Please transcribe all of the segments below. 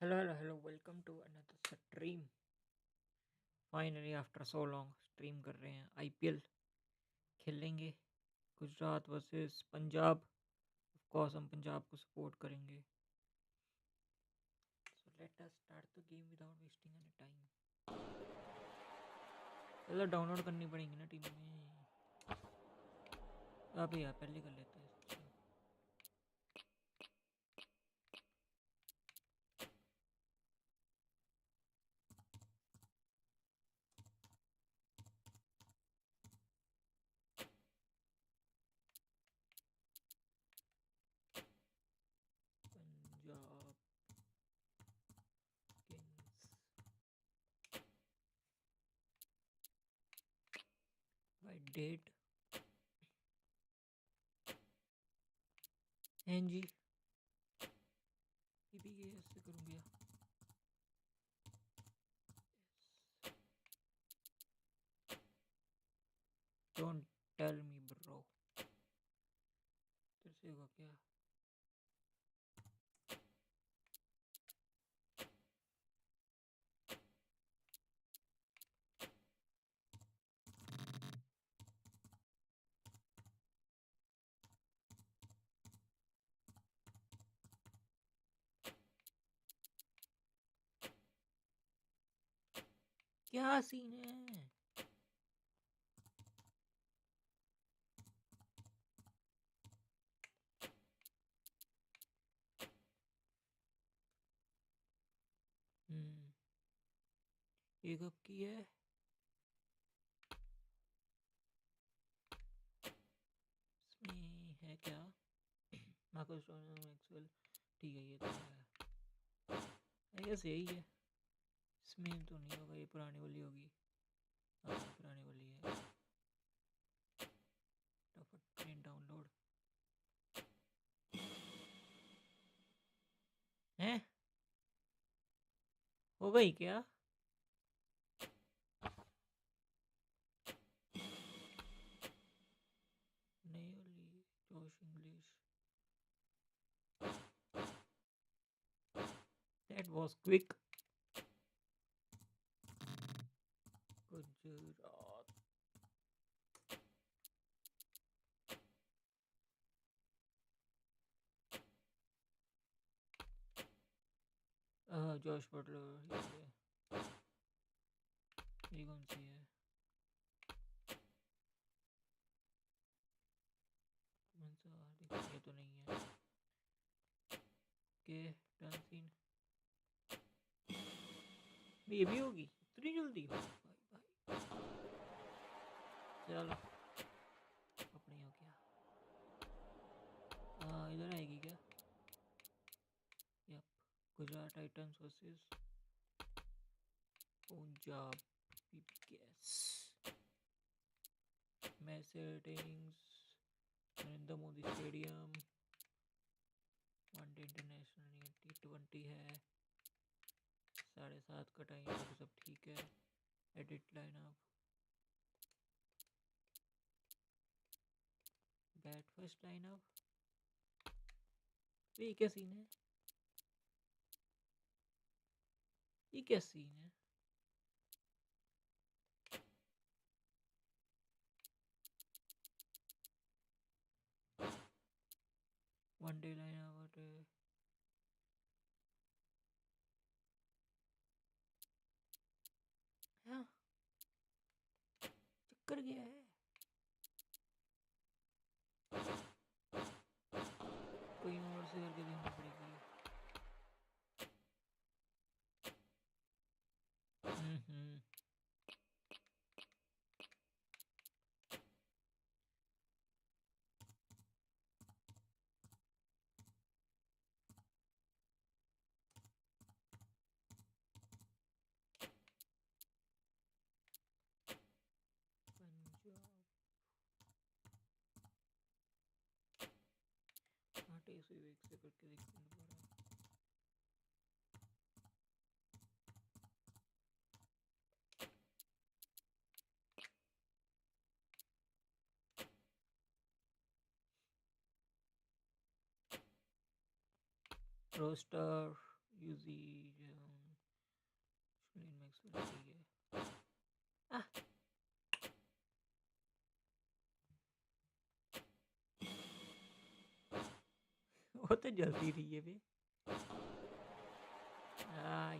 Hello. Welcome to another stream. Finally, after so long, stream कर रहे हैं IPL खेलेंगे Gujarat versus Punjab. Of course, हम पंजाब को सपोर्ट करेंगे. So let us start the game without wasting any time. चलो download करनी पड़ेगी ना टीम में. अभी यार पहले कर लेते हैं. पंजाब किंग्स बाय डेट हैं जी. Pbks से करूँगी. Don't tell me bro. तेरे से होगा क्या? क्या सीन है? ये कब की है? इसमें है क्या? Marco Maxwell. ठीक है, ये तो है. आई गेस यही है. इसमें तो नहीं होगा, ये पुरानी वाली होगी. हाँ, पुरानी वाली है. फटाफट प्रिंट डाउनलोड है. हो गई क्या? नहीं वाली. Josh Inglis. That was quick. Gujarat. Jos Buttler. ये कौन सी है? ये तो नहीं है. के डन सीन. ये भी होगी इतनी जल्दी? भाई भाई. चलो अपनी हो गया. इधर आएगी क्या? Yup. Gujarat Titans versus Punjab PPKS. Match settings. Narendra Modi Stadium. One day international T20 है. 7:30 का टाइम है. सब ठीक है. Edit lineup. Bat first lineup. ये क्या सीन है? ये क्या सीन है? One day lineup. हाँ, चक्कर गया है. कोई और से करके देखनी पड़ेगी. हम्म. पंजाब. हाँ, टेस्ट विवेक से करके देखना पड़ा. रोस्टर. यूजी मैक्सवेल ठीक है। आह, वो तो जल्दी रही है बे। यार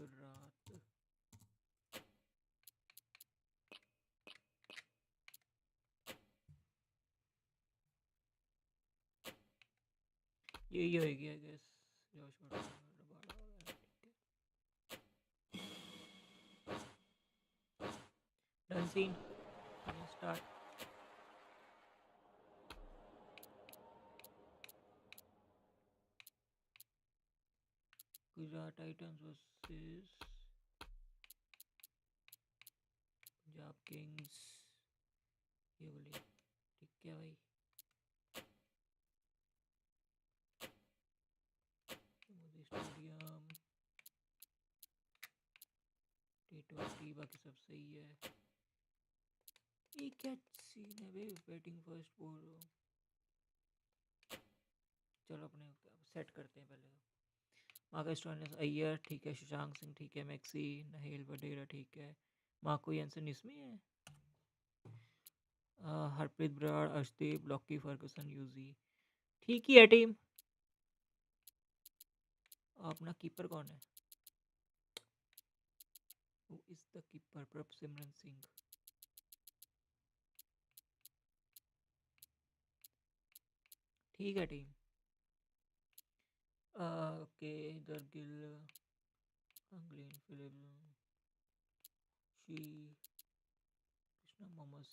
रात यही होगी आई गेस। जोश done scene start. Gujarat Titans versus Punjab kings. ये बोलिए ठीक है भाई। मोदी स्टेडियम T20 बाकी सब सही है। ये क्या सीन है भाई, बैटिंग फर्स्ट बोल। चलो अपने सेट करते हैं पहले। मार्कस स्टोइनिस अय्यर ठीक है, शशांक सिंह ठीक है, मैक्सी नहेल वडेरा ठीक है, मार्को येंसन इसमें है। हरप्रीत बराड़, अर्शदीप, लॉकी फर्गसन, यूजी ठीक ही है टीम। अपना कीपर कौन है? Who is the keeper? Prabhsimran Singh. ठीक है टीम। ओके इधर गिल, ग्लेन फिलिप, शी, कृष्णा, मोहम्मद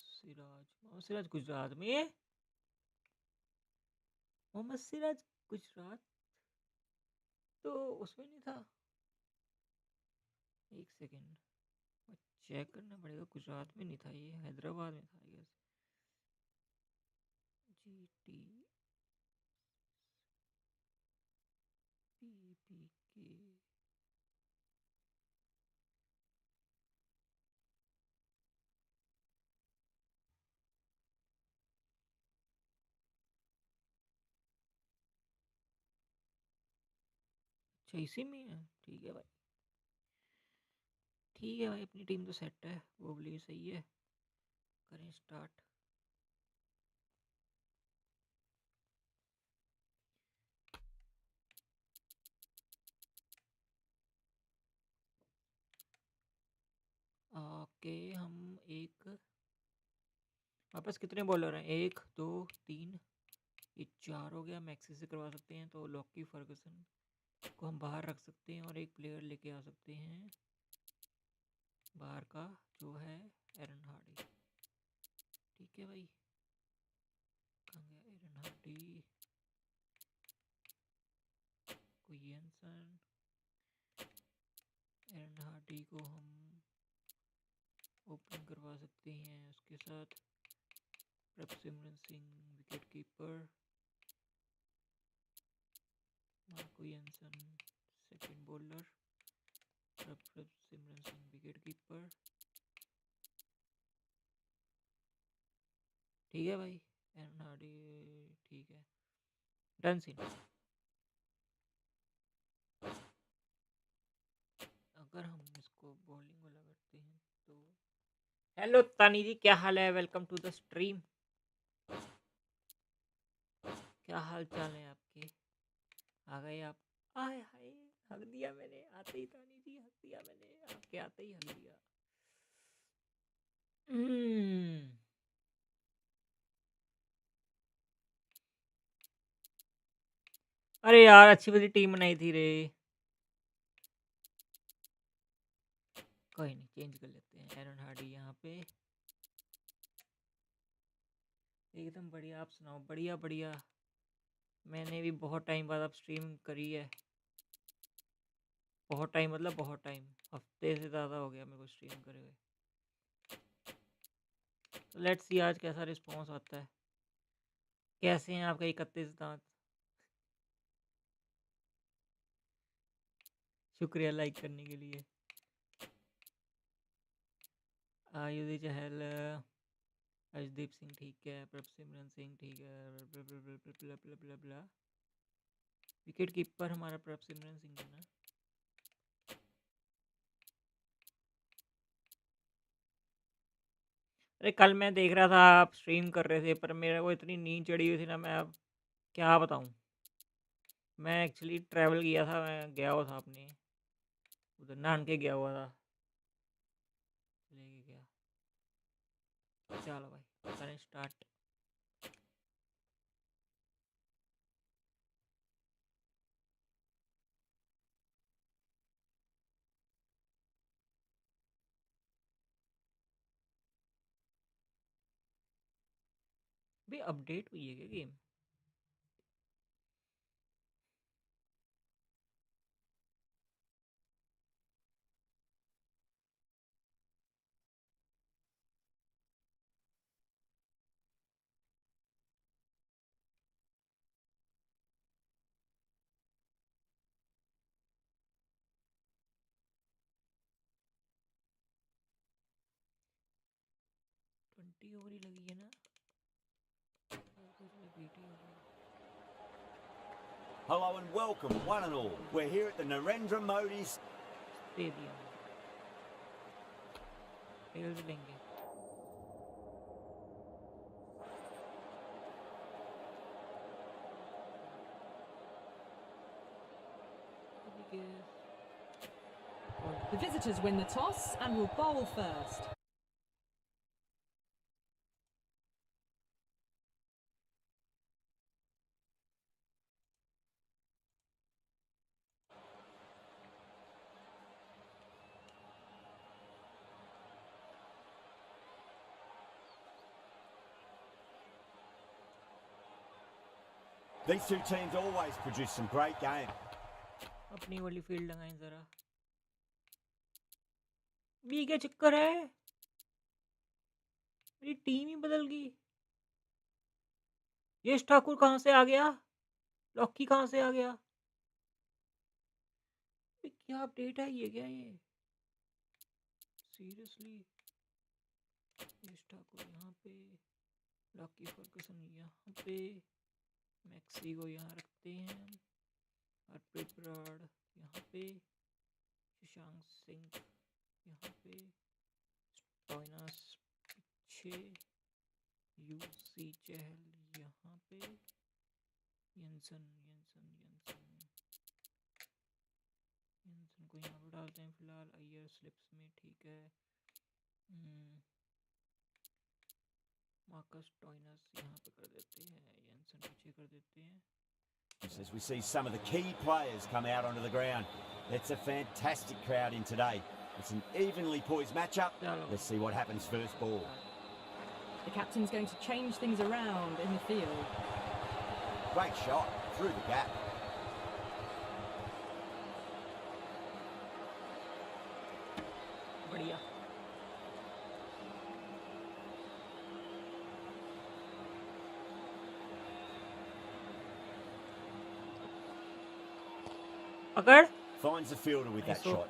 सिराज गुजरात में है। मोहम्मद सिराज गुजरात तो उसमें नहीं था। एक सेकेंड चेक करना पड़ेगा। गुजरात में नहीं था ये, हैदराबाद में था आई गेस। GT PBK अच्छा इसी में है। ठीक है भाई, ठीक है भाई, अपनी टीम तो सेट है। वो भी सही है, करें स्टार्ट। ओके हम एक वापस कितने बॉलर हैं? 1 2 3, ये 4 हो गया। मैक्सी से करवा सकते हैं तो लॉकी फर्गसन को हम बाहर रख सकते हैं और एक प्लेयर लेके आ सकते हैं बाहर का, जो है एरन हार्डी। ठीक है भाई, कहाँ गया एरन हार्डी? कोई येंसन, एरन हार्डी को हम ओपन करवा सकते हैं। उसके साथ Prabhsimran Singh wicket keeper, Marco Jansen second bowler, Prabhsimran Singh wicket keeper. ठीक है भाई, एरन हार्डी ठीक है, डन सीन। अगर हम इसको बॉलिंग वाला करते हैं तो हेलो तानी जी, क्या हाल है? Welcome to the stream. क्या हाल चाल है आपके? आ गए आप? आए हाय, हक दिया मैंने आते ही। तानी जी हक दिया मैंने, आपके आते ही हक दिया। अरे यार अच्छी वाली टीम बनाई थी रे। कोई नहीं, चेंज कर लेते हैं। एरन हार्डी यहाँ पे एकदम बढ़िया। आप सुनाओ? बढ़िया बढ़िया। मैंने भी बहुत टाइम बाद अब स्ट्रीम करी है। बहुत टाइम मतलब बहुत टाइम, हफ्ते से ज़्यादा हो गया मेरे को स्ट्रीम करे हुए। तो लेट्स सी आज कैसा रिस्पॉन्स आता है। कैसे हैं आपके 31 दांत? शुक्रिया लाइक करने के लिए। आयुधि चहल, अर्शदीप सिंह ठीक है, प्रभसिमरन सिंह ठीक है, विकेट कीपर हमारा प्रभसिमरन सिंह है ना। अरे कल मैं देख रहा था आप स्ट्रीम कर रहे थे, पर मेरा को इतनी नींद चढ़ी हुई थी ना, मैं अब क्या बताऊं। मैं एक्चुअली ट्रैवल किया था, मैं गया हुआ था अपने उधर नानके गया हुआ था, लेके गया। चलो भाई करें स्टार्ट। भी अपडेट हुई है क्या गेम? ट्वेंटी ओवर ही लगी है ना, रिपीट ही हो गया। Hello and welcome, one and all. We're here at the Narendra Modi stadium, tails लेंगे। The visitors win the toss and will bowl first. These two teams always produce some great games. अपनी वाली field लगाएं जरा। भी क्या चक्कर है, मेरी टीम ही बदल गई। यश ठाकुर कहाँ से आ गया, लॉकी कहाँ से आ गया, क्या अपडेट है ये, क्या ये सीरियसली। यश ठाकुर यहाँ पे, लॉकी फर्गसन यहाँ पे, मैक्सी को यहाँ रखते हैं, हरप्रीत बराड़ यहाँ पे, शशांक सिंह यहाँ पे, स्टोइनस पीछे, यूसी चहल यहाँ पे, यंसन को यहाँ पे डालते हैं फिलहाल। अय्यर स्लिप्स में ठीक है। मार्कस स्टोइनस यहाँ पे कर देते हैं, यंसन पीछे कर देते हैं। As we see some of the key players come out onto the ground. It's a fantastic crowd in today. It's an evenly poised matchup. Let's see what happens first ball. The captain's going to change things around in the field. Great shot through the gap. बढ़िया। पकड़। Finds the fielder with that shot.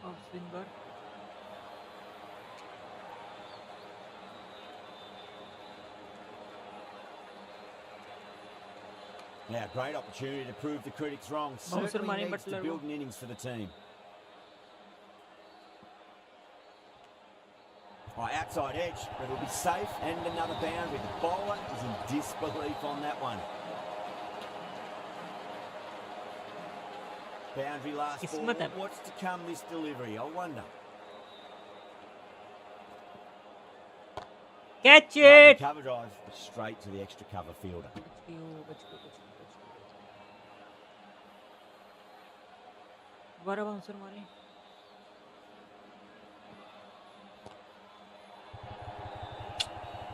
Of swinger. Now, great opportunity to prove the critics wrong. Certainly needs to build an innings for the team. Outside edge, but it'll be safe, and another boundary. The bowler is in disbelief on that one. Boundary last ball. What's to come this delivery, I wonder. Catch it! Cover drive straight to the extra cover fielder. दोबारा bouncer मारे।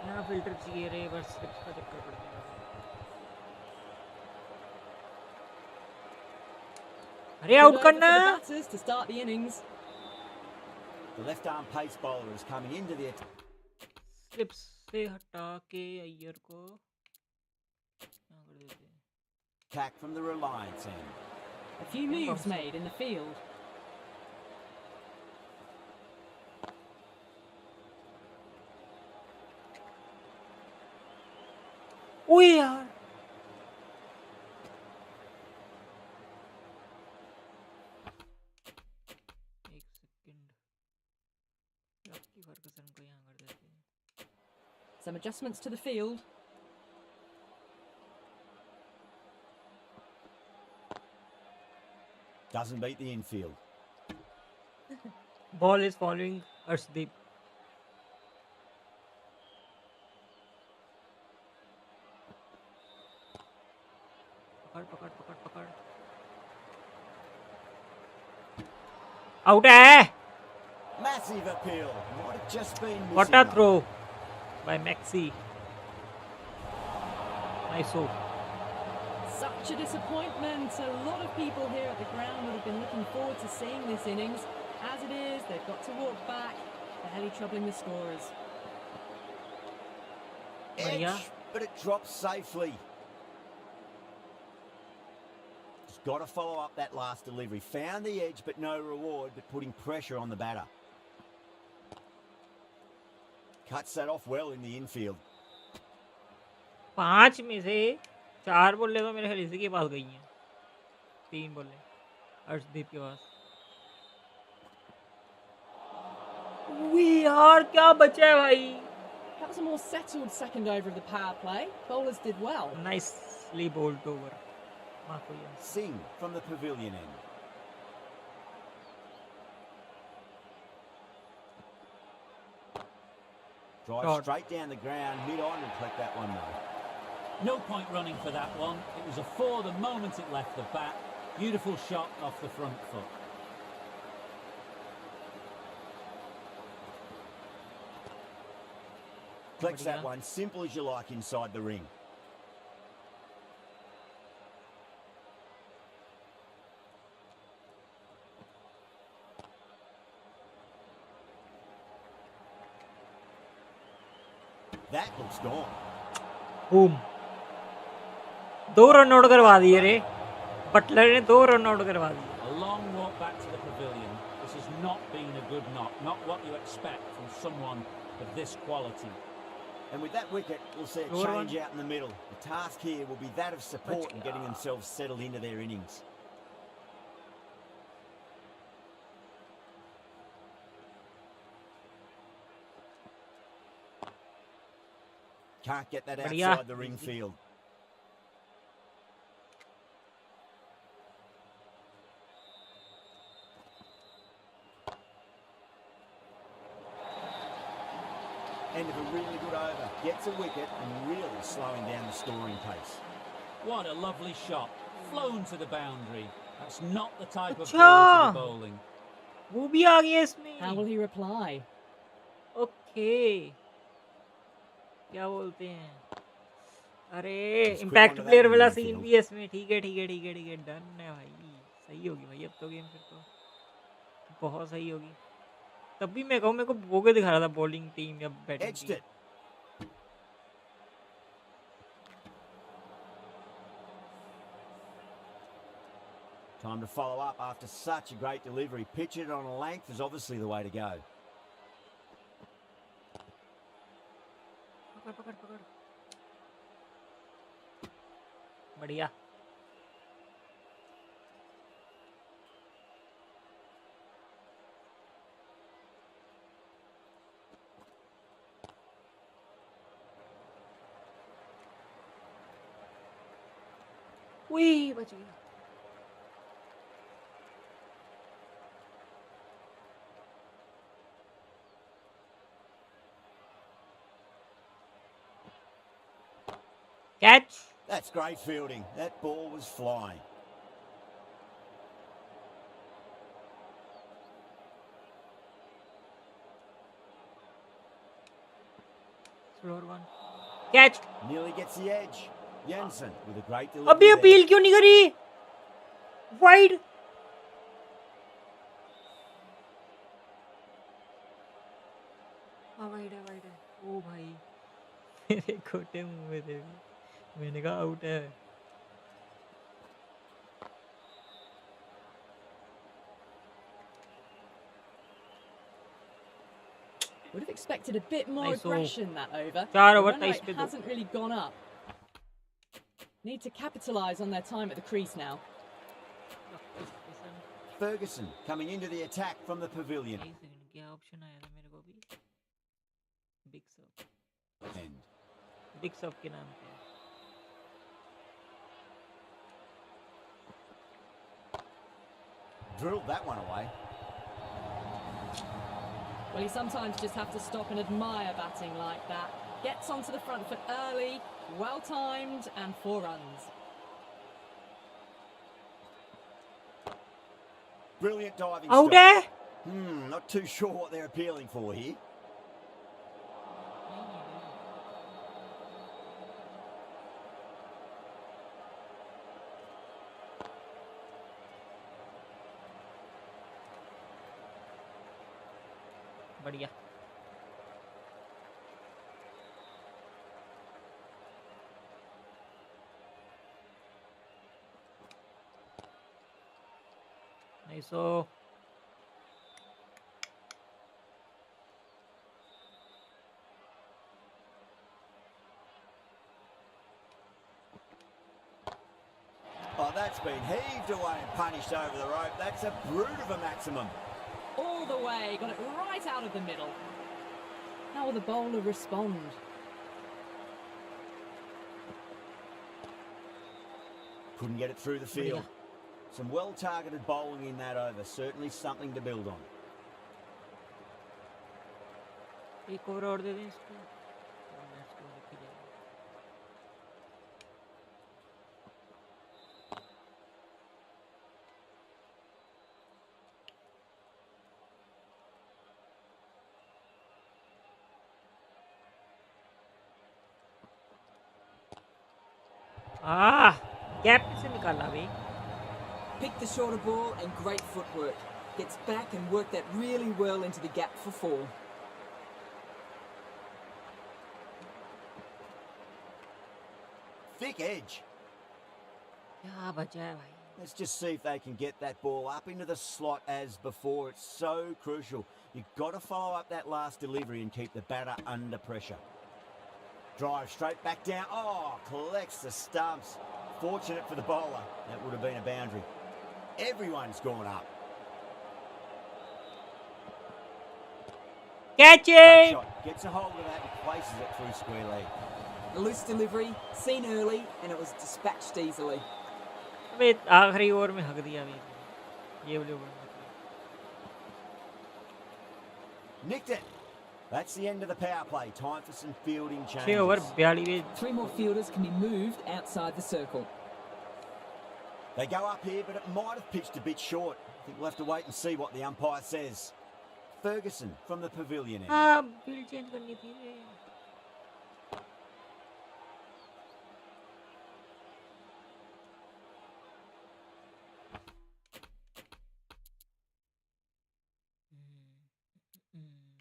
ना filter चाहिए रे, बस slips का चक्कर पड़ जाएगा। अरे आउट करना। To start the innings. The left-arm pace bowler is coming into the attack. Slip से हटा के अय्यर को यहाँ कर देते हैं. Attack from the Reliance end. A few moves made in the field. ओए यार एक सेकंड लकी फर्गसन को यहाँ कर देते हैं. Some adjustments to the field. Doesn't beat the infield. Ball is following Arshdeep. पकड़ आउट है. Massive appeal. Might have just been missing. What a throw by Maxi. Nice throw. Such a disappointment. A lot of people here at the ground would have been looking forward to seeing this innings. As it is, they've got to walk back, barely troubling the scorers. Edge, but it drops safely. Just got to follow up that last delivery. Found the edge, but no reward, but putting pressure on the batter. Cuts that off well in the infield. 5 में से 4 बॉलें तो मेरे ख्याल इसी के पास गई हैं. 3 बॉलें अर्शदीप के पास. यार क्या बचा है भाई. That was a more settled second over of the power play. Bowlers did well. Nicely bowled over. Singh from the pavilion end. Drive straight down the ground, mid-on and collect that one though. No point running for that one. It was a 4 the moment it left the bat. Beautiful shot off the front foot. Flex that one, simple as you like inside the ring. That looks gone. Boom. 2 run out करवा दिए रे. Buttler ने 2 run out करवा दिए. A long walk back to the pavilion. This has not been a good knock. Not what you expect from someone of this quality. And with that wicket, we'll see a change out in the middle. The task here will be that of support and getting themselves settled into their innings. Can't get that outside the ring field. End of a really good over. Gets a wicket and really slowing down the scoring pace. What a lovely shot. Flown to the boundary. That's not the type of ball to be bowling. वो भी आ गया इसमें. How will he reply? Okay. क्या बोलते हैं? अरे impact player वाला scene भी है इसमें. ठीक है डन है भाई. सही होगी भाई अब तो गेम फिर तो बहुत सही होगी. तब भी मैं कहूँ मेरे को बोगे दिखा रहा था बॉलिंग टीम या batting team. Time to follow up after such a great delivery. Pitch it on a length is obviously the way to go. पकड़ बढ़िया. उई बच गया. Catch. That's great fielding. That ball was flying. Slower one. Catch. Nearly gets the edge. Jensen with a great delivery. अभी appeal क्यों नहीं करी? Wide. भाई मेरे खोटे मुंह में थे मैंने कहा आउट है Would have expected a bit more Nice aggression that over. चार The ओवर run 23 rate पे 2 hasn't really gone up. Need to capitalise on their time at the crease now. Ferguson coming into the attack from the pavilion. एक second क्या option आया था मेरे को भी big सब And बिग सब के नाम पे drilled that one away. Well, you sometimes just have to stop and admire batting like that. Gets onto the front foot early, well timed, and 4 runs. Brilliant diving out stop. है Not too sure what they're appealing for here. बढ़िया nice हो Oh, that's been heaved away and punished over the rope. That's a brute of a maximum. All the way, got it right out of the middle. How will the bowler respond? Couldn't get it through the field. Some well-targeted bowling in that over. Certainly something to build on. एक over और दे दें इसको और match को लिख जाएगा gap से निकाला भाई Picked the shorter ball and great footwork. Gets back and worked that really well into the gap for 4. Thick edge. क्या बचा है भाई Let's just see if they can get that ball up into the slot as before. It's so crucial. You've got to follow up that last delivery and keep the batter under pressure. Drive straight back down. Oh, collects the stumps. Fortunate for the bowler. That would have been a boundary. Everyone's gone up. Catch Great shot. Gets a hold of that and places it through square leg. A loose delivery, seen early, and it was dispatched easily. अबे आखिरी over में हक दिया अभी ये वाले over में Nicked it. That's the end of the power play. Time for some fielding 6 over changes. 42 3 more fielders can be moved outside the circle. They go up here, but it might have pitched a bit short. I think we'll have to wait and see what the umpire says. Ferguson from the pavilion end. हाँ field change करनी थी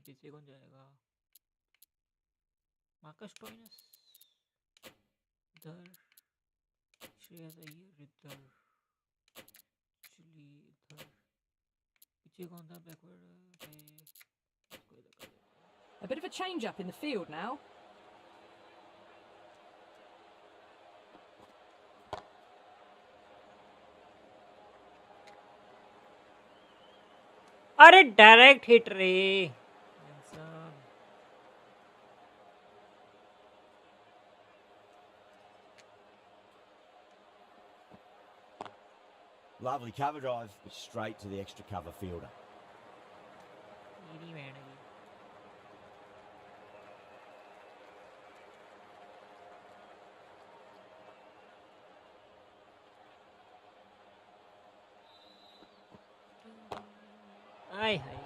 पीछे कौन जाएगा Marcus Stoinis इधर श्रेयस अय्यर इधर chilli इधर पीछे कौन था बैकवर्ड पे इसको इधर कर देते हैं A bit of a change up in the field now. अरे डायरेक्ट हिट रे इंसान Lovely cover drive, straight to the extra cover fielder. मेरी मैन है आय हाय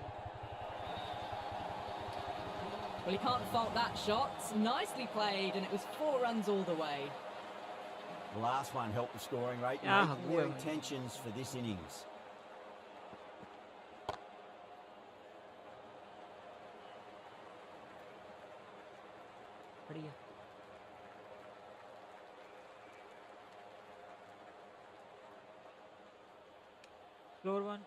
Well, he can't fault that shot. Nicely played, and it was 4 runs all the way. The last one helped the scoring rate, Yeah, making their well. intentions for this innings. बढ़िया floor one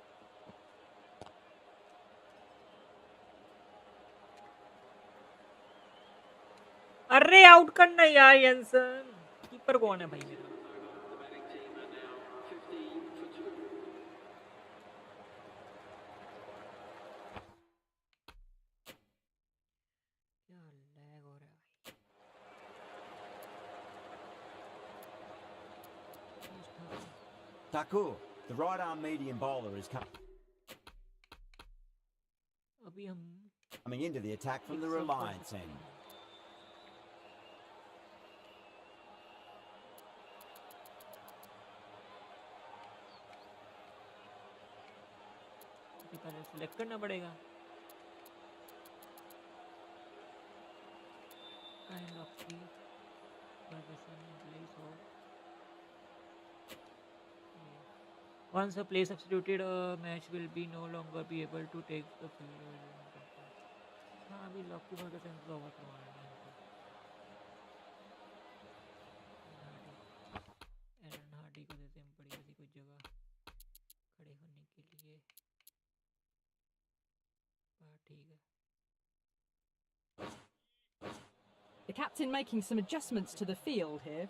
अरे out करना यार Jansen keeper कौन है भाई मेरा क्या lag हो रहा है भाई Takur, the right arm medium bowler, is अभी हम coming into the attack from the 140 Reliance end. पहले सिलेक्ट करना पड़ेगा kind of the position in place of once a play substituted a match will be no longer be able to take the field हाँ अभी lock की वजह से इनको over करवाना है एरन हार्डी को देते हैं बढ़िया सी कोई जगह खड़े होने के लिए ठीक है The captain making some adjustments to the field here.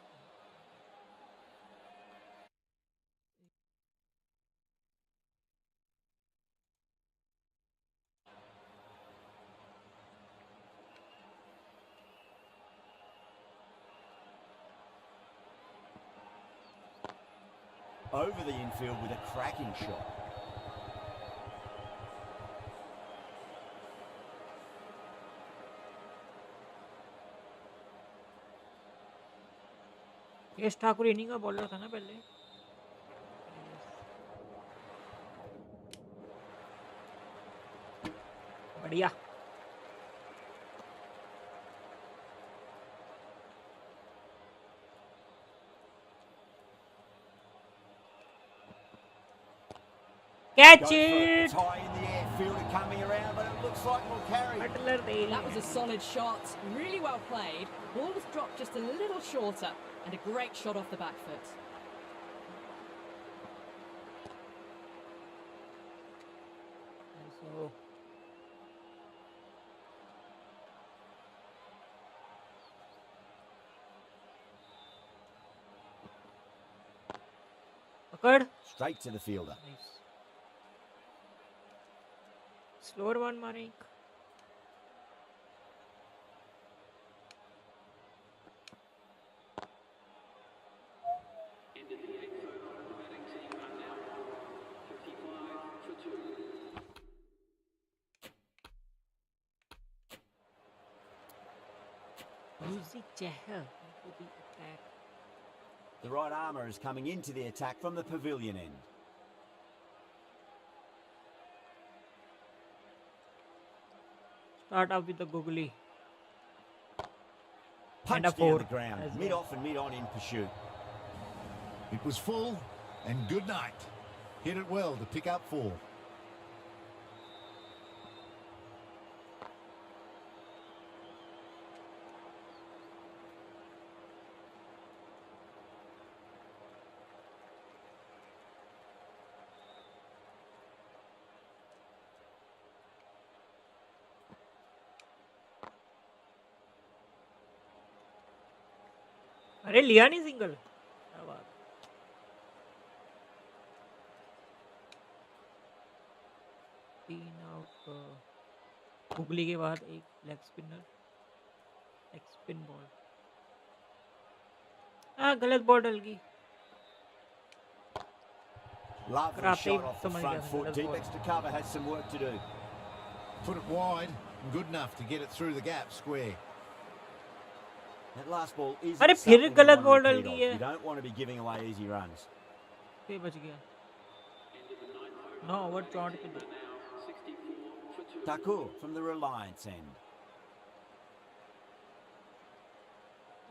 Over the infield with a cracking shot. Yash Thakur inning का बॉलर था ना पहले बढ़िया Catch Go for it. it! It's high in the air, fielder coming around, but it looks like we'll carry. Butler they That was a solid shot, really well played. Ball was dropped just a little shorter, and a great shot off the back foot. So पकड़ Straight to the fielder. Nice. Slower one मारे एक Music Chahal to the attack. The right armour is coming into the attack from the pavilion end. Start off with the googly. Punched a down four the ground, as mid well. off and mid on in pursuit. It was full, and good night. Hit it well to pick up 4. अरे लिया नहीं single क्या बात तीन out googly के बाद एक leg spinner leg spin ball हाँ गलत बॉल डल गई Lovely Crafty, shot off the somebody front doesn't foot. let us Deep ball. extra cover has some work to do. Put it wide, and good enough to get it through the gap square. That last ball is अरे फिर गलत ball डल गई है You don't want to be giving away easy runs. फिर बच गया know over चौंट के दे Takur from the Reliance end.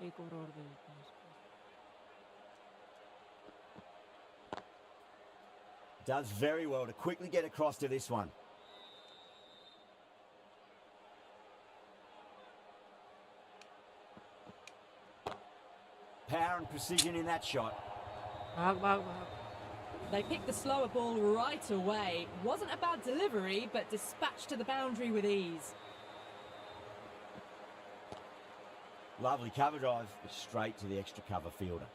एक ओवर और दे देते हैं इसको Does very well to quickly get across to this one. and precision in that shot. भाग भाग भाग. They picked the slower ball right away. Wasn't a bad delivery, but dispatched to the boundary with ease. Lovely cover drive, but straight to the extra cover fielder.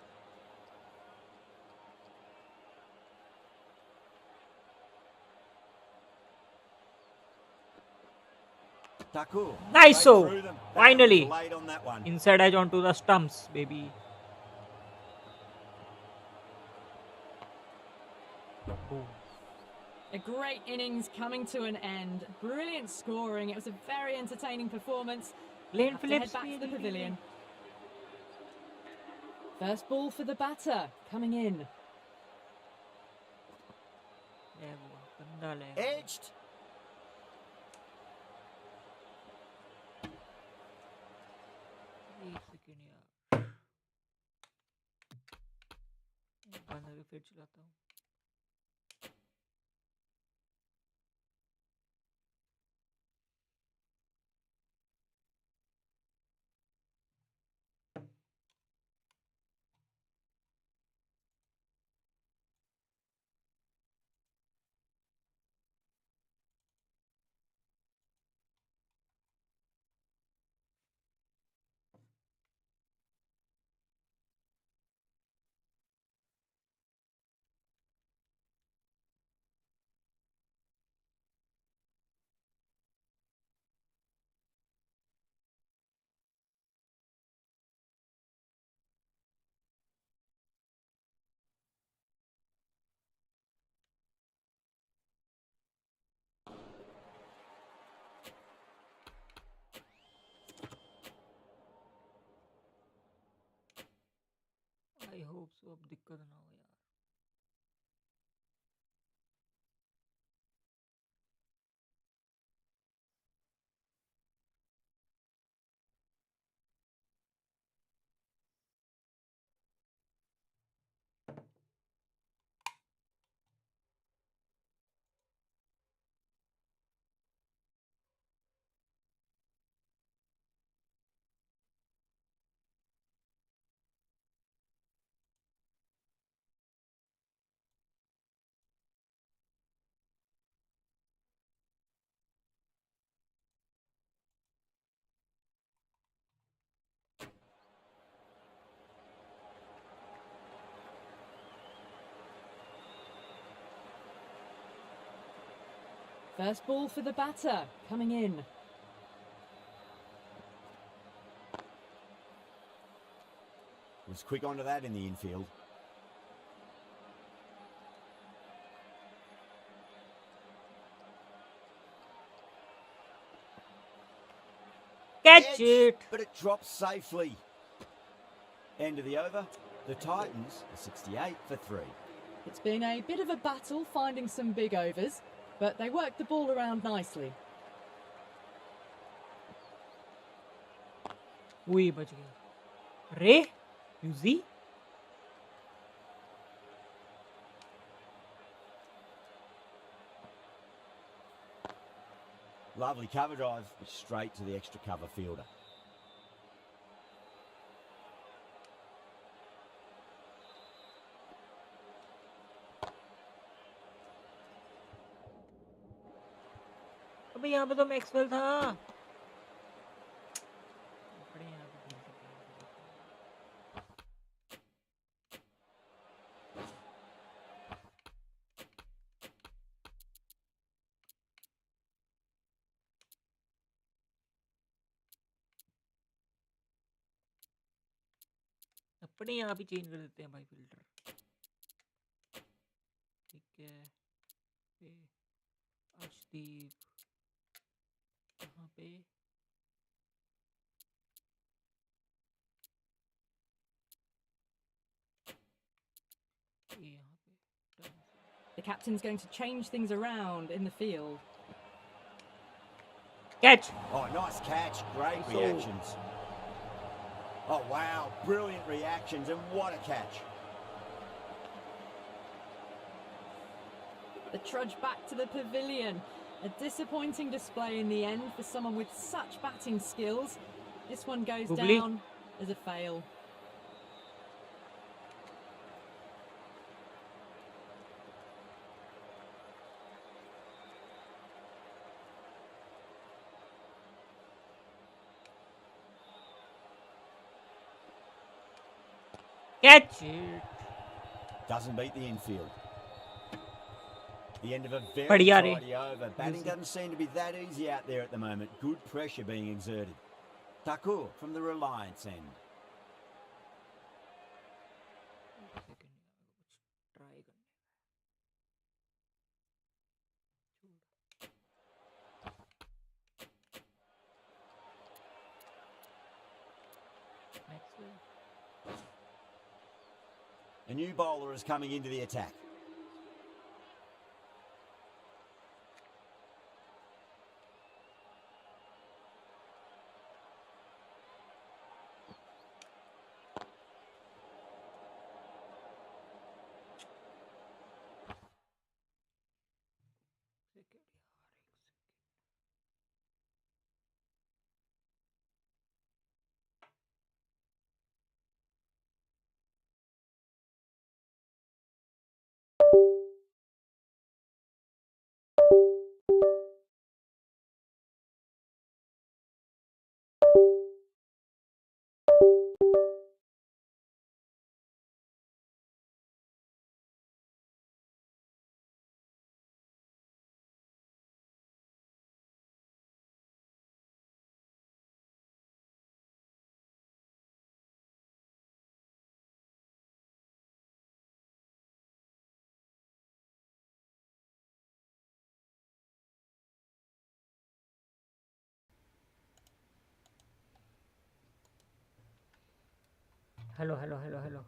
Takur. Nice straight so. through them. That Finally. was late on that one. Inside edge onto the stumps, baby. Boom. A great innings coming to an end. Brilliant scoring. It was a very entertaining performance. Lane Have to head Phillips. back to the pavilion. First ball for the batter coming in. Leg हुआ, गंदा leg. Edged. एक second यार. बंद करके फिर चलाता हूँ. I hope so. अब दिक्कत ना हो यार. First ball for the batter coming in. Was quick onto that in the infield. Catch Edged, it. but it drops safely. End of the over. The Titans are 68 for 3. It's been a bit of a battle finding some big overs, but they worked the ball around nicely. वही बच गया. रे, you see? Lovely cover drive, but straight to the extra cover fielder. अबे यहाँ पे तो Maxwell था. बड़े यहाँ पे खेल सकते हैं. अपने यहाँ भी चेंज कर देते हैं भाई फिल्टर. ठीक है. पे अर्शदीप यहाँ पे. ये यहाँ पे. Done. The captain's going to change things around in the field. Catch. Oh, nice catch. Great So- reactions. Oh, wow. Brilliant reactions, and what a catch. The trudge back to the pavilion. A disappointing display in the end for someone with such batting skills. This one goes Googly. down as a fail. Catch it. Doesn't beat the infield. The end of a very बढ़िया रे. tidy over. Batting doesn't seem to be that easy out there at the moment. Good pressure being exerted. Thakur from the Reliance end. Try करने. Maxwell. A new bowler is coming into the attack. Hello, hello, hello, hello.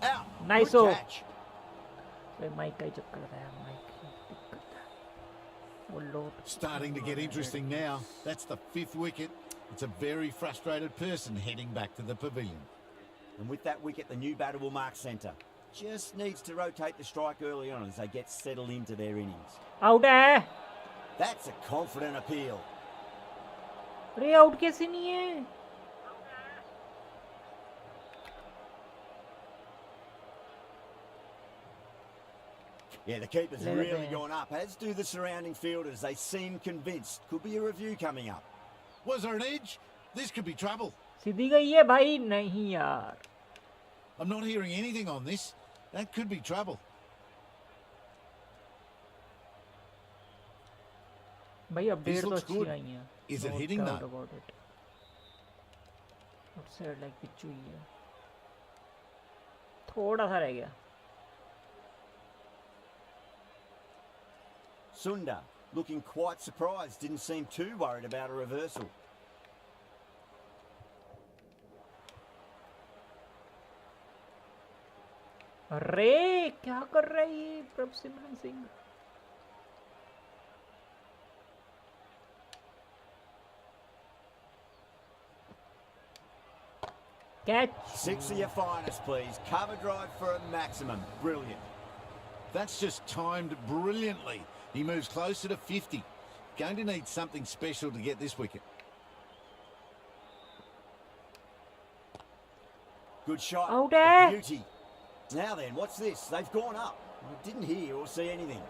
Out. Nice Good oh. catch. Mic का ही चक्कर था यार. Mic दिक्कत था. वो load. Starting to get interesting now. That's the 5th wicket. It's a very frustrated person heading back to the pavilion. And with that wicket, the new batter will mark centre. Just needs to rotate the strike early on as they get settled into their innings. Out है. That's a confident appeal. अरे out कैसे नहीं है? Yeah, the keeper's Let it really be. gone up, as do the surrounding fielders. They seem convinced. Could be a review coming up. Was there an edge? This could be trouble. सीधी गई है भाई. नहीं यार. I'm not hearing anything on this. That could be trouble. भाई update तो looks अच्छी good. आई हैं. Is it No hitting doubt though? about it. Outside like पिच्चू ही है. थोड़ा सा रह गया. Sundar looking quite surprised. Didn't seem too worried about a reversal. अरे क्या कर रहा है ये Prabhsimran Singh? Catch. 6 of your finest, please. Cover drive for a maximum. Brilliant. That's just timed brilliantly. He moves closer to 50. Going to need something special to get this wicket. Good shot. Out A there. beauty. Now then, what's this? They've gone up. I didn't hear or see anything.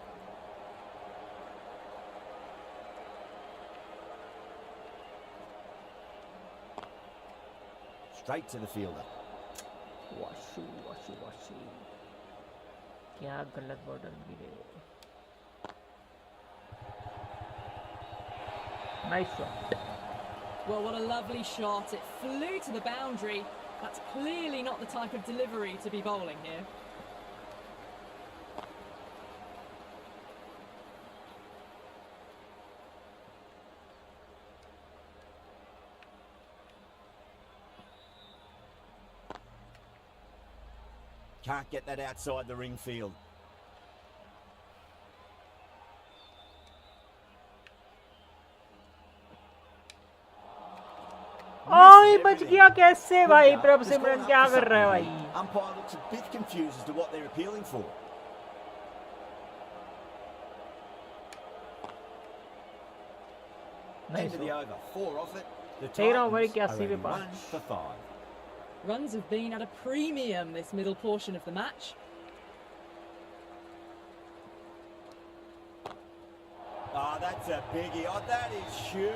Straight to the fielder. Washu Washu Washu. क्या गलत border गिरे. Nice shot. Well, what a lovely shot. It flew to the boundary. That's clearly not the type of delivery to be bowling here. Can't get that outside the ring field. ओए बच गया कैसे भाई? प्रभसिमरन क्या कर रहा है भाई? Umpire looks a bit confused as to what they're appealing for. Nice End of the over. 4 off it. The Take it on, very Titans Cassie are only Vipas. 1 for 5. Runs have been at a premium this middle portion of the match. Oh, that's a biggie. Oh, that is huge.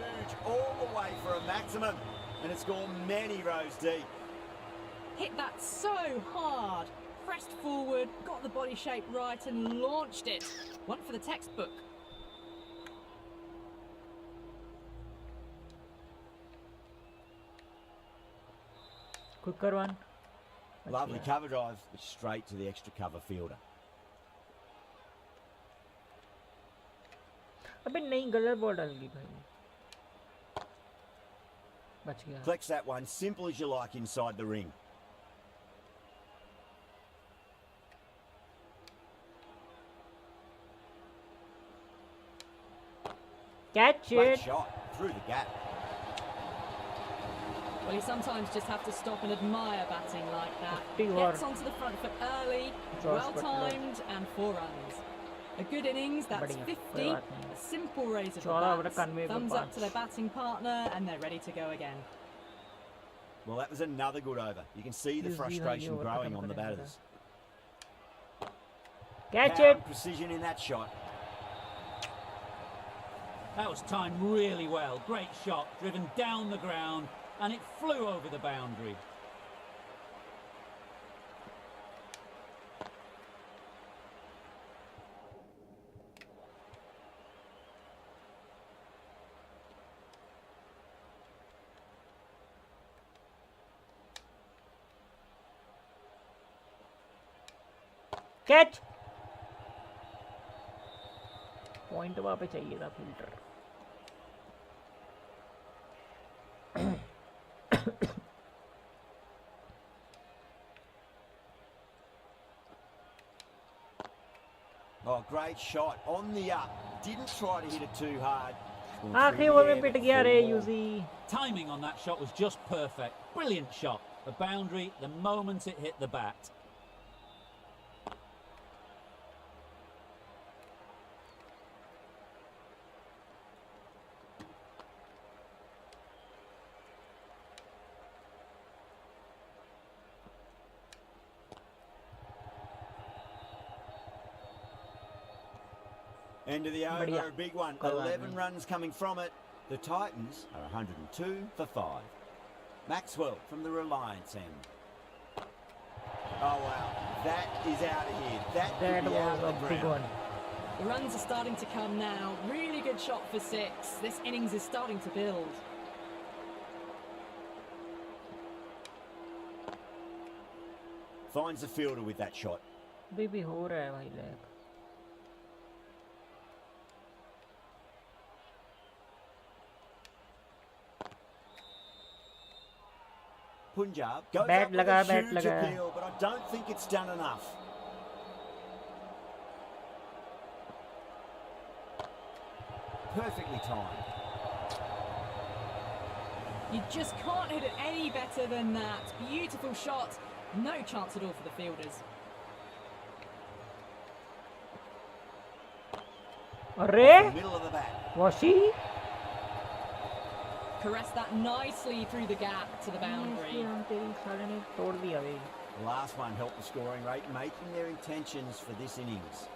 All the way for a maximum. And it's gone many rows deep. Hit that so hard. Pressed forward, got the body shape right and launched it. One for the textbook. Quicker one. Lovely cover drive, straight to the extra cover fielder. अबे नहीं गलत ball डाल दी भाई. बच गया. Collects that one, simple as you like inside the ring. Catch Great it. shot through the gap. Well, you sometimes just have to stop and admire batting like that. Big Gets one. onto the front foot early, Josh well timed, and 4 runs. A good innings, that's बढ़िया, 50. कोई बात नहीं. A simple raise of the 14 over bats. 91 Thumbs up to their पाँच. batting partner, and they're ready to go again. Well, that was another good over. You can see the Easy frustration over growing खत्म on the करेंगे batters. Catch Power it. and precision in that shot. That was timed really well. Great shot, driven down the ground, and it flew over the boundary. Catch. Point वहाँ पे चाहिए था filter. Oh, great shot on the up. Didn't try to hit it too hard. आखिरी over में पिट गया रे UG. Timing on that shot was just perfect. Brilliant shot. The boundary, the moment it hit the bat. End of the over, बढ़िया. a big one. कोई बात 11 नहीं. runs coming from it. The Titans are 102 for 5. Maxwell from the Reliance end. Oh, wow. That is out of here. That could That be out was a of the big ground. one. The runs are starting to come now. Really good shot for 6. This innings is starting to build. Finds the fielder with that shot. अभी भी हो रहा है भाई lag. Punjab goes Bat up with लगा, a bat huge लगा. appeal, but I don't think it's done enough. Perfectly timed. You just can't hit it any better than that. Beautiful shot. No chance at all for the fielders. अरे Middle of the bat. Washi. Caressed that nicely through the gap to the boundary. तेरी साले ने तोड़ दिया भाई. The last one helped the scoring rate, making their intentions for this innings.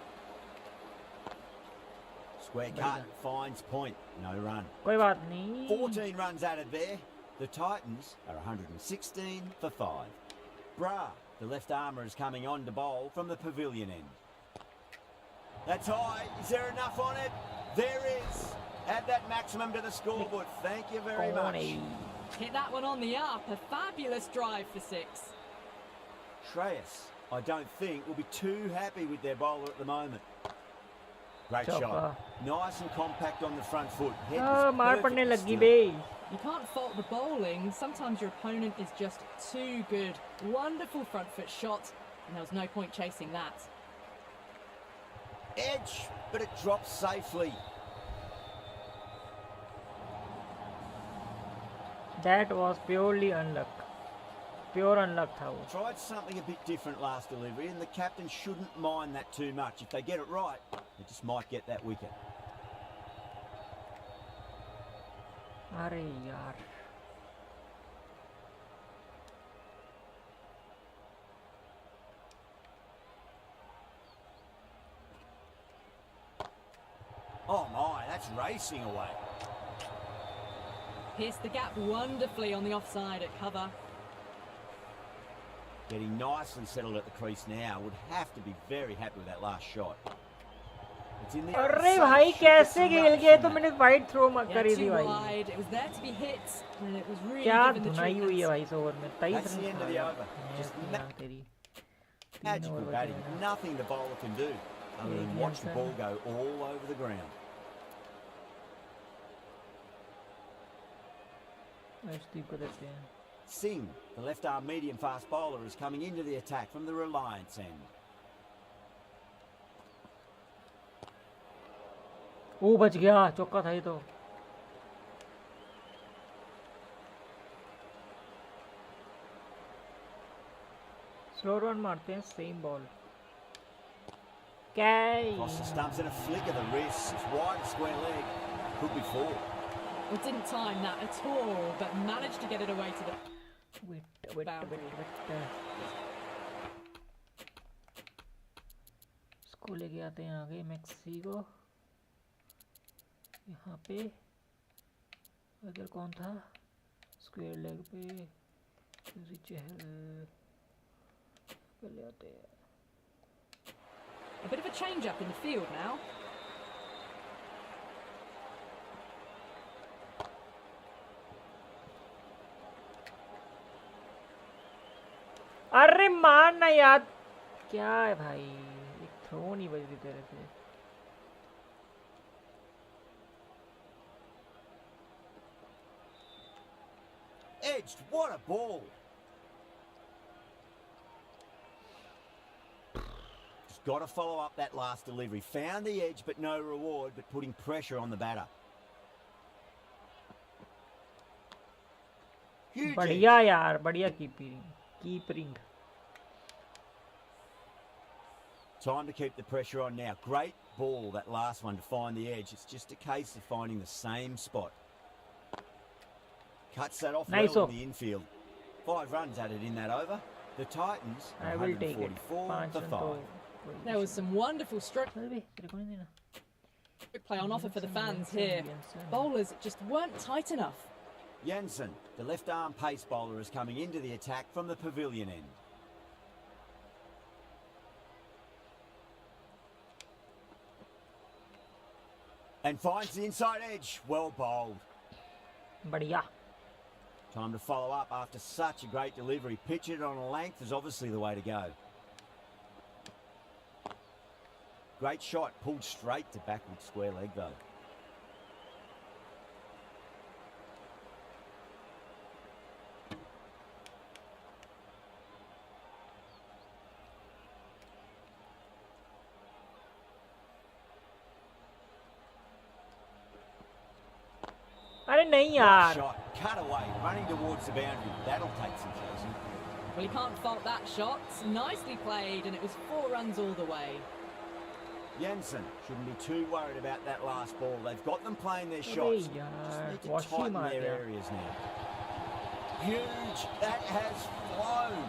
Square cut, finds point, no run. कोई बात नहीं. 14 runs added there. The Titans are 116 for 5. Bra, the left armour, is coming on to bowl from the pavilion end. That's high. Is there enough on it? There is. Add that maximum to the scoreboard. Thank you very much. Hit that one on the up. A fabulous drive for 6. Shreyas, I don't think, will be too happy with their bowler at the moment. Great Chopper. shot. Nice and compact on the front foot. Head हाँ was मार perfectly पड़ने लगी still. Bay. You can't fault the bowling. Sometimes your opponent is just too good. Wonderful front foot shot, and there was no point chasing that. Edge, but it drops safely. That was purely unluck. Pure unluck था वो. Tried something a bit different last delivery, and the captain shouldn't mind that too much. If they get it right, they just might get that wicket. अरे यार. That's racing away. Pierced the gap wonderfully on the offside at cover. Getting nicely settled at the crease now. Would have to be very happy with that last shot. It's in the अरे भाई कैसे खेल गए तो मैंने wide throw Yeah, करी थी too भाई. wide. It was there to be hit, and it was really क्या given the धुनाई हुई है treatment. भाई इस ओवर में. 23 That's the end of the over. Just तेरी. magical batting. Nothing the bowler can do other than watch the ball go all over the ground. Arshdeep को देते हैं. Singh, the left-arm medium-fast bowler, is coming into the attack from the Reliance end. वो बच गया, चौका था ये तो. स्लो रन मारते हैं, same ball. Across the stumps and a flick of the wrist. It's wide, square leg. Could be four. Well, didn't time that at all, but managed to get it away to the boundary. इसको लेके आते हैं आगे Mexico. यहाँ पे इधर कौन था? स्क्वायर लेग पे चहल ले आते हैं. A bit of a change up in the field now. अरे मारना यार. क्या है भाई, एक थ्रो नहीं बज रही तेरे से. Edged. What a ball. Just got to follow up that last delivery. Found the edge, but no reward, but putting pressure on the batter. Huge बढ़िया edge. यार, बढ़िया keeping. Time to keep the pressure on now. Great ball, that last one, to find the edge. It's just a case of finding the same spot. Cuts that off Nice well off. in the infield. 5 runs added in that over. The Titans, I will take it. 144 for 5. There was some wonderful stroke play on offer for the fans here. Bowlers just weren't tight enough. Jansen, the left-arm pace bowler, is coming into the attack from the pavilion end. And finds the inside edge. Well bowled. बढ़िया. Time to follow up after such a great delivery. Pitch it on a length is obviously the way to go. Great shot, pulled straight to backward square leg though. अरे नहीं यार. Shot, cut away, running towards the boundary. That'll take some chasing. Well, you can't fault that shot. Nicely played, and it was 4 runs all the way. Jansen shouldn't be too worried about that last ball. They've got them playing their shots. Just need to tighten their areas now. Huge. That has flown.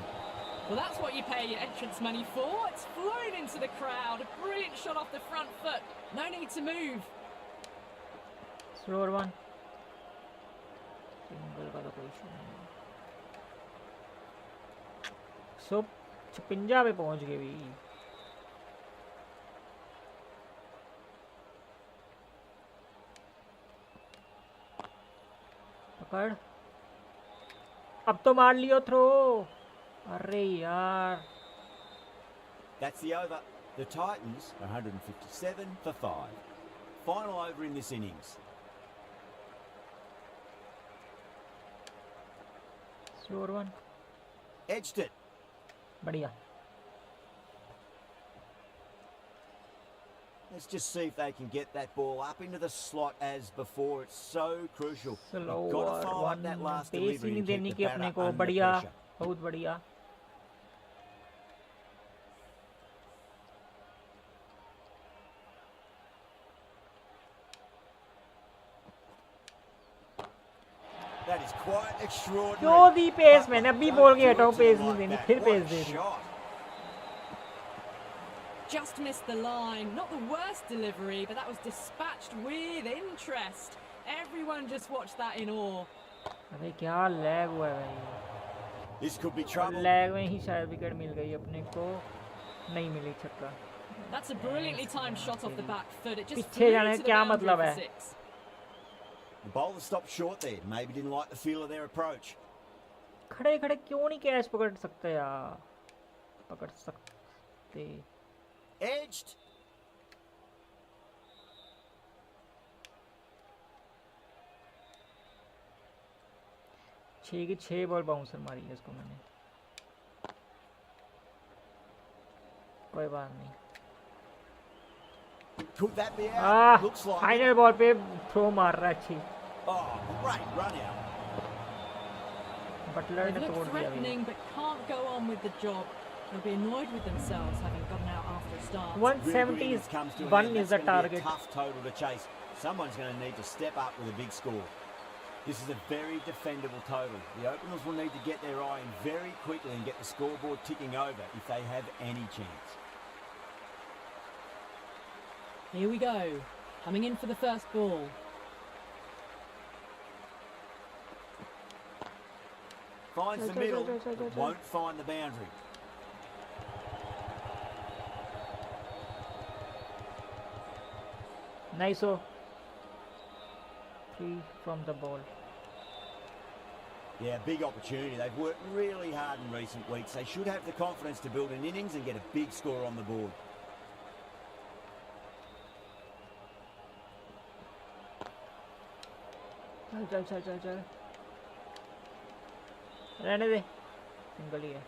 Well, that's what you pay your entrance money for. It's flown into the crowd. A brilliant shot off the front foot. No need to move. Slower one. Single का तो कोई issue नहीं. 156 पे पहुंच गए भी. पकड़. अब तो मार लियो थ्रो. अरे यार. That's the over. The Titans, 157 for 5. Final over in this innings. Slower one. Edged it. बढ़िया. Let's just see if they can get that ball up into the slot as before. It's so crucial. You've got to follow up that last delivery and keep the batter under pressure. बहुत बढ़िया. That is quite extraordinary. क्यों दी pace? मैंने अभी Don't बोल के do it हटाऊं, to pace them नहीं like देनी, that. फिर What पेस a दे दी. shot. just missed the line. Not the worst delivery, but that was dispatched with interest. Everyone just watched that in awe. अबे क्या lag हुआ है भाई. This could be trouble. Lag में ही शायद विकेट मिल गई अपने को. नहीं मिली छक्का. That's a brilliantly timed shot off the back foot. It just पीछे flew जाने to the क्या boundary मतलब for है? 6. The bowler stopped short there. Maybe didn't like the feel of their approach. खड़े खड़े क्यों नहीं कैच पकड़ सकते यार? पकड़ सकते. Edged. छह की 6 बॉल बाउंसर मारी है इसको मैंने. कोई बात नहीं. Could that be out? Looks like final ball पे थ्रो मार रहा है अच्छी. Oh, great run out. Buttler They ने look तोड़ दिया. threatening but can't go on with the job. They'll be annoyed with themselves having gotten out after a start. 171 is the target. Tough total to chase. Someone's going to need to step up with a big score. This is a very defendable total. The openers will need to get their eye in very quickly and get the scoreboard ticking over if they have any chance. Here we go. Coming in for the first ball. Finds the middle, but won't find the boundary. Nice. 3 from the ball. Yeah, big opportunity. They've worked really hard in recent weeks. They should have the confidence to build an innings and get a big score on the board. चल रहने दे. Single ही है.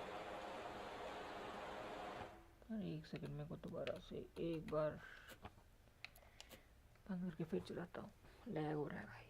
अरे 1 second में को दोबारा से एक बार बंद करके फिर चलाता हूँ. लैग हो रहा है भाई.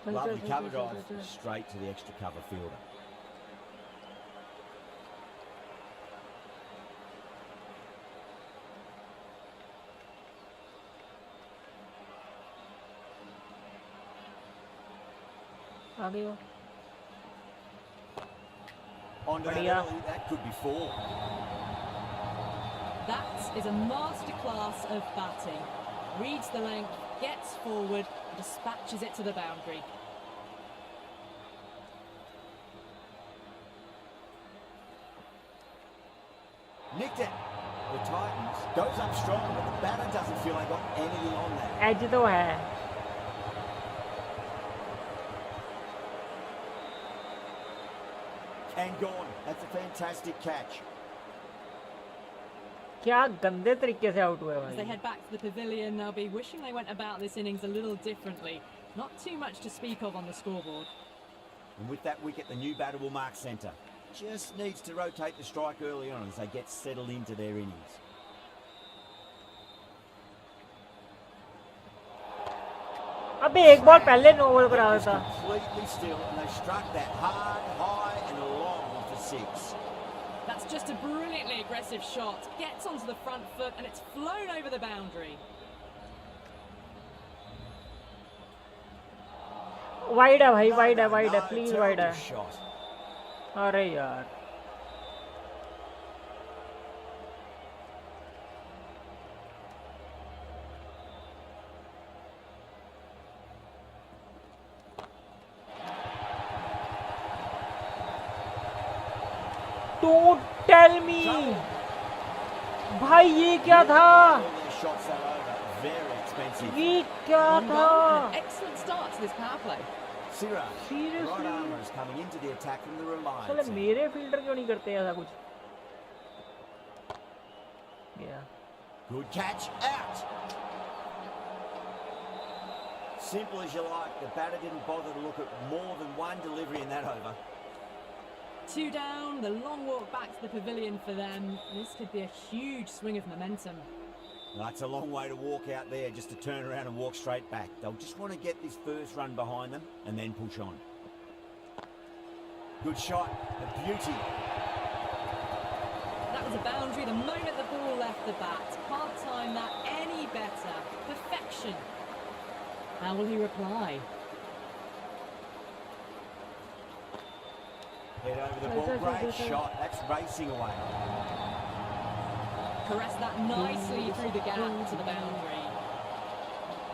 Lovely cover drive straight to the extra cover fielder. आगे हो. Onto that early, that could be 4. That is a masterclass of batting. Reads the length, gets forward, dispatches it to the boundary. Nicked it. The Titans goes up strong, but the batter doesn't feel they got anything on that. Edge तो है. And gone. That's a fantastic catch. क्या गंदे तरीके से out हुए As they भाई. head back to the pavilion, they'll be wishing they went about this innings a little differently. Not too much to speak of on the scoreboard. And with that wicket, the new batter will mark centre. Just needs to rotate the strike early on as they get settled into their innings. अबे एक ball पहले know over करा था. Completely still, and they struck that hard, high, and long for 6. That's just a brilliantly aggressive shot. Gets onto the front foot and it's flown over the boundary. Wide है भाई, No, wide है, no, wide है, no, please wide है. terrible shot. अरे यार. Don't tell me. भाई ये क्या था? All their shots are over. Very expensive. ये क्या One था? goal, an excellent start to this power play. Sira, Seriously? right armour is coming into the attack from the Reliance. साले end. मेरे fielder क्यों नहीं करते ऐसा कुछ? गया. Good catch, out. Simple as you like. The batter didn't bother to look at more than one delivery in that over. 2 down, the long walk back to the pavilion for them. This could be a huge swing of momentum. That's a long way to walk out there just to turn around and walk straight back. They'll just want to get this first run behind them and then push on. Good shot, a beauty. That was a boundary the moment the ball left the bat. Can't time that any better. Perfection. How will he reply? Head over the ball, great shot. That's racing away. Caress that nicely through the gap to the boundary.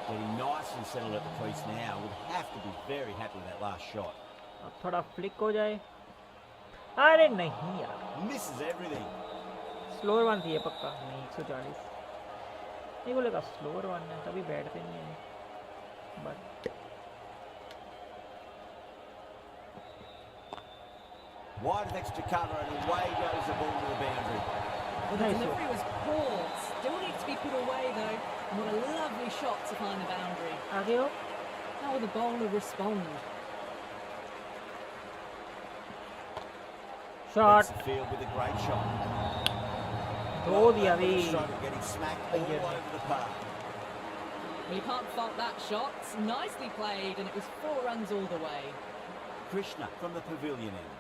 Getting nicely settled at the crease now. Would have to be very happy with that last shot. अब थोड़ा flick हो जाए. अरे नहीं यार. Misses everything. Slower one थी ये पक्का. नहीं 140. नहीं बोलेगा स्लोअर वन है तभी बैठते नहीं है. But Wide of extra cover and away goes the ball to the boundary. Well, the delivery was poor. Still needs to be put away though. And what a lovely shot to find the boundary. आगे हो. How will the bowler respond? Shot. Hits the field with a great shot. धो दिया भी. Getting smacked all over the park. Well, you can't fault that shot. Nicely played, and it was 4 runs all the way. Krishna from the pavilion end.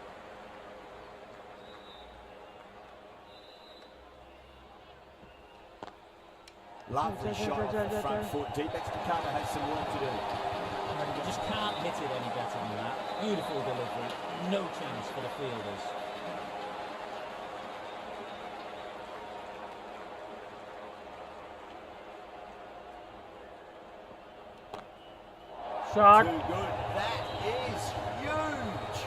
Lovely shot off the front foot. Deep extra cover has some work to do. You just can't hit it any better than that. Beautiful delivery. No chance for the fielders. Shot. Too good. That is huge.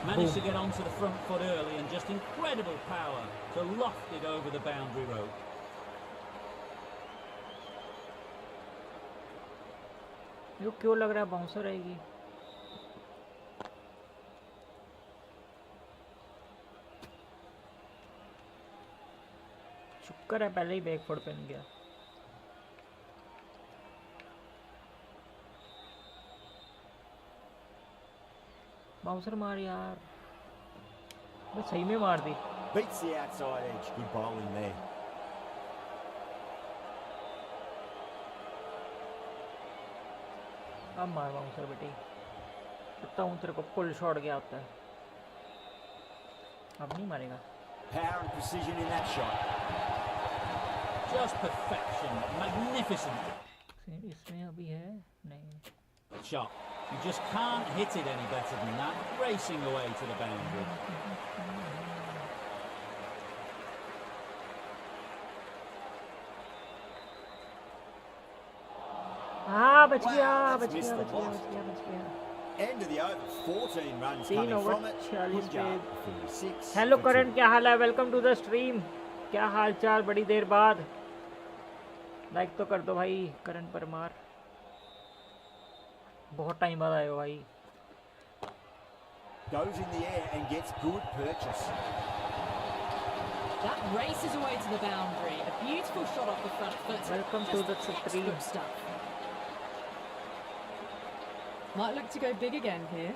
Managed to get onto the front foot early and just incredible power to loft it over the boundary rope. ये क्यों लग रहा है bouncer आएगी. शुक्र है पहले ही back foot पे नहीं गया. बाउंसर मार यार. बस सही में मार दी. Beats the outside edge. Good bowling there. अब मार बाउंसर बेटी. पता हूँ तेरे को पुल शॉट गया होता है. अब नहीं मारेगा. Power and precision in that shot. Just perfection. Magnificent इसमें अभी है नहीं. shot. You just can't hit it any better than that. Racing away to the boundary. हाँ बच Wow, गया. that's बच missed गया. the बच गया. box. बच गया. बच गया. End of the over. 14 runs 3 coming over from it. 46 Punjab पे. 46. Hello for Karan, 2. क्या हाल है? Welcome to the stream. क्या हाल चाल? बड़ी देर बाद लाइक तो कर दो भाई. करण परमार, बहुत टाइम बाद आए हो भाई. Goes in the air and gets good purchase. That races away to the boundary. A beautiful shot off the front foot. Welcome to Just the textbook stream. stuff. Might look to go big again here.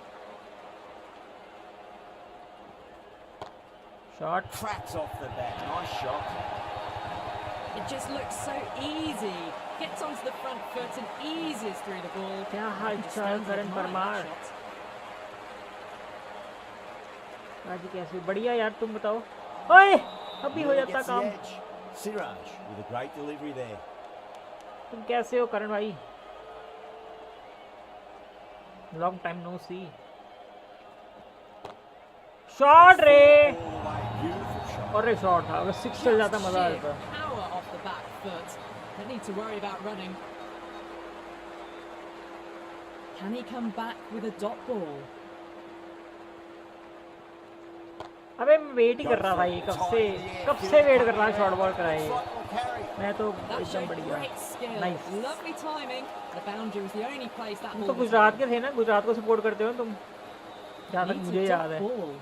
Shot. Cracks off the bat. Nice shot. It just looks so easy. Gets onto the front foot and eases through the ball. क्या हाल Just चाल stands and Karan admires Parmar? that shot. आज कैसे? बढ़िया यार, तुम बताओ. ओए अभी हो Really जाता gets the काम। edge. Siraj with a great delivery there. तुम कैसे हो करण भाई? लॉन्ग टाइम नो सी। शॉट रे। All the way, beautiful shot. और रे शॉट था, अगर 6 चल जाता Just मजा आ sheer जाता। power off the back foot. Don't need to worry about running. Can he come back with a dot ball? अबे मैं वेट ही कर रहा था ये कब से वेट कर रहा है शॉर्ट बॉल कराए। मैं तो That एकदम showed बढ़िया। great skill. Nice. Lovely timing. The boundary was the only place that तुम ball तो was गुजरात headed. के थे ना, गुजरात को सपोर्ट करते हो तुम, जहाँ तक Needs मुझे a याद dot है। ball.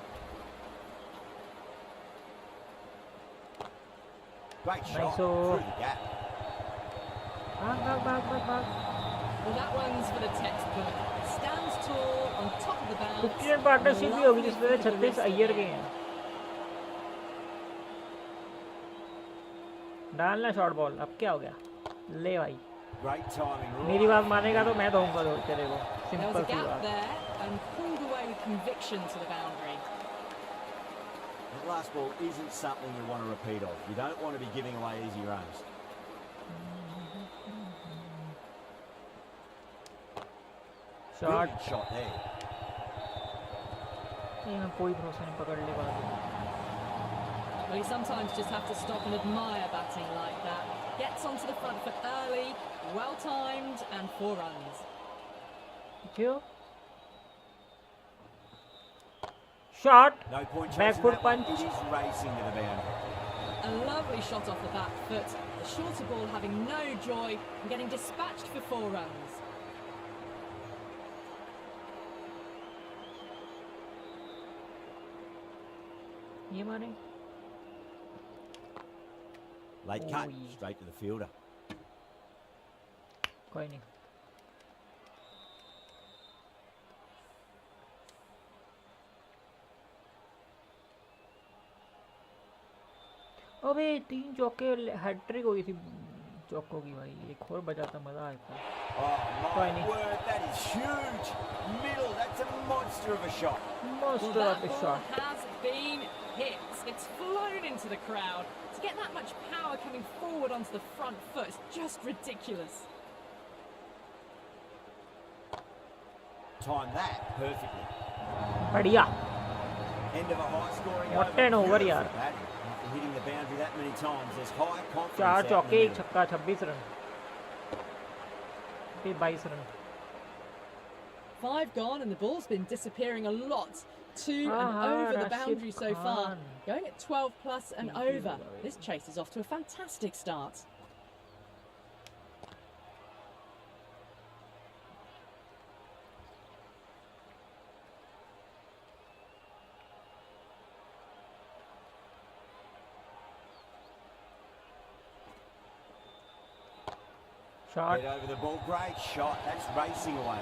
Great shot Nice. through the gap. भाग। Well, that one's for the textbook. Stands tall on top of the bounce. 50 run partnership भी होगी जिसमें से 36 अय्यर के हैं। डालना शॉर्ट बॉल, अब क्या हो गया? ले भाई, Great timing. मेरी बात मानेगा तो मैं दूंगा तेरे को, There was सिंपल a सी gap बात। there and pulled away with conviction to the boundary. That last ball isn't something you want to repeat of. You don't want to be giving away easy runs. Shot Brilliant shot there. नहीं, मैं कोई भरोसा नहीं, पकड़ ले बात। Well, you sometimes just have to stop and admire batting like that. Gets onto the front foot early, well timed, and 4 runs. क्यों? Shot, No point Back chasing foot that one. punch. It is racing to the boundary. A lovely shot off the back foot. The shorter ball having no joy and getting dispatched for 4 runs. ये मारे। Late cut, Oi. straight to the fielder. कोई नहीं। अबे 3 चौके, hat trick हुई थी चौकों की भाई, एक और बजाता मजा आता। Oh Why my not? word, that is huge. Middle, that's a monster of a shot. Most Well, of that the ball shot. has been hit. It's flown into the crowd. To get that much power coming forward onto the front foot is just ridiculous. Time that perfectly. बढ़िया। End of a high scoring What over. an over, Beautiful yaar. batting. After hitting the boundary that many times, there's high confidence 4 out in चौके, the एक middle. छक्का, 26 run. फिर 22 run. 5 gone and the ball's been disappearing a lot to and Aha, over the Rashid boundary so far. Khan. Going at 12 plus and Thank you, over. Bobby. This chase is off to a fantastic start. Shot, Head over the ball, great shot. That's racing away.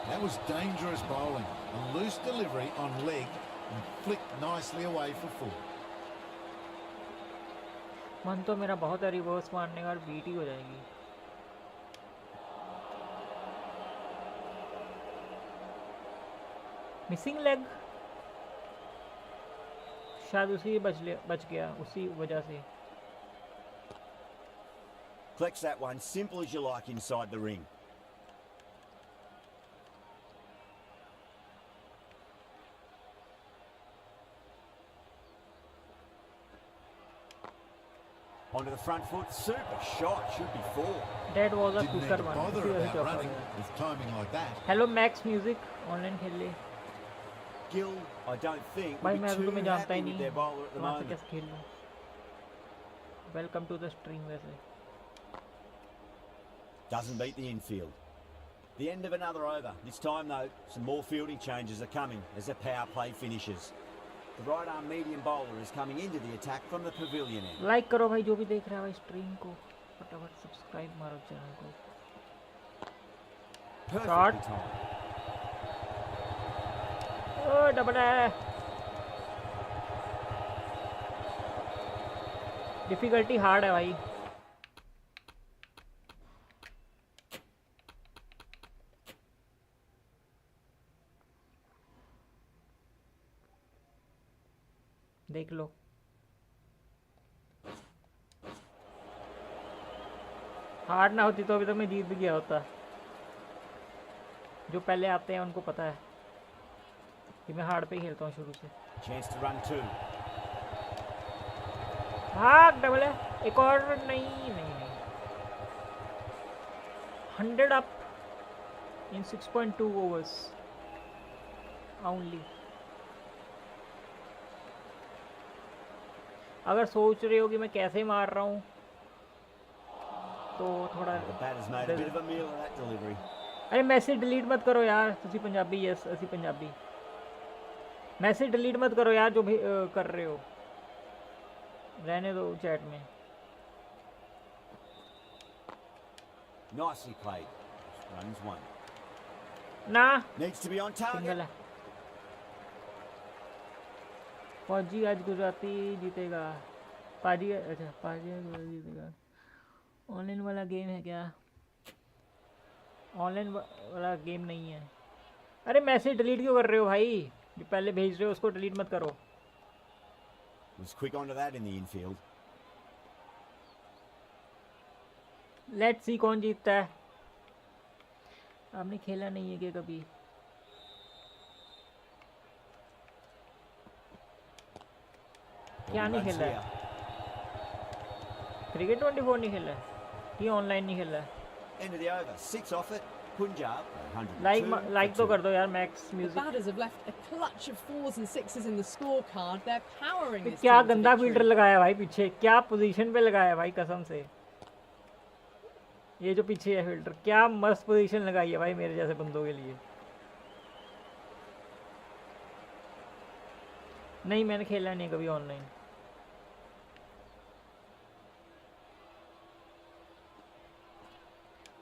That was dangerous bowling. A loose delivery on leg and flicked nicely away for 4. मन तो मेरा बहुत है reverse मारने का, और beat ही हो जाएगी। मिसिंग लेग, शायद उसी बच गया उसी वजह से। Collects that one, simple as you like inside the ring. Onto the front foot, super shot, should be 4. That was a Didn't need कुकर to वन, bother उसी वजह से about चौका running गया। with timing like that. Hello max music, online खेल ले Gill, I don't think, भाई, will be मैं तो too तुम्हें जानता happy ही with नहीं, their bowler at the वहाँ से moment. कैसे खेल लूँ। Welcome to the stream. वैसे Doesn't beat the infield. The end of another over. This time, though, some more fielding changes are coming as the power play finishes. The right-arm medium bowler is coming into the attack from the pavilion end. Like करो भाई, जो भी देख रहा है भाई stream को, फटाफट सब्सक्राइब मारो चैनल को। Perfectly timed. ओ डबल है, डिफिकल्टी हार्ड है भाई। देख लो हार ना होती तो अभी तक मैं जीत भी गया होता। जो पहले आते हैं उनको पता है कि मैं हार्ड पे ही खेलता हूँ शुरू से। Chance to run two. भाग डबल है, एक और नहीं नहीं नहीं 100 अप इन 6.2 ओवर्स ओनली। अगर सोच रहे हो कि मैं कैसे मार रहा हूँ तो थोड़ा The batter's made a bit of a meal of that delivery. अरे मैसेज डिलीट मत करो यार, तुसी पंजाबी यस असी पंजाबी। मैसेज डिलीट मत करो यार जो भी कर रहे हो, रहने दो चैट में। Nicely played. Runs one. ना Needs to be on target. Single है। फौजी आज गुजराती जीतेगा। पाजी अच्छा पाजी आज गुजराती जीतेगा। ऑनलाइन वाला गेम है क्या? ऑनलाइन वाला गेम नहीं है। अरे मैसेज डिलीट क्यों कर रहे हो भाई? जो पहले भेज रहे हो उसको डिलीट मत करो। Was quick onto that in the infield. Let's see कौन जीतता है। आपने खेला नहीं है क्या कभी? क्या नहीं Runs खेला है? here. क्रिकेट 24 नहीं खेला है, ये ऑनलाइन नहीं खेला है। End of the over. 6 off it. Punjab 102. Like तो कर दो यार max The music. batters have left a clutch of 4s and 6s in the scorecard. They're powering this क्या team to गंदा फील्डर victory. लगाया भाई पीछे, क्या पोजीशन पे लगाया भाई कसम से। ये जो पीछे है फील्डर, क्या मस्त पोजीशन लगाई है भाई मेरे जैसे बंदों के लिए। नहीं मैंने खेला नहीं कभी ऑनलाइन।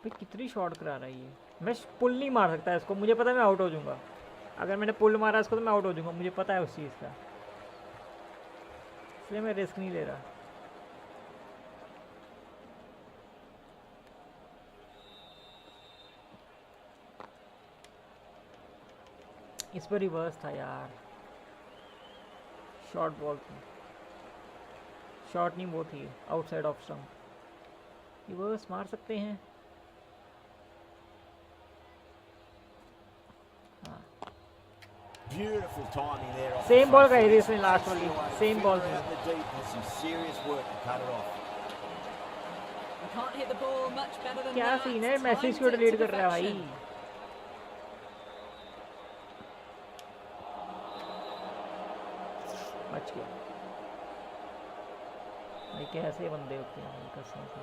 भाई कितनी शॉट करा रहा है ये। मैं पुल नहीं मार सकता इसको, मुझे पता है मैं आउट हो जाऊंगा। अगर मैंने पुल मारा इसको तो मैं आउट हो जाऊंगा, मुझे पता है उस चीज़ का, इसलिए मैं रिस्क नहीं ले रहा। इस पर रिवर्स था यार, शॉर्ट बॉल थी, शॉर्ट नहीं वो थी आउटसाइड ऑफ स्टंप। रिवर्स मार सकते हैं। Beautiful timing there. off the same ball front का foot. ही इसमें लास्ट वाली, सेम बॉल Fielder थी। out in the deep has some serious work to cut it off. You can't hit the ball much better than क्या that. Scene है, message Timed क्यों it to delete कर रहा है भाई? perfection. बच गया भाई, कैसे बंदे होते हैं भाई कसम से।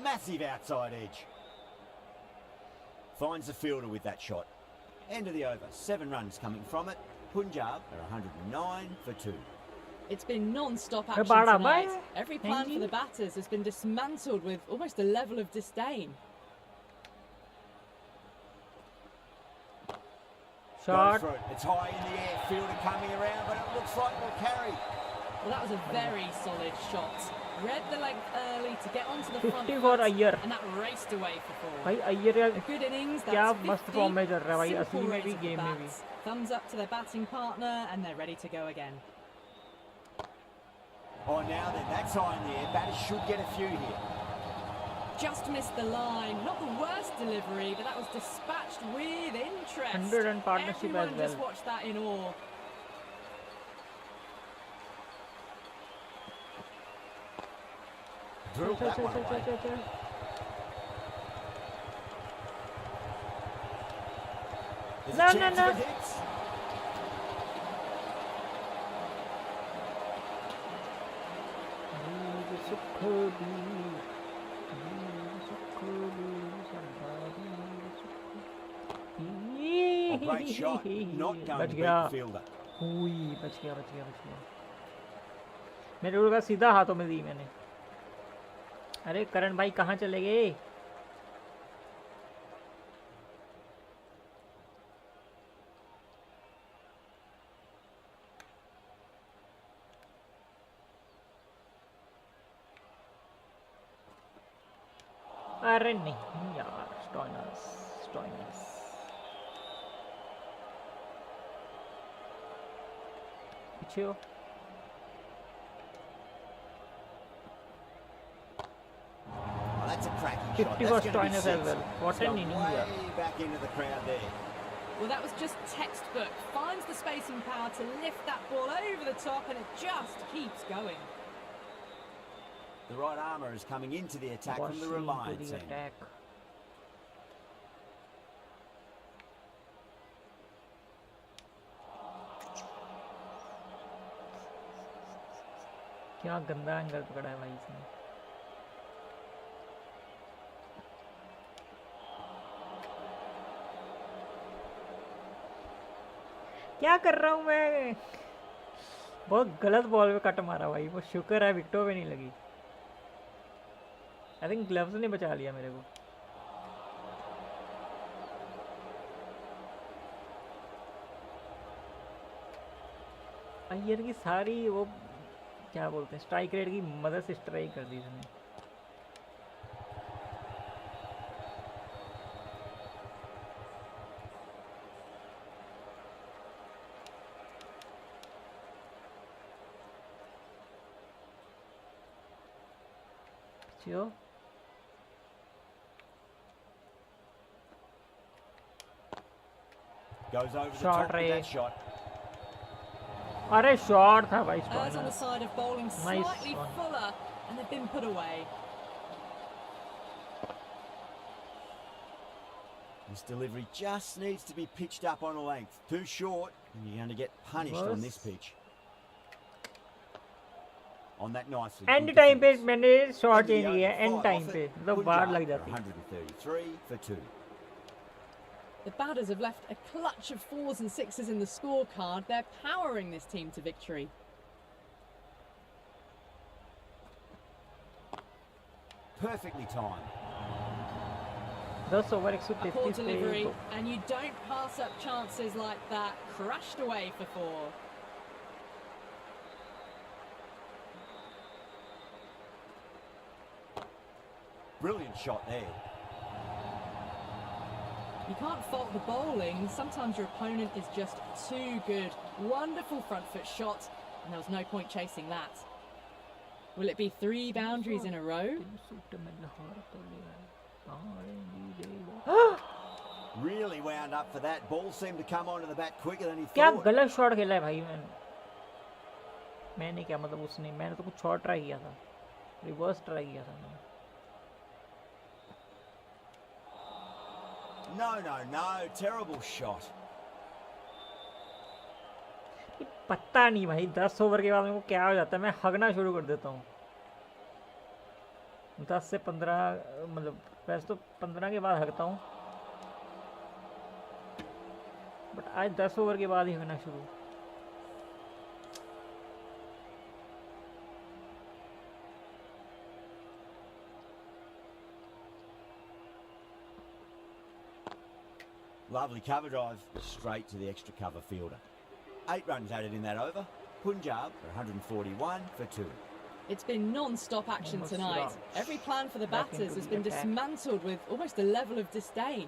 Massive outside edge. Finds the fielder with that shot. End of the over. 7 runs coming from it. Punjab are 109 for 2. It's been non-stop Hey, action Bada, tonight. bye. Every plan Thank for the you. batters has been dismantled with almost a level of disdain. Go shot for it. It's high in the air. Fielder coming around, but it looks like they'll carry. Well, that was a very solid shot. Read the length early to get onto the front 50 for foot, Iyer. and that raced away for 4. भाई Iyer A good innings, क्या that's मस्त 50. Form में चल रहा है भाई, Simple असली में भी rate of the गेम में भी। bats. Thumbs up to their batting partner, and they're ready to go again. Oh, now then, that's high in the air. Batters should get a few here. Just missed the line. Not the worst delivery, but that was dispatched with interest. 100 run partnership as Everyone just well. watched that in awe. Drilled that one away. चल। There's No, a no, chance no. of it hits. Oh, great shot. Not going बच to beat गया। the fielder. हुई बच गया बच गया बच गया। मेरे को सीधा हाथों में दी मैंने। अरे करण भाई कहाँ चले गए? अरे नहीं यार, स्टॉइनस स्टॉइनस पीछे हो। shot. 50 That's for going to be Stoinis as six. well. What It's an gone inning way here. back into the crowd there. Well, that was just textbook. Finds the spacing power to lift that ball over the top, and it just keeps going. The right armour is coming into the attack from the Washing to Reliance the end. attack. क्या गंदा angle पकड़ा है भाई इसने। क्या कर रहा हूँ मैं? बहुत गलत बॉल पे कट मारा भाई। वो शुक्र है विकेटों पे नहीं लगी। आई थिंक ग्लव्स ने बचा लिया मेरे को। अय्यर की सारी वो क्या बोलते हैं स्ट्राइक रेट की मदद से स्ट्राइक कर दी इसने। जो Goes over the Shot top with ray. that shot. अरे शॉट था भाई। As on the side of bowling, Nice slightly one. fuller, and they've been put away. This delivery just needs to be pitched up on a length. Too short, and you're going to get punished on this pitch. On that nicely. And good time पे defence. मैंने shot End of the change किया over, and five time off पे it. मतलब Punjab बाहर लग for जाती। 133 for 2. The batters have left a clutch of fours and sixes in the scorecard. They're powering this team to victory. Perfectly timed. 10 over A poor 133 delivery, पे and you don't pass up chances like that. Crushed away for 4. Brilliant shot there. You can't fault the bowling. Sometimes your opponent is just too good. Wonderful front foot shot, and there was no point chasing that. Will it be 3 boundaries in a row? Really wound up for that. Ball seemed to come onto the bat quicker than he क्या thought. गलत shot खेला है भाई। मैंने क्या मतलब उसने मैंने तो कुछ शॉट ट्राई किया था रिवर्स ट्राई किया था मैंने। No, no, no. Terrible shot. पता नहीं भाई 10 ओवर के बाद मेरे को क्या हो जाता है मैं हगना शुरू कर देता हूँ। 10 से 15 मतलब वैसे तो 15 के बाद हगता हूँ बट आज 10 ओवर के बाद ही हगना शुरू। Lovely cover drive straight to the extra cover fielder. 8 runs added in that over. Punjab for 141 for 2. It's been non-stop action Almost tonight. lost. Every plan for the Back batters into has the been attack. dismantled with almost a level of disdain.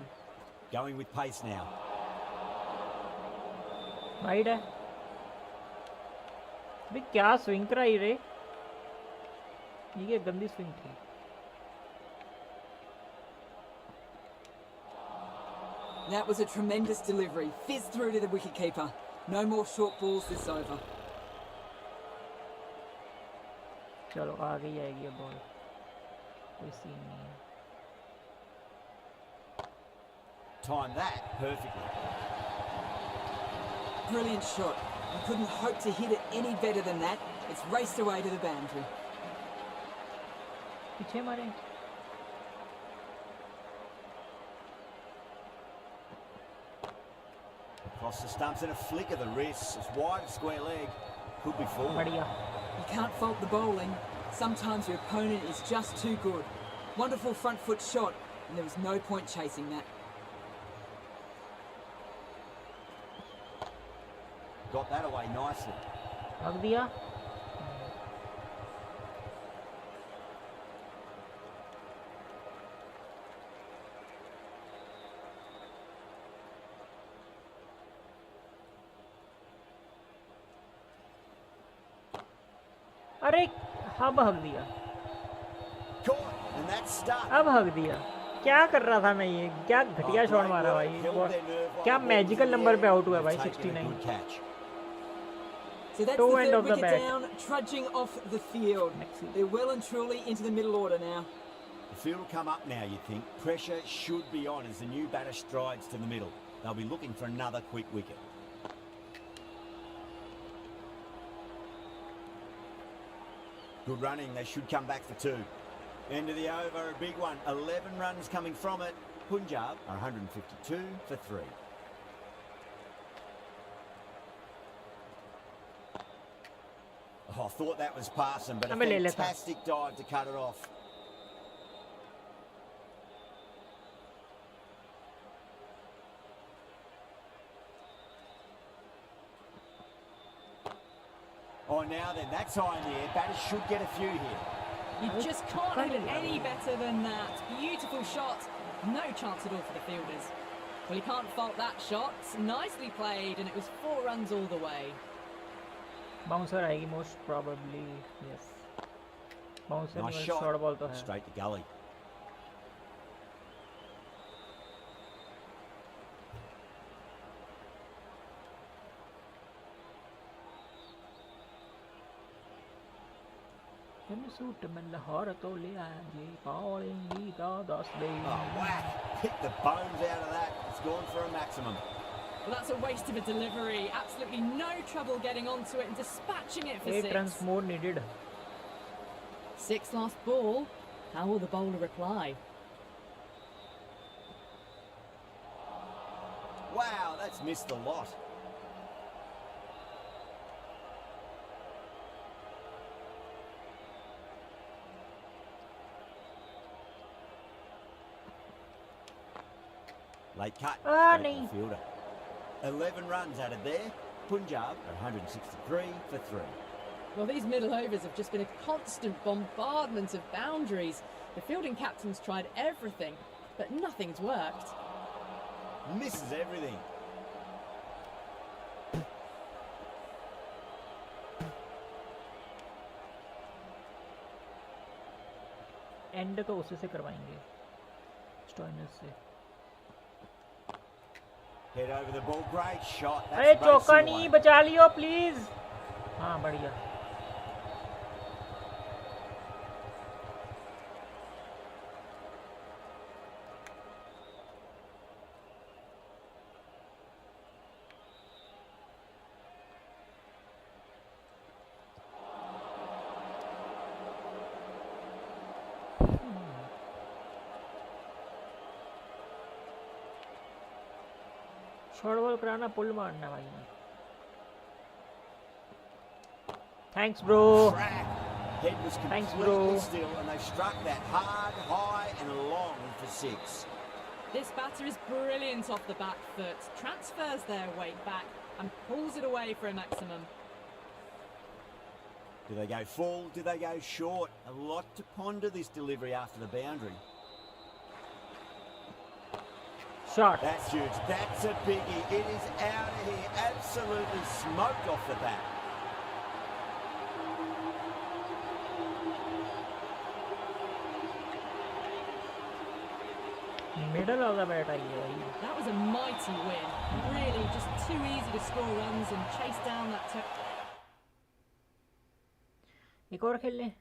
Going with pace now. Wide है अभी क्या swing कराई रे ये क्या गंदी swing थी। That was a tremendous delivery. Fizzed through to the wicketkeeper. No more short balls this over. चलो आगे ही आएगी अब बॉल कोई सीन नहीं है। Timed that perfectly. Brilliant shot. You couldn't hope to hit it any better than that. It's raced away to the boundary. पीछे मारे Across the stumps and a flick of the wrists. It's wide, square leg. Could be 4. बढ़िया। You can't fault the bowling. Sometimes your opponent is just too good. Wonderful front foot shot, and there was no point chasing that. Got that away nicely. हग दिया। अरे hub हग दिया। Caught, and And that's stuck. अब हक दिया, क्या कर रहा था मैं, ये क्या घटिया शॉट मारा भाई, क्या मैजिकल नंबर पे आउट हुआ भाई, 69. So that's Toe the end third of the wicket bat. down, trudging off the field. They're well and truly into the middle order now. The field will come up now, you think. Pressure should be on as the new batter strides to the middle. They'll be looking for another quick wicket. Good running, they should come back for 2. End of the over, a big one. 11 runs coming from it. Punjab are 152 for 3. Oh, I thought that was passing, but a fantastic dive to cut it off. Oh, now then, that's high in the air. Batters should get a few here. You just can't hit it any better than that. Beautiful shot. No chance at all for the fielders. Well, you can't fault that shot. Nicely played, and it was 4 runs all the way. Bouncer आएगी most probably, yes. Bouncer Nice में shot. short ball तो है. Straight to gully. Oh, whack! Hit the bones out of that. It's gone for a maximum. Well, that's a waste of a delivery. Absolutely no trouble getting onto it and dispatching it for 8 6. runs more needed. 6 last ball. How will the bowler reply? Wow, that's missed a lot. Late cut. Straight to the fielder. 11 runs added there. Punjab are 163 for 3. Well, these middle overs have just been a constant bombardment of boundaries. The fielding captain's tried everything, but nothing's worked. Misses everything. And तो उसी से करवाएंगे, Stoinis से. Head over the ball, great shot. अरे चौका नहीं, बचा लियो please. हाँ बढ़िया. शॉर्ट बॉल कराना, पुल मारना भाई. Thanks bro. Head was completely still and they struck that hard, high and long for 6. This batter is brilliant off the back foot, transfers their weight back and pulls it away for a maximum. Do they go full? Do they go short? A lot to ponder this delivery after the boundary. Shot. That's huge. That's a biggie. It is out of here. Absolutely smoked off the bat. Middle of the bat आई है भाई. That was a mighty win. Really just too easy to score runs and chase down that एक और खेल लें.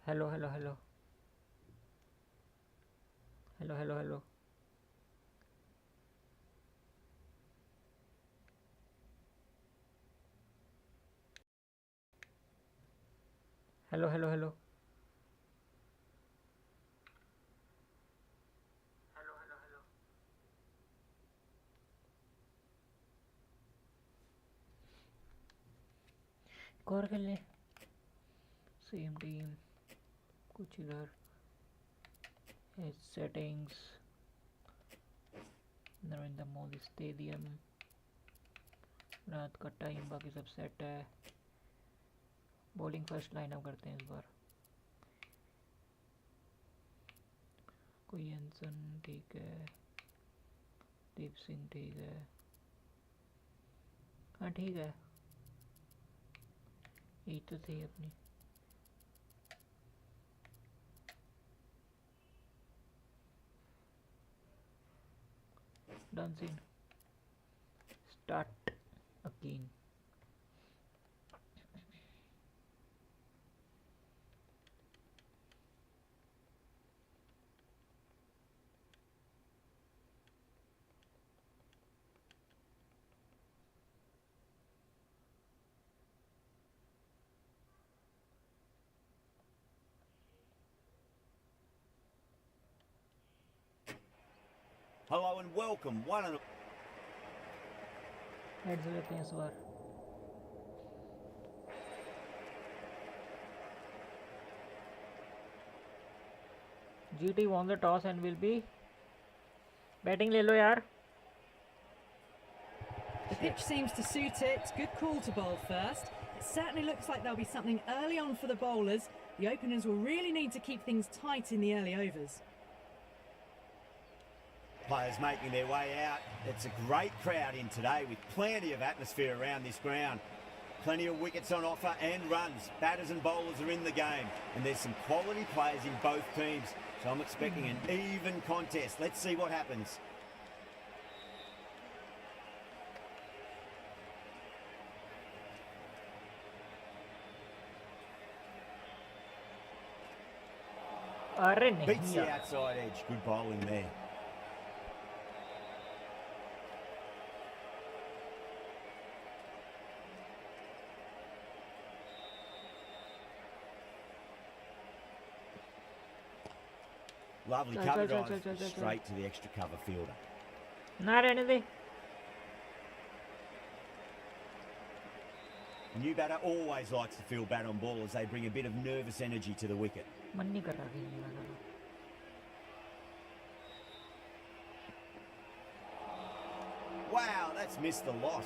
Hello hello hello hello hello hello. Hello hello hello. एक और खेल लें. Same team. कुछ इधर settings. नरेंद्र मोदी स्टेडियम. रात का टाइम, बाकी सब सेट है. बॉलिंग फर्स्ट लाइनअप करते हैं इस बार. कोई एंसन ठीक है. दीप सिंह ठीक है. हाँ ठीक है, यही तो थी अपनी. Done scene. Start again. Hello and welcome. One and head से लेते हैं इस बार. GT won the toss and will be batting ले लो यार. The pitch seems to suit it. Good call to bowl first. It certainly looks like there'll be something early on for the bowlers. The openers will really need to keep things tight in the early overs. players making their way out. It's a great crowd in today with plenty of atmosphere around this ground. Plenty of wickets on offer and runs. Batters and bowlers are in the game. And there's some quality players in both teams. So I'm expecting an even contest. Let's see what happens. Beats the outside edge. Good bowling there. Lovely cover drive straight to the extra cover fielder. Not anything. New batter always likes to field bat on ball as they bring a bit of nervous energy to the wicket. मन नहीं कर रहा खेलने वाला. Wow, that's missed the lot.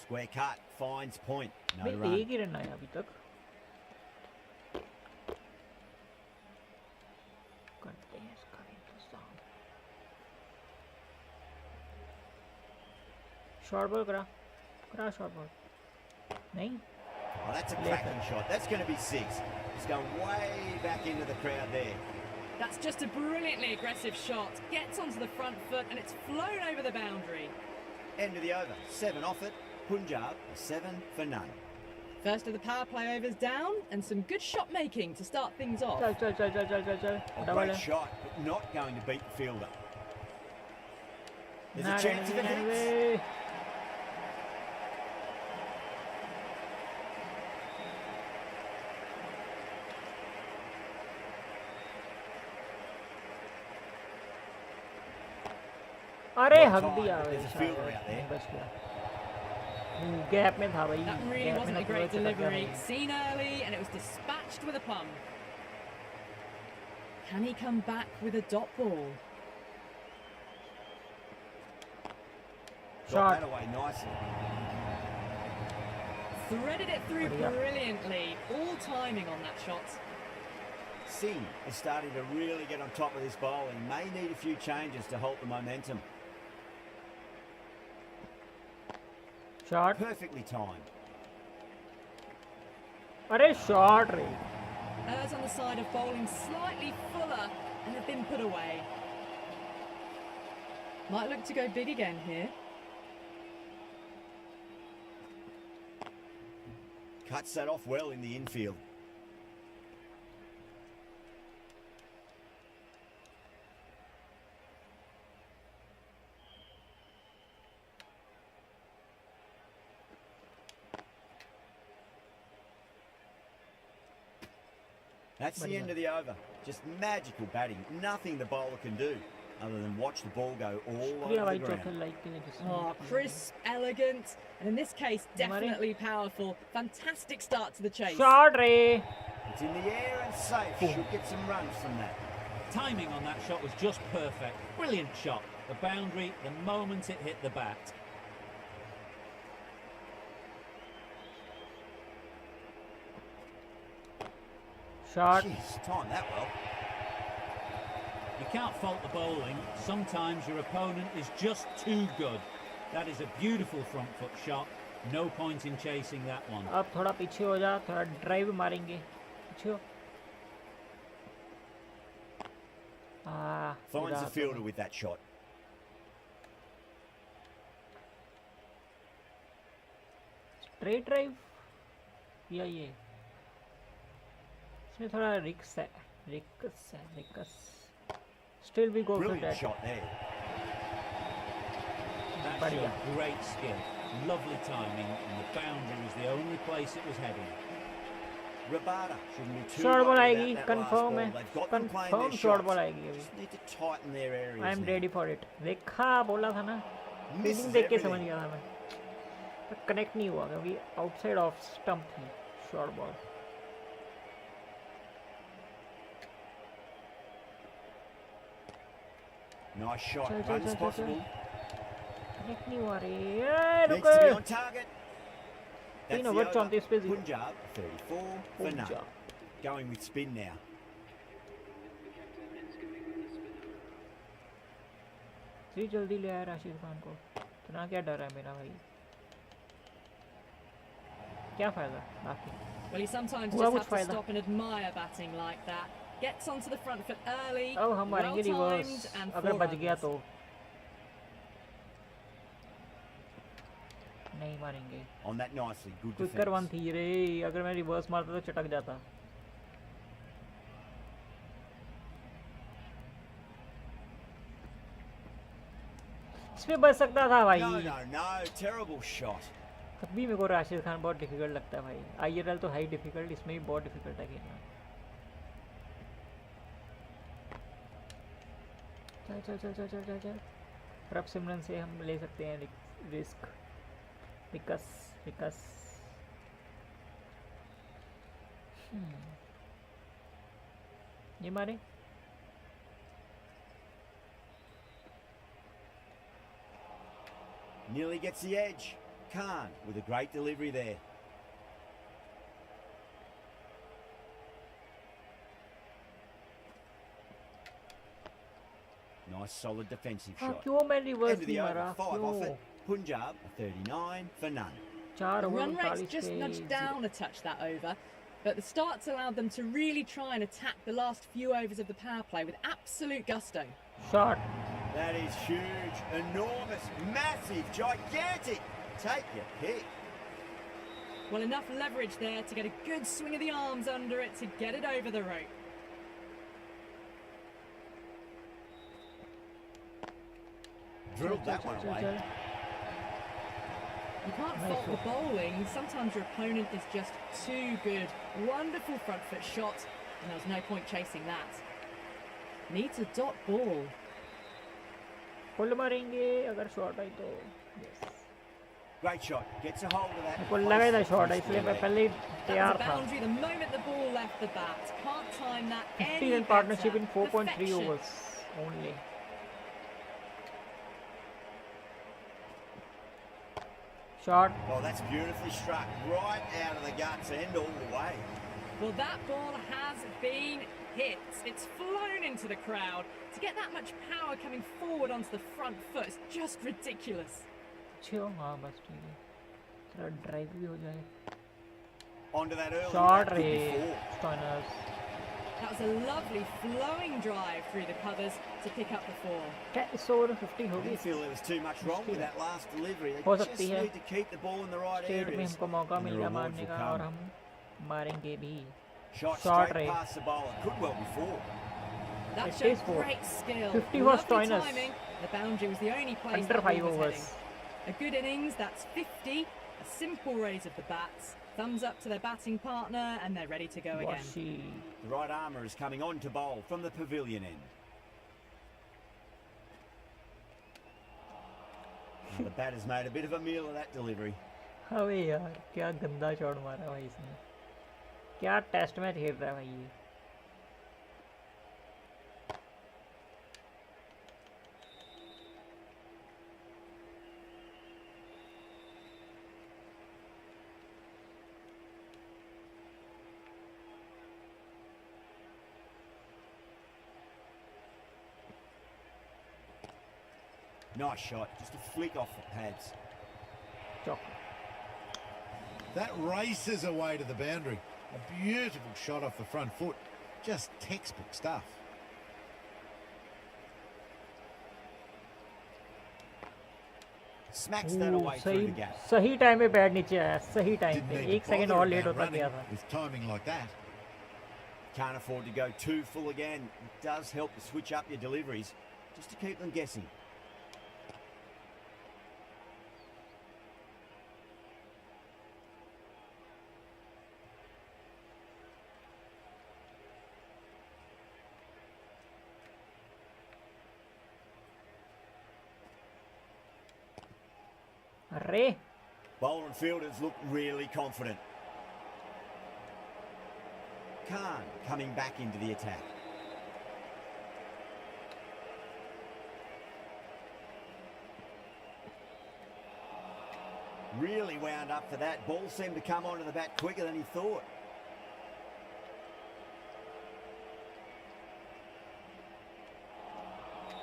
Square cut, finds point. No भाई run. एक ही run आया अभी तक. करते हैं इसका इंतजाम. शॉर्ट बॉल करा शॉर्ट बॉल. नहीं. Oh, that's a cracking shot. That's going to be six. It's going way back into the crowd there. That's just a brilliantly aggressive shot. Gets onto the front foot and it's flown over the boundary. End of the over. 7 off it. Punjab, 7 for none. First of the power play overs down and some good shot making to start things off. चल. A double great है. shot, but not going to beat the fielder. There's Not a chance of it hits. anyway. अरे Well हक timed, दिया but भाई. there's a fielder out there. बच गया. Gap में था भाई. That really गैप wasn't में a great थोड़ा चटक गया delivery. भाई. Seen early and it was dispatched with a plum. Can he come back with a dot ball? Got Shot. that away nicely. Threaded it through बढ़िया. brilliantly. All timing on that shot. Singh is starting to really get on top of this bowling. May need a few changes to halt the momentum. Shot. Perfectly timed. अरे shot रे. Errs on the side of bowling slightly fuller and have been put away. Might look to go big again here. Cuts that off well in the infield. That's the end of the over. Just magical batting. Nothing the bowler can do other than watch the ball go all over the ground. Oh, crisp, elegant, and in this case, definitely powerful. Fantastic start to the chase. Shot ray. It's in the air and safe. Should get some runs from that. Timing on that shot was just perfect. Brilliant shot. The boundary the moment it hit the bat. Shot. Jeez, timed that well. You can't fault the bowling. Sometimes your opponent is just too good. That is a beautiful front foot shot. No point in chasing that one. अब थोड़ा पीछे हो जा, थोड़ा drive मारेंगे. पीछे हो. Finds the fielder with that shot. Straight drive या ये. इसमें थोड़ा रिक्स है. Still we go for Brilliant that. shot there. That showed great skill. Lovely timing, and the boundary was the only place it was heading. Rabada shouldn't be too Short ball worried आएगी, about that last confirm ball. है. They've got them playing Confirm their short shots. ball आएगी अभी. Just need to tighten their areas. I am now. ready for it. देखा बोला था ना. Misses feeling देख के समझ everything. गया था मैं. पर कनेक्ट नहीं हुआ क्योंकि आउटसाइड ऑफ स्टंप थी. Short ball. Nice shot. चल, Runs चल, possible. कनेक्ट नहीं हुआ रे. Needs to be on target. That's 3 the over over. 34 पे 0. Punjab 34 for none. Punjab. Going with spin now. जी जल्दी ले आया राशिद खान को. इतना क्या डर है मेरा भाई. क्या फायदा बाकी. Well, you sometimes Well, just which have to way, stop and admire batting like that. Gets onto the front foot early, अब हम मारेंगे well रिवर्स. timed, and अगर 4 बच गया runs. तो नहीं मारेंगे. On that nicely. Good quicker one defence. थी रे. अगर मैं रिवर्स मारता तो चटक जाता. इसमें बच सकता था भाई. No. Terrible shot. तब भी मेरे को राशिद खान बहुत डिफिकल्ट लगता है भाई. आईआरएल तो हाई डिफिकल्ट, इसमें भी बहुत डिफिकल्ट है खेलना. चल. प्रभ सिमरन से हम ले सकते हैं रिस्क. विकस. ये मारे. Nearly gets the edge. Khan with a great delivery there. Nice solid defensive shot. क्यों मैं End रिवर्स of नहीं the मारा. over. 5 off क्यों. it. Punjab 39 for none. 4 The over run rate's 39 just पे nudged 0. down a touch that over, but the starts allowed them to really try and attack the last few overs of the power play with absolute gusto. Shot. That is huge, enormous, massive, gigantic. Take your pick. Well, enough leverage there to get a good swing of the arms under it to get it over the rope. Drilled that one away. You can't fault the bowling. Sometimes your opponent is just too good. Wonderful front foot shot, and there was no point chasing that. Needs a dot ball. Full मारेंगे अगर shot I तो. Great shot. Gets a hold of that. मेरे को लगा था shot है इसलिए मैं पहले ही That तैयार was a था. boundary the moment the ball left the bat. Can't time that 50 any run partnership in better. 4.3 Perfection. overs only. Shot. Oh, that's beautifully struck. Right out of the guts end all the way. Well, that ball has been hit. It's flown into the crowd. To get that much power coming forward onto the front foot is just ridiculous. अच्छे हो हाँ बस ठीक है. थोड़ा drive भी हो जाए. Onto that early. Shot Good रे. before. Stoiners. That was a lovely flowing drive through the covers to pick up the 4. क्या इस ओवर 50 I होगी? didn't feel there was too much wrong with that last delivery. They हो just सकती है. need to keep the ball in the right state में areas. हमको मौका and mill the गया rewards मारने will का come. और हम मारेंगे भी. Shot Shot straight rate. past the bowler. Could well be 4. That It showed is 4. great skill. 50 was Lovely Stoiners. timing. The boundary was the only place Under the ball 5 was overs. heading. A good innings, that's 50. A simple raise of the bats, thumbs up to their batting partner, and they're ready to go again. The right armour is coming on to bowl from the pavilion end. The batter's made a bit of a meal of that delivery. अबे यार क्या गंदा shot मारा भाई इसने, क्या test match खेल रहा है भाई ये। Nice shot, just a flick off the pads. That races away to the boundary. A beautiful shot off the front foot. Just textbook stuff. Smacks that away through the gap. सही time पे bat नीचे आया, सही time Didn't पे, need to एक second bother और late about होता गया running था। with timing like that. Can't afford to go too full again. It does help to switch up your deliveries, just to keep them guessing. अरे Bowler and fielders look really confident. Khan coming back into the attack. Really wound up for that. Ball seemed to come onto the bat quicker than he thought.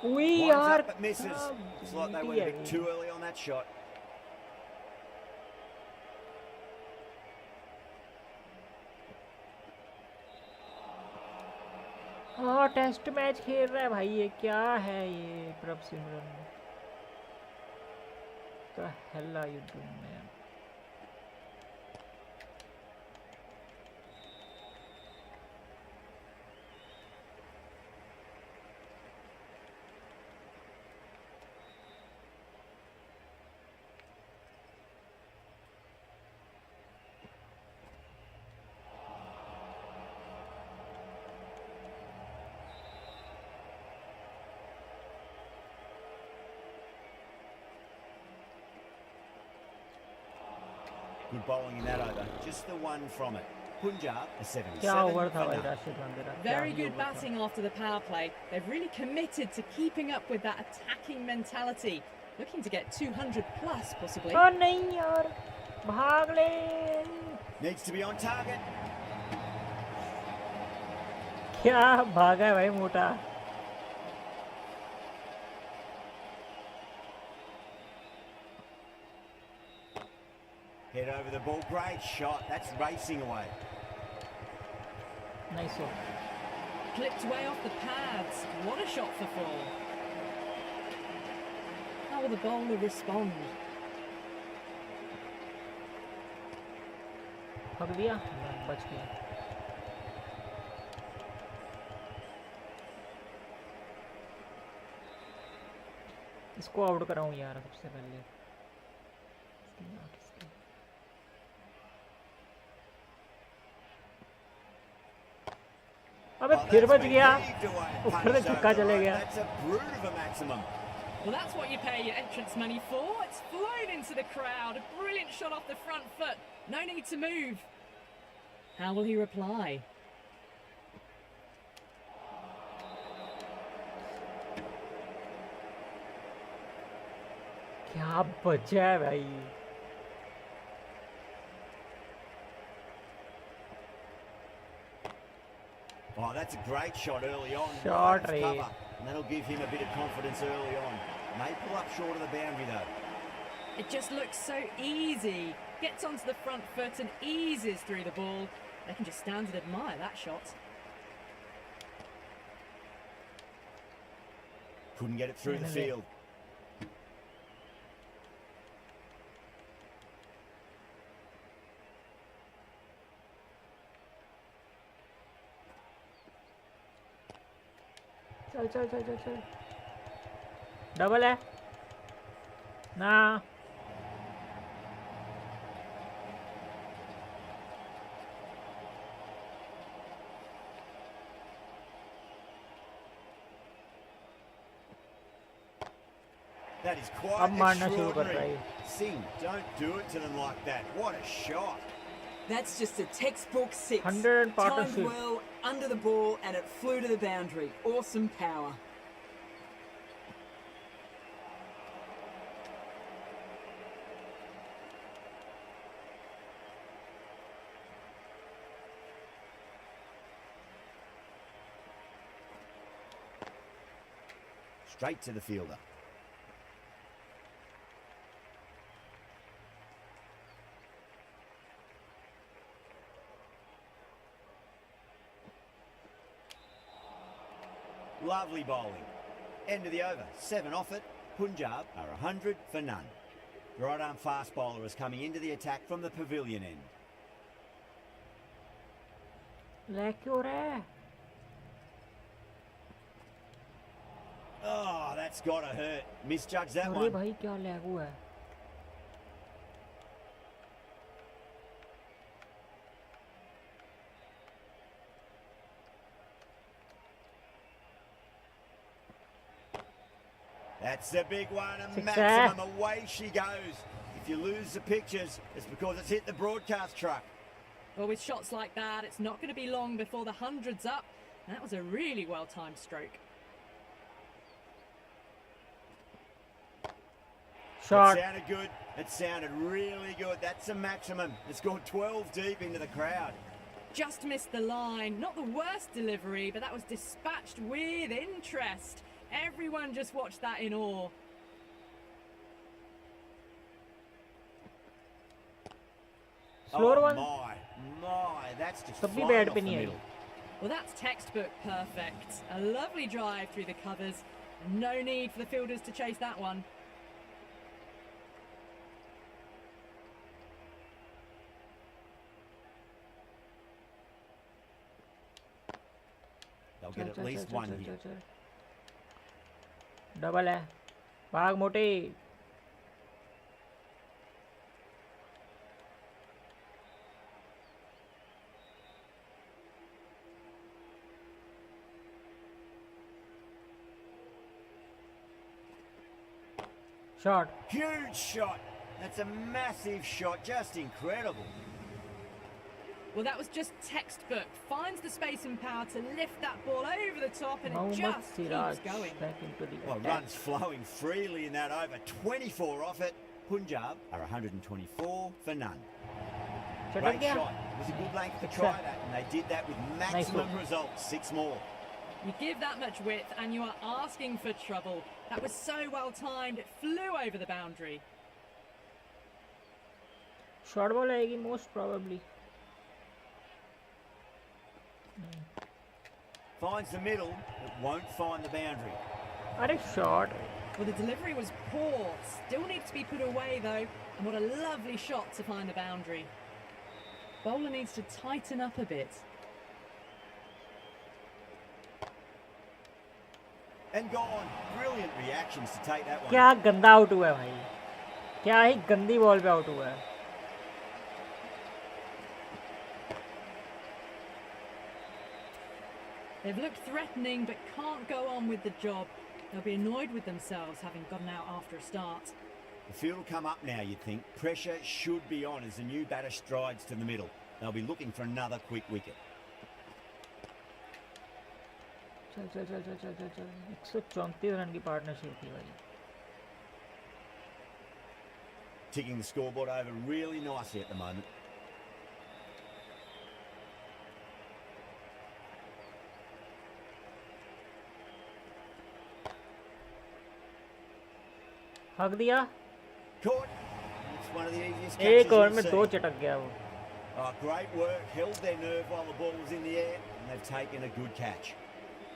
we Winds are up but misses. Looks like they went a bit too early on that shot. हाँ test match खेल रहा है भाई, ये क्या है ये प्रभ सिमरन, the hell are you doing man? Good bowling in that over. Just the one from it. Punjab, a 77 क्या ओवर था for भाई none. राशिद खान तेरा, क्या Very ही good over था। batting after the power play. They've really committed to keeping up with that attacking mentality. Looking to get 200 plus, possibly. हाँ नहीं यार, भाग ले। Needs to be on target. क्या भागा है भाई मोटा। Head over the ball. Great shot. That's racing away. Nice हो। Clipped way off the pads. What a shot for four. How will the bowler respond? भाग दिया, बच गया। इसको आउट कराऊं यार सबसे पहले। अबे फिर बच गया, ऊपर से छक्का चले गया। That's a brute of a maximum. Well, that's what you pay your entrance money for. It's flown into the crowd. A brilliant shot off the front foot. No need to move. How will he reply? क्या बचा है भाई। Oh, that's a great shot early on. Shot, Right off Ray. cover. And that'll give him a bit of confidence early on. May pull up short of the boundary though. It just looks so easy. Gets onto the front foot and eases through the ball. They can just stand and admire that shot. Couldn't get it through the field. चल चल चल चल चल, double है ना। That is quite अब मारना शुरू कर रहा extraordinary. है Singh, don't do it to them like that. What a shot. That's just a textbook 6. 100 Timed partnership. well, under the ball, and it flew to the boundary. Awesome power. Straight to the fielder. Lovely bowling. End of the over. 7 off it. Punjab are 100 for none. The right arm fast bowler is coming into the attack from the pavilion end. Lag क्यों रहा है Oh, that's got to hurt. Misjudged that अरे one. भाई क्या lag हुआ है That's the big one. A Success. maximum. Away she goes. If you lose the pictures, it's because it's hit the broadcast truck. Well, with shots like that, it's not going to be long before the 100's up. That was a really well-timed stroke. Shot It sounded good. It sounded really good. That's a maximum. It's gone 12 deep into the crowd. Just missed the line. Not the worst delivery, but that was dispatched with interest. Everyone just watched that in awe. Slower Oh one my, that's just तब भी flying bat off पे the नहीं आई middle. Well, that's textbook perfect. A lovely drive through the covers. No need for the fielders to chase that one. They'll get at least one here. Double है भाग मोटे shot Huge shot. That's a massive shot. Just incredible. Well, that was just textbook. Finds the space and power to lift that ball over the top, and it Mohammed just Siraj keeps going. back into the Well, attack. runs flowing freely in that over. 24 off it. Punjab are 124 for none. चटक Great गया shot. It was a good length to Six try set. that, and they did that with maximum look. results. 6 more. You give that much width, and you are asking for trouble. That was so well timed; it flew over the boundary. Short ball आएगी most probably Finds the middle, but won't find the boundary. अरे shot Well, the delivery was poor. Still needs to be put away, though. And what a lovely shot to find the boundary. Bowler needs to tighten up a bit. And gone. Brilliant reactions to take that one. क्या गंदा out हुआ है भाई क्या ही गंदी ball पे out हुआ है They've looked threatening, but can't go on with the job. They'll be annoyed with themselves, having gotten out after a start. The field will come up now, you'd think. Pressure should be on as the new batter strides to the middle. They'll be looking for another quick wicket. चल चल चल चल चल चल चल 134 run की partnership थी भाई Ticking the scoreboard over really nicely at the moment. हक दिया Caught. It's one of the easiest catches एक ओवर you'll में see. 2 चटक गया वो Oh, great work. Held their nerve while the ball was in the air, and they've taken a good catch.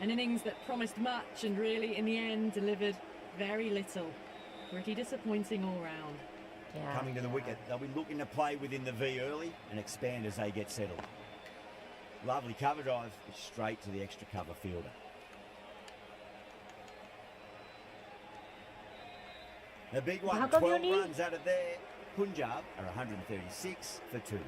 An innings that promised much and really, in the end, delivered very little. Pretty disappointing all round. क्या Coming to the wicket, they'll be looking to play within the V early and expand as they get settled. Lovely cover drive, straight to the extra cover fielder. The big one, How come you 12 need- runs out of there. Punjab are 136 for 2.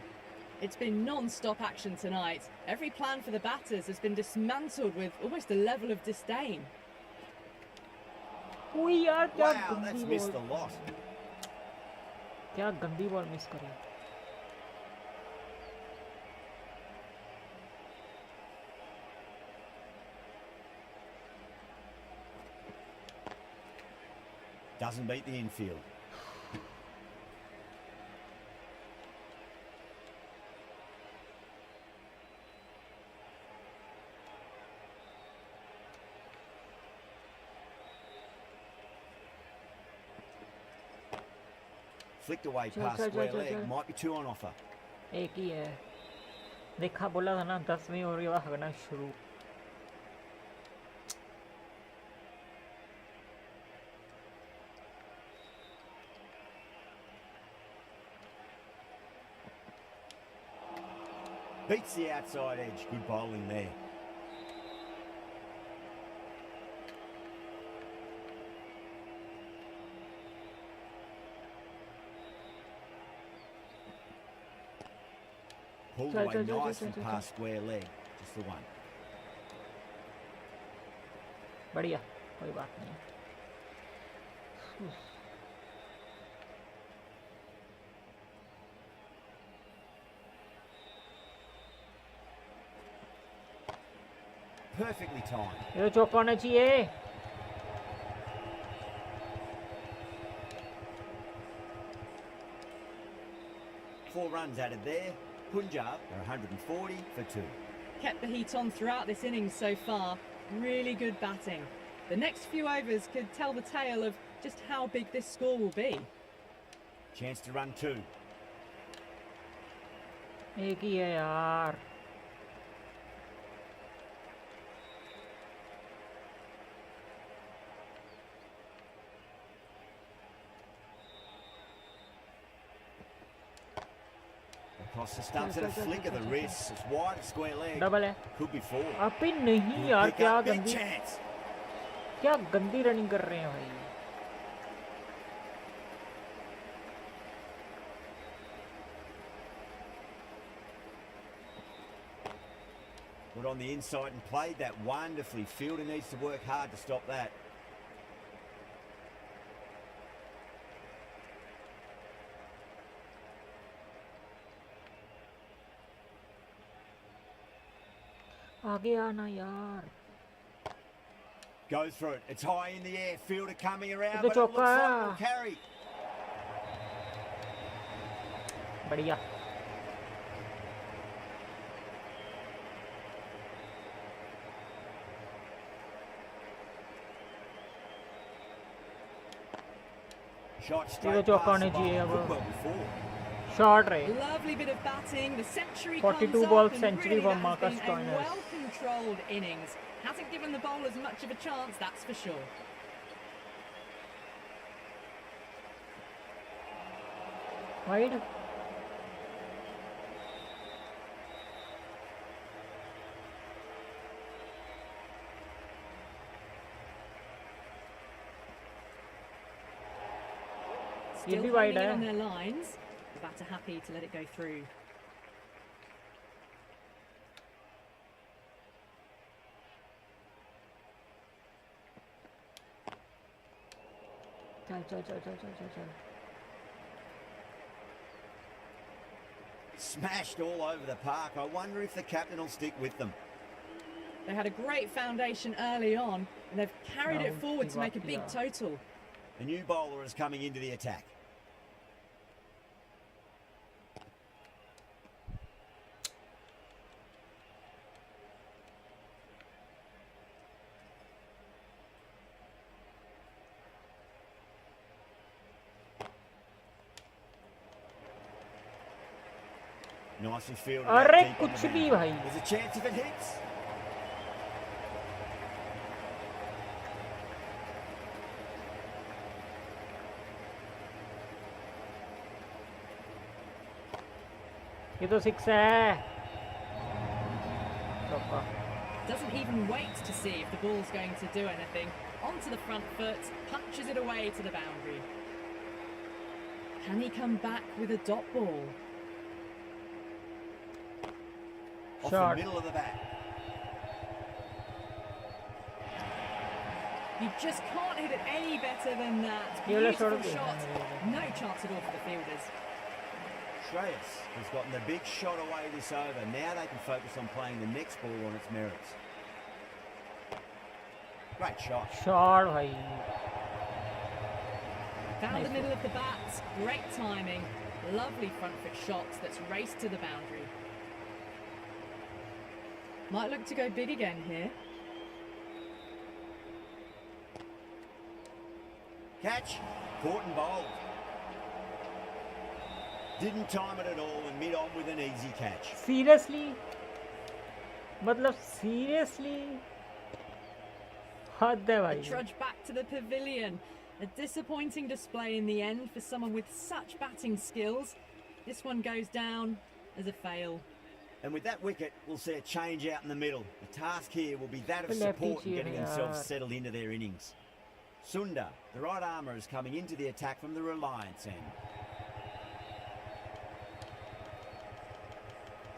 It's been non-stop action tonight. Every plan for the batters has been dismantled with almost a level of disdain. ओए यार क्या Wow, गंदी that's missed the ball, lot. क्या गंदी ball miss करी. Doesn't beat the infield. Flicked away Chal, past chal, square chal, chal, leg. chal. Might be two on offer. एक ही है. देखा बोला था ना 10वीं ओवर के बाद हगना शुरू. Beats the outside edge. Good bowling there. Pulled Chal, away chal, chal, nicely chal, chal, past square leg. Just the one. बढ़िया, कोई बात नहीं. Perfectly timed. ये तो चौका होना चाहिए. Four runs added there. Punjab are 140 for two. Kept the heat on throughout this innings so far. Really good batting. The next few overs could tell the tale of just how big this score will be. Chance to run two. एक ही है यार. Across the stumps at a flick of the wrist. It's wide of square leg. Double है. Could be four. अबे नहीं Good यार, pick क्या up, big गंदी, chance. क्या गंदी रनिंग कर रहे हैं भाई. Got on the inside and played that wonderfully. Fielder needs to work hard to stop that. आगे आना यार. Goes for it. It's high in the air. Fielder coming around, It's a but it looks chopper. like it'll carry. बढ़िया. Shot ये straight तो चौका past the होना चाहिए bowler. अब. Good well before. शॉर्ट रहे. Lovely bit of batting. The century 42 comes ball up and century really for that Marcus has been a Stoinis. well-controlled innings. Hasn't given the bowlers much of a chance, that's for sure. Wide. Still भी holding wide it है. on their lines. The batter happy to let it go through. चल चल चल चल चल चल चल. Smashed all over the park. I wonder if the captain will stick with them. They had a great foundation early on, and they've carried it No, forward to give make a up, big yeah. total. The new bowler is coming into the attack. Nicely fielded. out अरे deep on the कुछ भी boundary. भाई. There's a chance if it hits. ये तो 6 है. चौका. Doesn't even wait to see if the ball's going to do anything. Onto the front foot, punches it away to the boundary. Can he come back with a dot ball? Off Shot. the middle of the bat. You just can't hit it any better than that. ये वाला Beautiful shot shot. देखना No chance at all for the fielders. Shreyas has gotten the big shot away this over. Now they can focus on playing the next ball on its merits. Great shot. Shot भाई Found the Nice middle of the bat. Great timing. Lovely front foot shot that's raced to the boundary. Might look to go big again here. Catch, caught and bowled. Didn't time it at all and mid on with an easy catch. Seriously मतलब seriously हद है A भाई trudge back to the pavilion. A disappointing display in the end for someone with such batting skills. This one goes down as a fail. And with that wicket, we'll see a change out in the middle. The task here will be that of Lefty support and getting cheer, themselves yaar. settled into their innings. Sundar, the right armour, is coming into the attack from the Reliance end.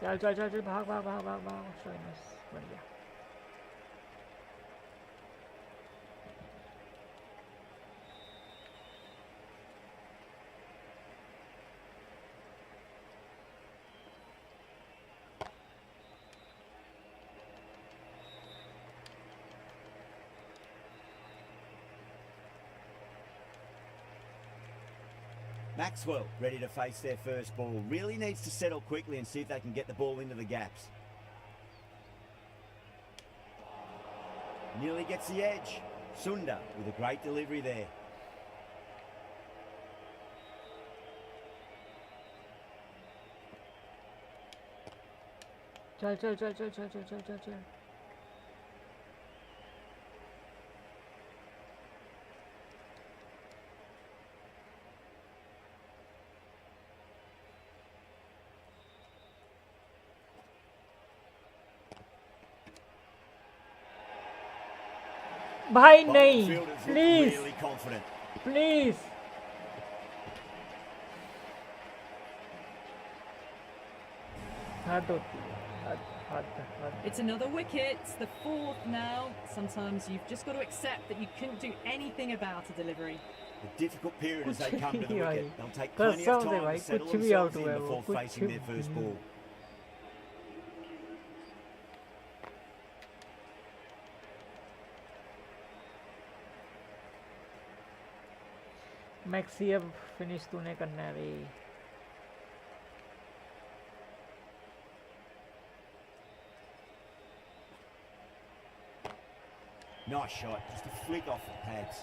चल चल चल चल भाग भाग भाग भाग भाग शाबाश बढ़िया Maxwell ready to face their first ball. Really needs to settle quickly and see if they can get the ball into the gaps. Nearly gets the edge. Sundar with a great delivery there. चल चल चल चल चल चल चल चल चल भाई Both नहीं fielders look please really confident. Please हद होती है हद It's another wicket, the fourth now. Sometimes you've just got to accept that you couldn't do anything about a delivery. A difficult period as they कुछ come to the नहीं भाई wicket. They'll take plenty of कसम से time भाई to settle कुछ भी out themselves हुआ in है वो before facing their first ball. Maxi अब फिनिश तूने करना है भाई Nice shot, just a flick off the pads.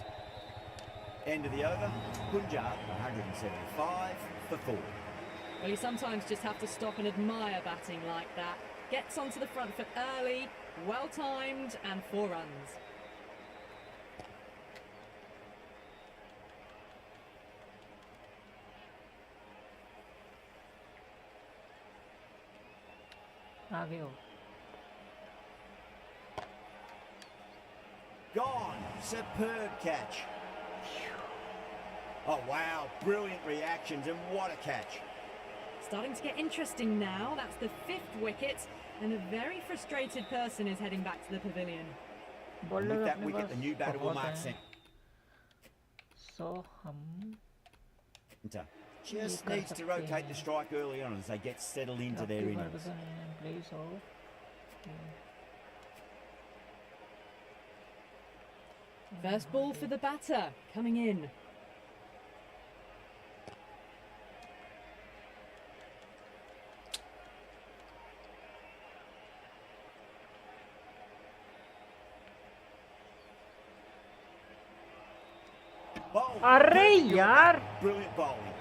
End of the over, Punjab 175 for 4. Well, you sometimes just have to stop and admire batting like that. Gets onto the front foot early, well timed, and 4 runs. आगे हो Gone, superb catch. Oh wow, brilliant reactions and what a catch. Starting to get interesting now. That's the 5th wicket, and a very frustrated person is heading back to the pavilion. And bowler with that अपने wicket, the new pass batter will बहुत mark हैं centre. सो हम Just कर needs to सकते rotate the हैं। strike early on as they get settled into their innings. Please हो First ball for the batter, coming in. Bowled. अरे Perfect यार Brilliant bowling.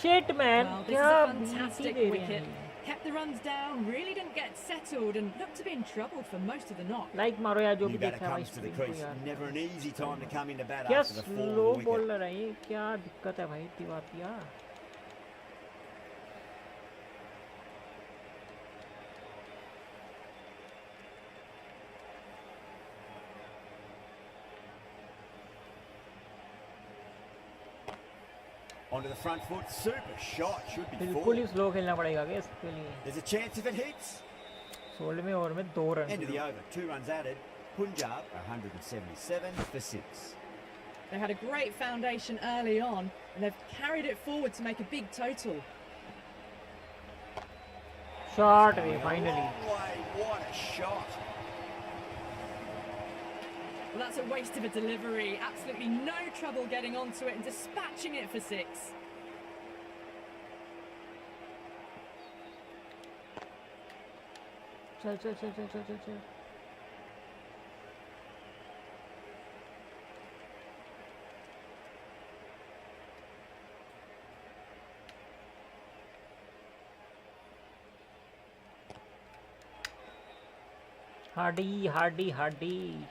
Shit man Well, this is क्या a BT fantastic दे रहे wicket. हैं Kept the runs down, really didn't get settled, and looked to be in trouble for most of the knock. Like मारो यार जो New भी batter देखा है भाई comes to the स्पिन को crease. यार Never an easy time to come into bat क्या after the fall slow of the wicket. Bowler है ये क्या दिक्कत है भाई तिवातिया Onto the front foot. Super shot. Should be बिल्कुल four. ही स्लो खेलना पड़ेगा क्या इसके लिए There's a chance if it hits. 16वें ओवर में 2 run End of the over. 2 runs added. Punjab 177 for 6. They had a great foundation early on, and they've carried it forward to make a big total. Shot Going रे a finally. long way. What a shot. Well, that's a waste of a delivery. Absolutely no trouble getting onto it and dispatching it for 6. चल चल चल चल चल चल चल. Hardy, Hardy, Hardy.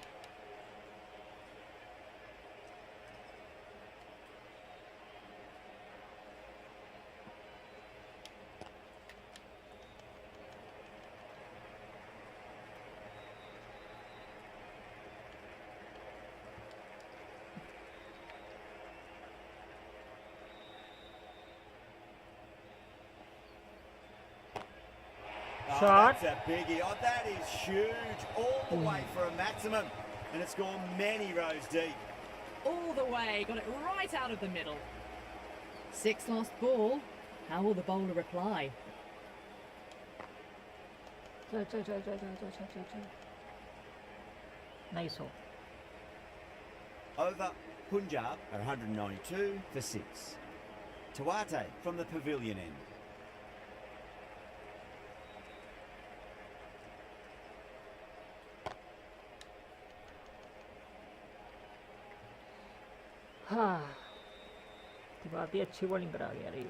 Oh, Shot. that's a biggie. Oh, that is huge. All the way for a maximum. And it's gone many rows deep. All the way, got it right out of the middle. 6 lost ball. How will the bowler reply? चल चल चल चल चल चल चल चल चल. Nice hole. Over Punjab at 192 for 6. Tawate from the pavilion end. हाँ. बात ही अच्छी बॉलिंग करा गया रे.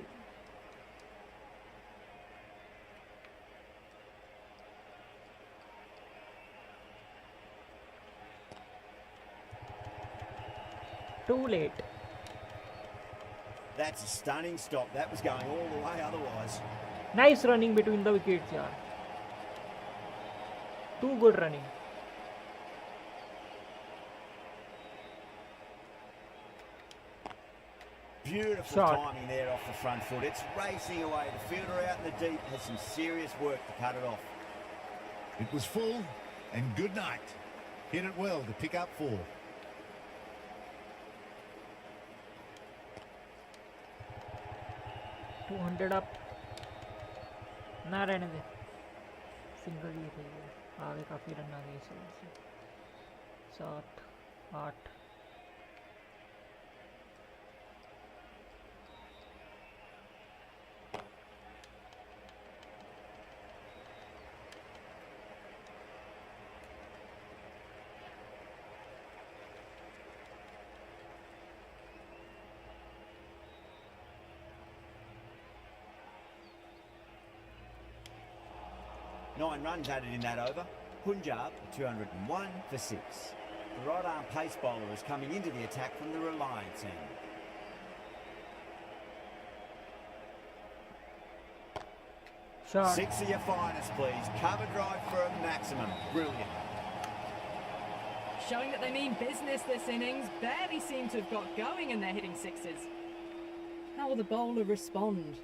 Too late. That's a stunning stop. That was going all the way otherwise. Nice running between the wickets, yaar. Too good running. Beautiful Shot. timing there off the front foot. It's racing away. The fielder out in the deep has some serious work to cut it off. It was full, and good night. Hit it well to pick up 4. Two 200 up. ना रहने दे. Single ही थे ये. आगे काफी run आ गए इस वजह से. 7, 8. Nine runs added in that over. Punjab 201 for 6. The right arm pace bowler is coming into the attack from the Reliance end. Shot. 6 of your finest, please. Cover drive for a maximum. Brilliant. Showing that they mean business this innings. Barely seem to have got going and they're hitting 6s. How will the bowler respond?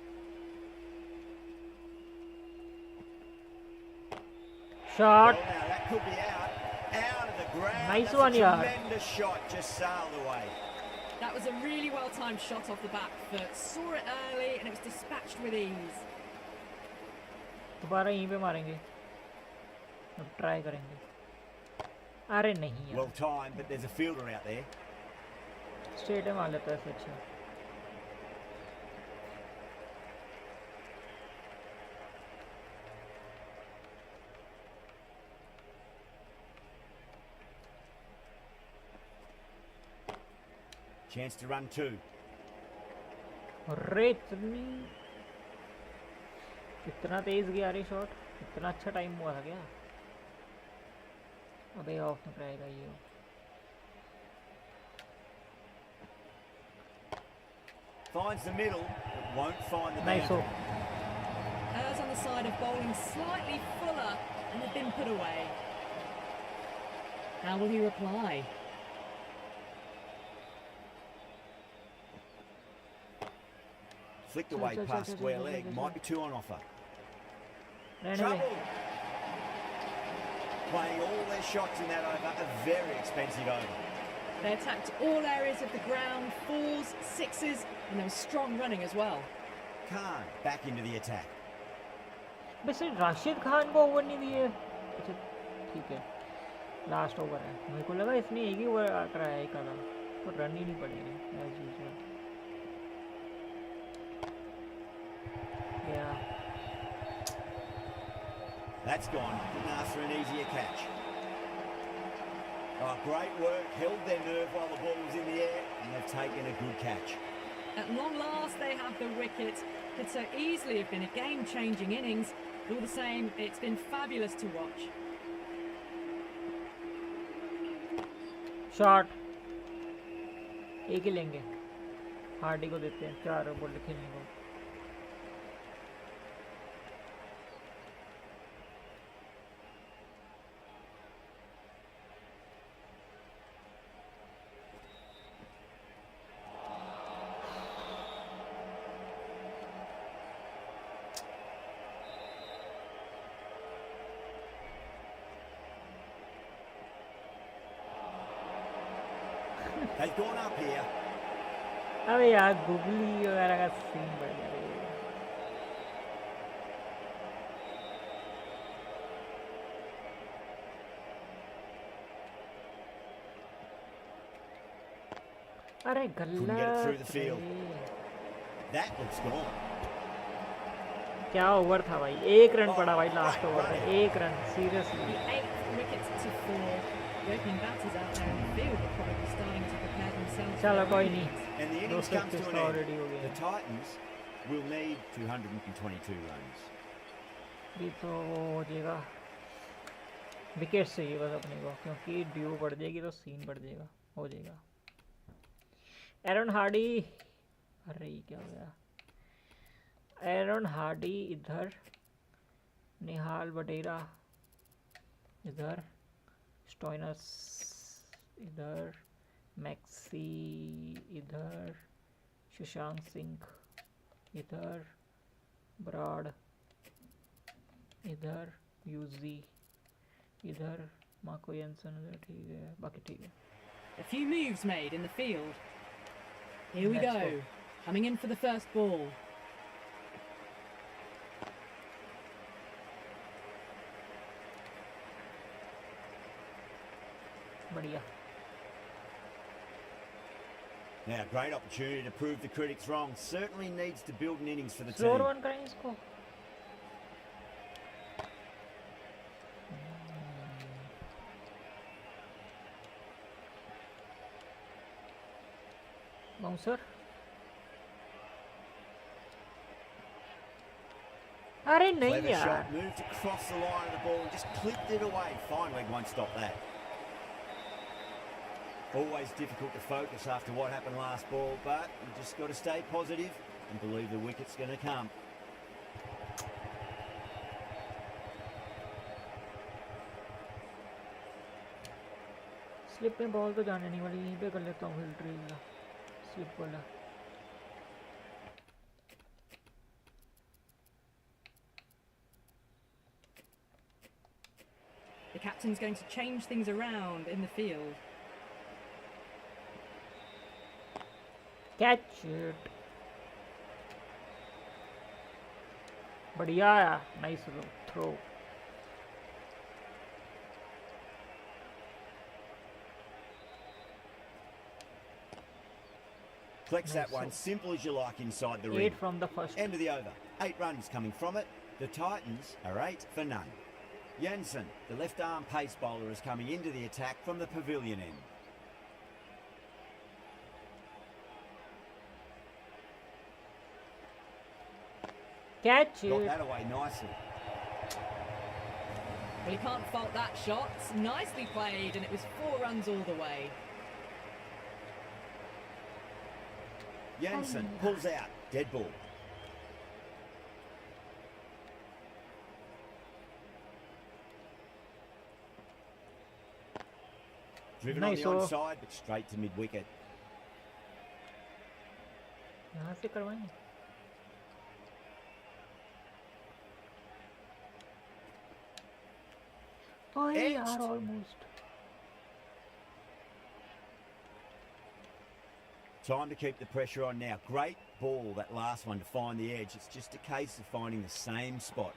Shot. Well, now that could be out of the ground. Nice That's one, a yeah. tremendous shot, just sailed away. That was a really well-timed shot off the back foot. Saw it early and it was dispatched with ease. दोबारा यहीं पे मारेंगे. अब try करेंगे. अरे नहीं यार. Well timed, but there's a fielder out there. Straight में मार लेता है इससे अच्छा. Chance to run 2. अरे इतना तेज गया रे शॉट. इतना अच्छा टाइम हुआ था क्या? अबे ऑफ में रहेगा ये. Finds the middle, but won't find the Nice boundary. hook. Errs on the side of bowling slightly fuller and had been put away. How will he reply? Flicked away past square leg. Might be 2 on offer. रहने दे. Trouble. playing all their shots in that over, a very expensive over. They attacked all areas of the ground, 4s, 6s, and there was strong running as well. Khan back into the attack. वैसे राशिद खान को over नहीं दिए। अच्छा ठीक है, last over है। मेरे को लगा इसने एक ही ओवर कराया एक आधा, तो रन ही नहीं पड़े एज यूजुअल। या That's gone. Didn't ask for an easier catch. Oh, great work. Held their nerve while the ball was in the air, and they've taken a good catch. At long last, they have the wicket. Could so easily have been a game-changing innings. But all the same, it's been fabulous to watch. Shot एक ही लेंगे, Hardy को देते हैं 4 ball खेलने को। They've gone up here. अबे यार googly वगैरह का सीन बढ़ गया रे। अरे Couldn't get it through the गलत field. रे। That looks gone. क्या ओवर था भाई, 1 रन पड़ा भाई लास्ट ओवर में, 1 run seriously. The 8th wicket to 4. The opening batters out there in the field are probably starting to prepare themselves. चलो कोई नहीं, And the innings दोस्तों comes to किस्त an end. ऑलरेडी हो गया The है। Titans will need 222 runs. ये तो हो जाएगा, विकेट चाहिए बस अपने को, क्योंकि ड्यू बढ़ जाएगी तो सीन बढ़ जाएगा, हो जाएगा। एरन हार्डी, अरे ये क्या हो गया? एरन हार्डी इधर, निहाल बटेरा इधर, स्टोइनस इधर, मैक्सी इधर, सुशांत सिंह इधर, ब्राड इधर, यूजी इधर, मार्को जेंसन उधर, ठीक है, बाकी ठीक है। A few moves made in the field. Here we Let's go. go. Coming in for the first ball. बढ़िया। Now, great opportunity to prove the critics wrong. Certainly needs to build an innings for the slower team. One करें इसको। Bouncer, अरे नहीं Clever यार, shot, moved across the line of the ball and just clipped it away. Fine leg won't stop that. Always difficult to focus after what happened last ball, but you just got to stay positive and believe the wicket's going to come. Slip में ball तो जाने नहीं वाली, यहीं पे कर लेता हूँ फिल्टर स्लिप वाला। The captain's going to change things around in the field. Catch it, बढ़िया, nice throw. Flex that Nice. one, simple as you like inside the 8 ring. from the first। End of the over. 8 runs coming from it. The Titans are 8 for none. Jensen, the left arm pace bowler, is coming into the attack from the pavilion end. Catch Got it, that away nicely. Well, you can't fault that shot. Nicely played, and it was 4 runs all the way. Jensen pulls out. Dead ball. Driven Nice, on the oh. onside, but straight to mid-wicket. यहाँ से करवाएंगे। ओए यार Edged. Almost. Time to keep the pressure on now. Great ball, that last one, to find the edge. It's just a case of finding the same spot.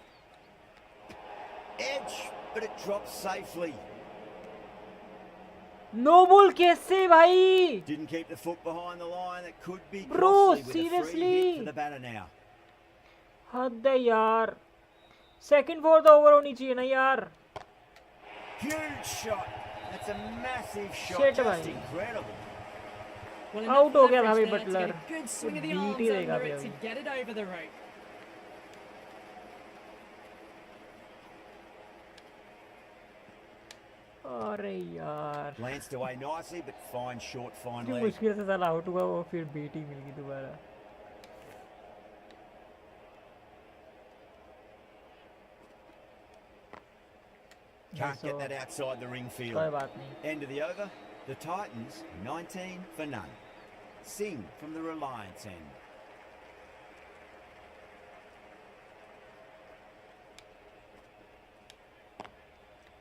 Edge, but it drops safely. No ball कैसे भाई? Didn't keep the foot behind the line. That could be Bro, costly with a free seriously? hit for the batter now. हद है यार. Second fourth over होनी चाहिए ना यार. Huge shot. That's a massive shot. Shit, Just bhai. incredible. Well, Out enough हो गया था leverage भाई there to Buttler. get a good swing of the beat arms ही देगा under भाई it to अभी. get it over the rope. अरे यार. Lanced away nicely, but fine short, fine जो leg. मुश्किल से साला आउट हुआ वो फिर बीट ही मिल गई दोबारा. Can't So, get that outside the ring field. कोई बात नहीं. End of the over. The Titans, 19 for none. Singh from the Reliance end.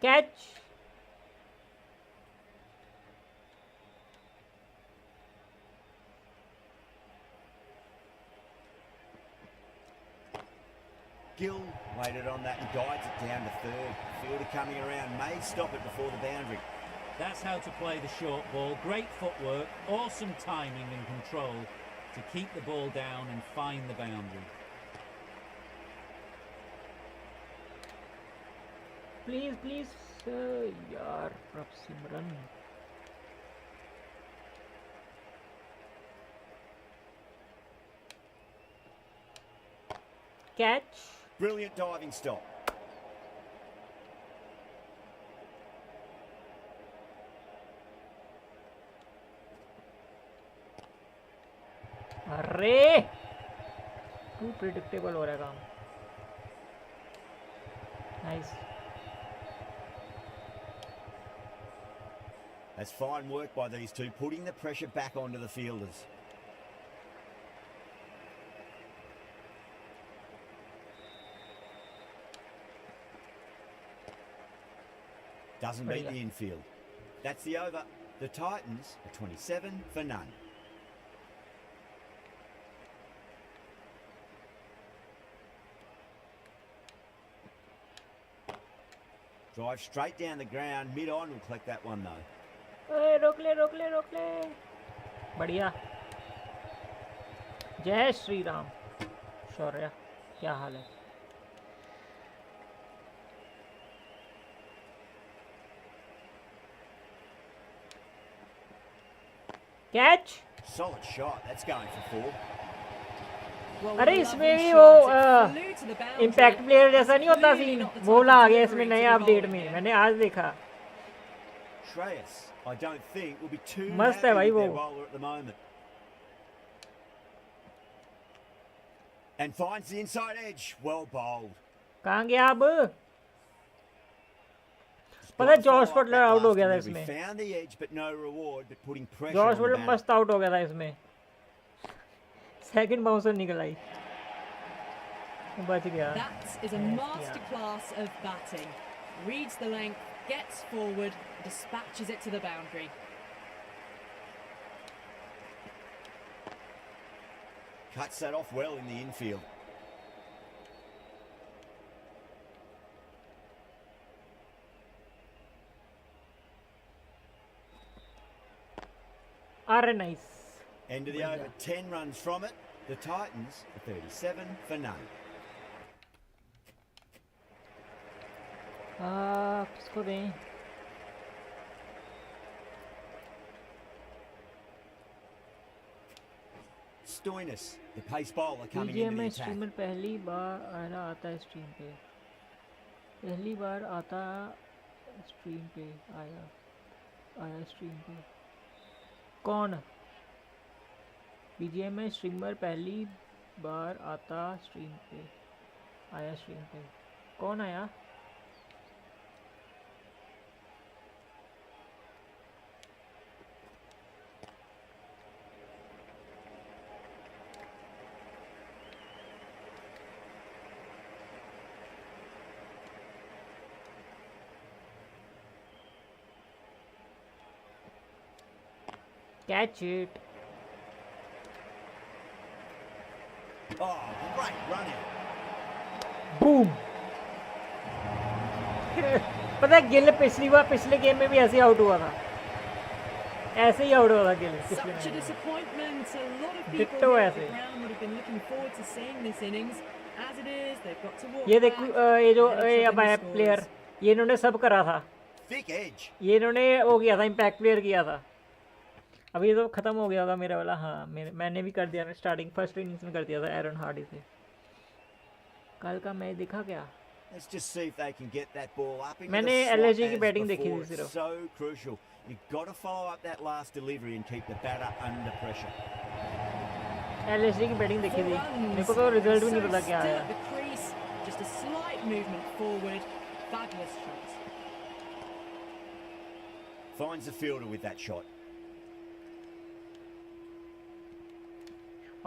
Catch. Gill waited on that and guides it down to third. Fielder coming around may stop it before the boundary. That's how to play the short ball. Great footwork, awesome timing and control to keep the ball down and find the boundary. Please please यार प्रभ सिमरन. Catch. Brilliant diving stop. अरे to predictable हो रहा है काम. Nice. That's fine work by these two, putting the pressure back onto the fielders. Doesn't beat the infield. That's the over. The Titans are 27 for none. Drive straight down the ground, mid-on will collect that one though. ए, रोक ले रोक ले रोक ले. बढ़िया. जय श्री राम. शौर्य क्या हाल है? Catch. Solid shot, that's going for four. Well, अरे lovely इसमें भी shot. वो It flew to the boundary. Impact player जैसा नहीं होता Clearly सीन not the वो type ला of आ गया इसमें delivery नए to be अपडेट bowled में. again. मैंने आज देखा. Shreyas, I don't think, will be too मस्त है happy भाई with their वो. bowler at the moment. And finds the inside edge. Well bowled. कहाँ गया अब? Just पता got है to George follow up Buttler that out हो last गया था delivery. इसमें. Found the edge, but no reward, but putting pressure George on the Buttler batter. मस्त आउट हो गया था इसमें. सेकंड बाउंसर निकल आई. बच गया. That is a masterclass of batting. Reads the length, gets forward, dispatches it to the boundary. Cuts that off well in the infield. अरे nice. End of the over, 10 runs from it. The Titans are 37 for none. किसको दें? Stoinis, the pace bowler coming BGM into the में attack. Streamer पहली बार आता है stream पे. पहली बार आता स्ट्रीम पे आया स्ट्रीम पे. कौन? बीजीएम में स्ट्रीमर पहली बार आता स्ट्रीम पे आया स्ट्रीम पे. कौन आया? Catch it. Oh, great run out. Boom. पता है गिल पिछले गेम में भी ऐसे आउट हुआ था, ऐसे ही आउट हुआ था गिल पिछले Such a मैच में। disappointment. A lot of people Ditto here at the ऐसे। ground would have been looking forward to seeing this innings. As it is, they've got to walk ये back. देखो ये जो Really ये अब troubling आया the player, scorers. ये इन्होंने सब करा था, Thick edge. ये इन्होंने वो किया था, इम्पैक्ट प्लेयर किया था। अभी तो ख़त्म हो गया होगा मेरा वाला। हाँ मैंने भी कर दिया, स्टार्टिंग फर्स्ट इनिंग्स में कर दिया था एरन हार्डी से। कल का मैच दिखा क्या? Let's just see if they can get that ball up into मैंने the slot LSG की as बैटिंग देखी before. थी It's सिर्फ। so crucial. You've got to follow up that last delivery and keep the batter under pressure. LSG की batting देखी 4 थी, runs. मेरे को तो रिजल्ट भी नहीं So पता क्या still आया। at the crease, just a slight movement forward. Fabulous shot. Finds the fielder with that shot.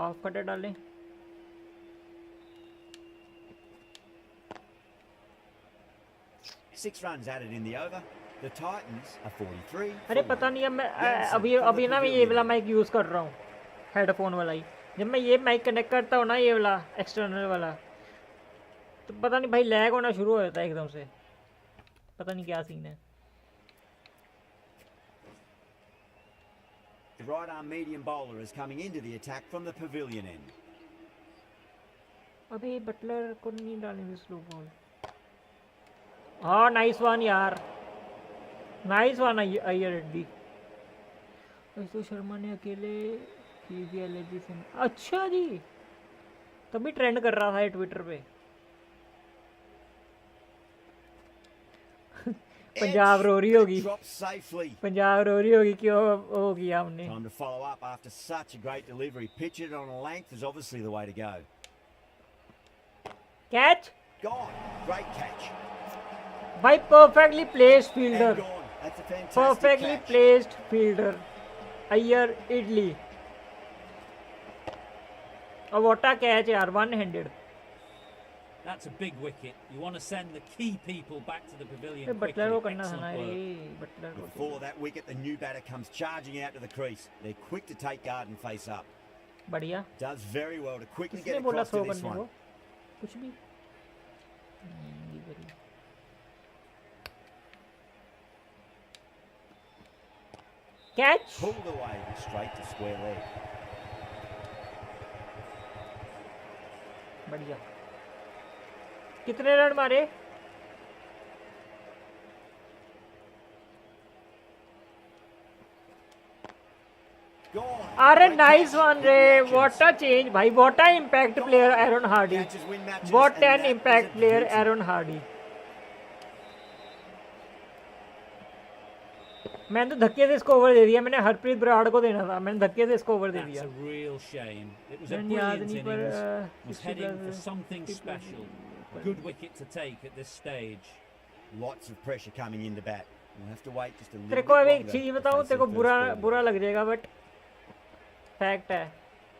Off cutter डालें। 6 runs added in the over. The Titans are 43. अरे पता नहीं, अब मैं अभी ना मैं ये वाला माइक यूज़ कर रहा हूँ, हेडफोन वाला ही। जब मैं ये माइक कनेक्ट करता हूँ ना, ये वाला एक्सटर्नल वाला, तो पता नहीं भाई लैग होना शुरू हो जाता है एकदम से, पता नहीं क्या सीन है। The right arm medium bowler is coming into the attack from the pavilion end. अबे बटलर को नहीं डालेंगे स्लो बॉल। हाँ नाइस वन यार, नाइस वन अय्यर रेड्डी। तो शर्मा ने अकेले की भी एलर्जी से। अच्छा जी, तभी ट्रेंड कर रहा था ये ट्विटर पे। पंजाब रो रही होगी, Drops safely. पंजाब रो रही होगी क्यों हो गया हमने। Time to follow up after such a great delivery. Pitch it on a length is obviously the way to go. Catch Gone. Great catch. भाई, perfectly placed And fielder, gone. That's a fantastic perfectly catch. Placed fielder Iyer idli. और what a catch यार, one handed. That's a big wicket. You want to send the key people back to the pavilion quickly. Buttler को करना था ना Excellent work. ये, Buttler को। Before that wicket, the new batter comes charging out to the crease. They're quick to take guard and face up. बढ़िया। Does very well to quickly किसने get बोला across throw to this करने को? one. कुछ भी। ये बढ़िया। Catch. Pulled away straight to square leg. बढ़िया। कितने रन मारे? Gone. अरे Great nice catch. One Good रे, reactions. व्हाट अ चेंज भाई, what a impact player Aaron Hardie, Catches win matches, what and an that impact was a player beauty. Aaron Hardie. मैंने तो धक्के से इसको over दे दिया, मैंने हरप्रीत बराड़ को देना था, मैंने धक्के से इसको ओवर दे That's दिया। a real shame. It was a मैंने याद brilliant नहीं पर innings. Was 60 heading for plus, something 60 plus special. पर- Good wicket to take at this stage. Lots of pressure coming into bat. We'll have to wait just a little तेरे bit को अब एक longer चीज to बताऊं, face तेरे को their बुरा first ball. बुरा लग जाएगा, बट फैक्ट है।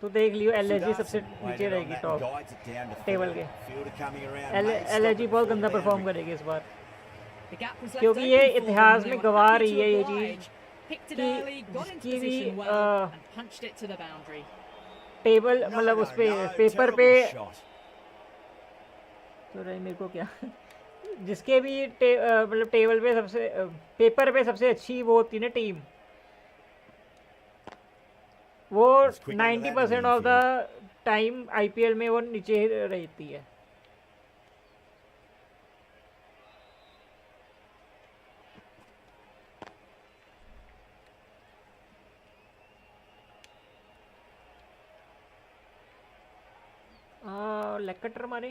तू देख लियो, एलएसजी Sudarshan सबसे waited नीचे on रहेगी that and top guides it down to table fielder. के। Fielder coming around, may stop LSG it बहुत before गंदा the परफॉर्म boundary. करेगी इस बार, The gap was left क्योंकि open ये for them, इतिहास they में were गवाह happy रही to है ये oblige. चीज Picked it कि early, got into जिसकी भी position well and punched it to the boundary. Table No, मतलब no, उस पे no, पेपर terrible पे shot. तो रही मेरे को क्या जिसके भी मतलब टेबल पे सबसे पेपर पे सबसे अच्छी वो होती है ना टीम, वो Let's quick onto that 90% of the time IPL में वो नीचे रहती है। लेग कटर मारे,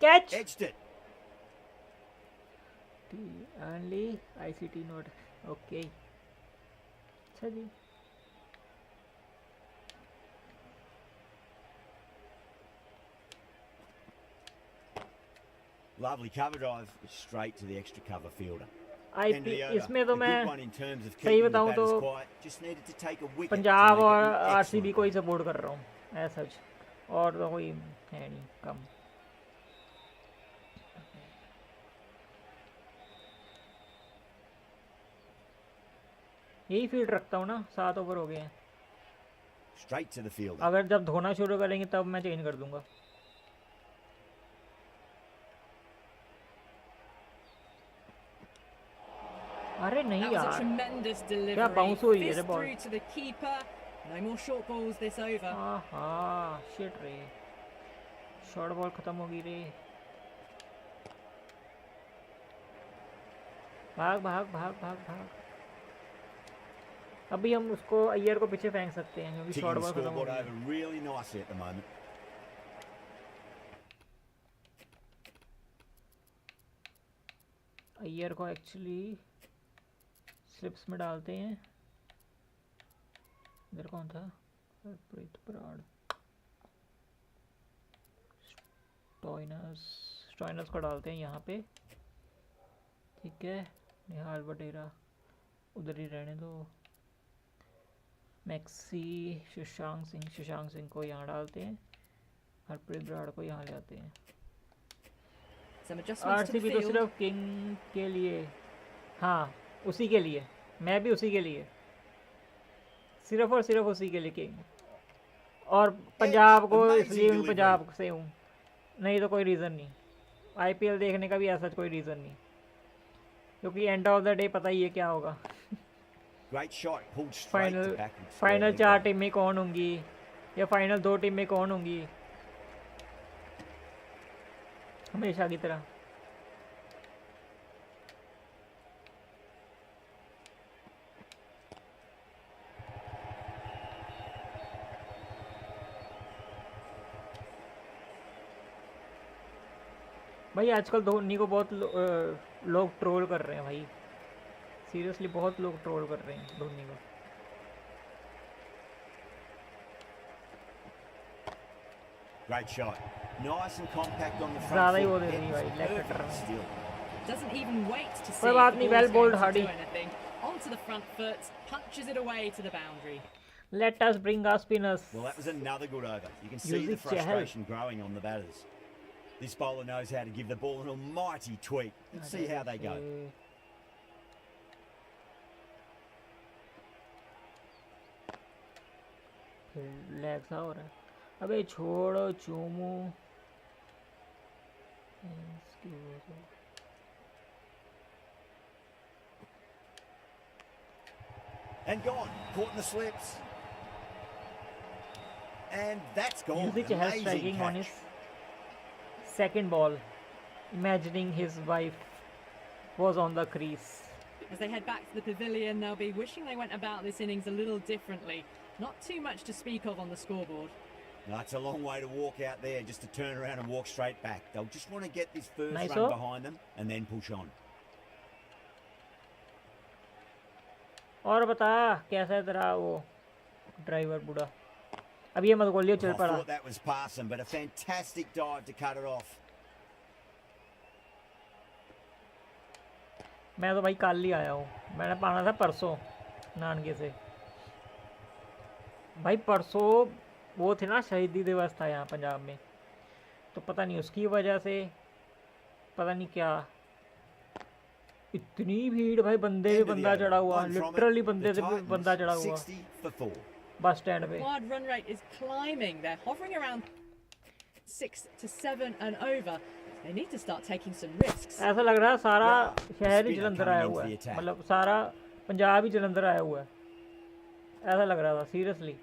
catch Edged it. Only ICT note, okay. अच्छा जी, Lovely cover drive straight to the extra cover fielder. I End of the over. इसमें तो A मैं good one in terms of सही keeping the बताऊं तो batters quiet. Just needed to take a wicket to Punjab make it और an RCB excellent को ही one. Support कर रहा हूँ ऐसा सच, और तो कोई है नहीं कम। यही फील्ड रखता हूँ ना, 7 ओवर हो गए हैं। Straight to the fielder. अगर जब धोना शुरू करेंगे तब मैं चेंज कर दूंगा। अरे नहीं That was a यार, tremendous delivery. क्या बाउंस हुई है Fist ball. through to the keeper. No more short balls this over. हाँ शिट रे, शॉर्ट बॉल खत्म होगी रे। भाग भाग भाग भाग भाग। अभी हम उसको अय्यर को पीछे फेंक सकते हैं क्योंकि Ticking शॉर्ट the बॉल खत्म हो scoreboard गई over है। really nicely at the moment. Iyer को एक्चुअली स्लिप्स में डालते हैं। इधर कौन था? हरप्रीत बराड़। स्टॉइनर्स को डालते हैं यहाँ पे, ठीक है। निहाल बटेरा उधर ही रहने दो। मैक्सी, शशांक सिंह को यहाँ डालते हैं। हरप्रीत बराड़ को यहाँ ले आते हैं। Some adjustments to the RCB तो field. सिर्फ किंग के लिए, हाँ उसी के लिए, मैं भी उसी के लिए, सिर्फ और सिर्फ उसी के लिए किंग। और पंजाब को इसलिए मैं पंजाब से हूँ, नहीं तो कोई रीज़न नहीं। आईपीएल देखने का भी ऐसा कोई रीज़न नहीं, क्योंकि एंड ऑफ द डे पता ही है क्या होगा। Great shot, pulled straight to back. and final square 4 leg. टीमें कौन होंगी या फाइनल 2 टीमें कौन होंगी, हमेशा की तरह। भाई आजकल धोनी को बहुत लोग ट्रोल कर रहे हैं भाई, सीरियसली बहुत लोग ट्रोल कर रहे हैं धोनी को। Great shot. Nice and compact on the front ज़्यादा ही foot. वो दे दी It भाई, was लेग perfect कटर में। still. Doesn't even wait to see कोई if बात the नहीं, ball's well bowled, going to Hardy. do anything. Onto the front foot, punches it away to the boundary. Let us bring our spinners. Well, that was another good over. You can see the Music Chahal. frustration growing on the batters. This bowler knows how to give the ball an almighty tweak. Let's see how they go. Leg सा हो रहा है। अबे छोड़ो चूमू। And gone. Caught in the slips. And that's gone. Music Chahal Amazing striking on his catch. second ball, imagining his wife was on the crease. As they head back to the pavilion, they'll be wishing they went about this innings a little differently. Not too much to speak of on the scoreboard. That's a long way to walk out there just to turn around and walk straight back. They'll just want to get this first Nice run up. behind them and then push on. और बता कैसा है तेरा वो driver बूढ़ा? अब ये मत गोलियो चल I पड़ा। thought that was passing, but a fantastic dive to cut it off. मैं तो भाई कल ही आया हूँ, मैंने पाना था परसों नानके से। भाई परसों वो थे ना, शहीदी दिवस था यहाँ पंजाब में, तो पता नहीं उसकी वजह से पता नहीं क्या इतनी भीड़ भाई, बंदे पे End of the बंदा over. चढ़ा हुआ, One from it. Literally The बंदे पे Titans, बंदा चढ़ा हुआ 60 for 4. बस स्टैंड पे। Wide run rate is climbing. They're hovering around 6 to 7 and over. They need to start taking some risks. ऐसा लग रहा है सारा Yeah, शहर ही spinner जलंधर coming आया into हुआ the है, attack. मतलब सारा पंजाब ही जलंधर आया हुआ है, ऐसा लग रहा था सीरियसली।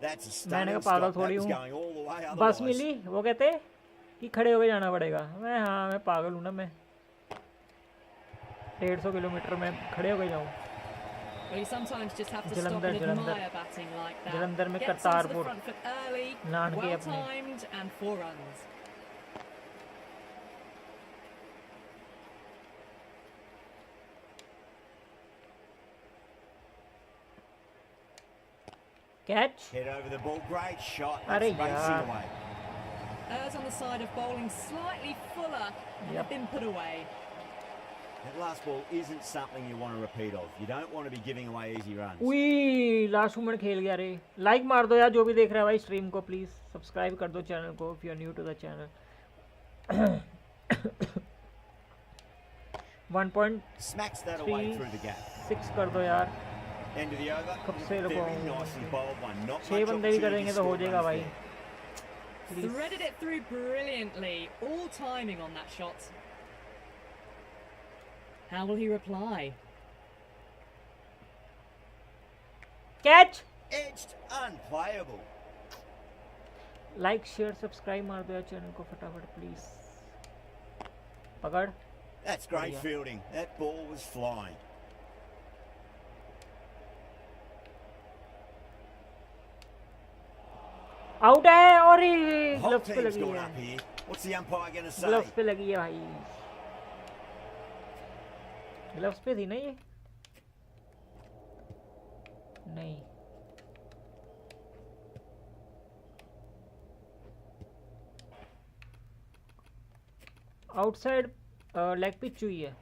That's a मैंने stunning कहा पागल stop. That थोड़ी was हूँ, going all the way बस otherwise. मिली वो कहते कि खड़े होके जाना पड़ेगा। मैं हाँ मैं पागल हूँ ना, मैं 150 किलोमीटर में खड़े होके जाऊँ। Well, you sometimes just have to stop Jalandhar and Jalandhar admire batting like that. Jalandhar में Gets onto the Kartarpur front foot early, नान के well अपने। timed and 4 runs. Catch. Head over the ball. Great shot. अरे That's racing यार। away. Errs on the side of bowling slightly fuller and Yep. have been put away. That last ball isn't something you want to repeat of. You don't want to be giving away easy runs. उई last moment खेल गया रे। Like मार दो यार जो भी देख रहा है भाई स्ट्रीम को, प्लीज़ सब्सक्राइब कर दो चैनल को if you are new to the channel. 1.3 Smacks that away through the gap. 6 कर दो यार. End of the over. कब से Very रुकाऊं? nicely bowled one. Not 6 much बंदे भी opportunity करेंगे to तो हो score जाएगा runs भाई. there. Please. Threaded it through brilliantly. All timing on that shot. How will he reply? Catch. Edged, unplayable. Like share subscribe मार दो यार चैनल को फटाफट प्लीज. पकड़. That's great Yeah. fielding. That ball was flying. Out है और ही Whole gloves पे team's लगी gone है. up here. What's the umpire going to say? Gloves पे लगी है भाई. ग्लव्स पे थी ना ये. नहीं. आउटसाइड लेग पिच हुई है.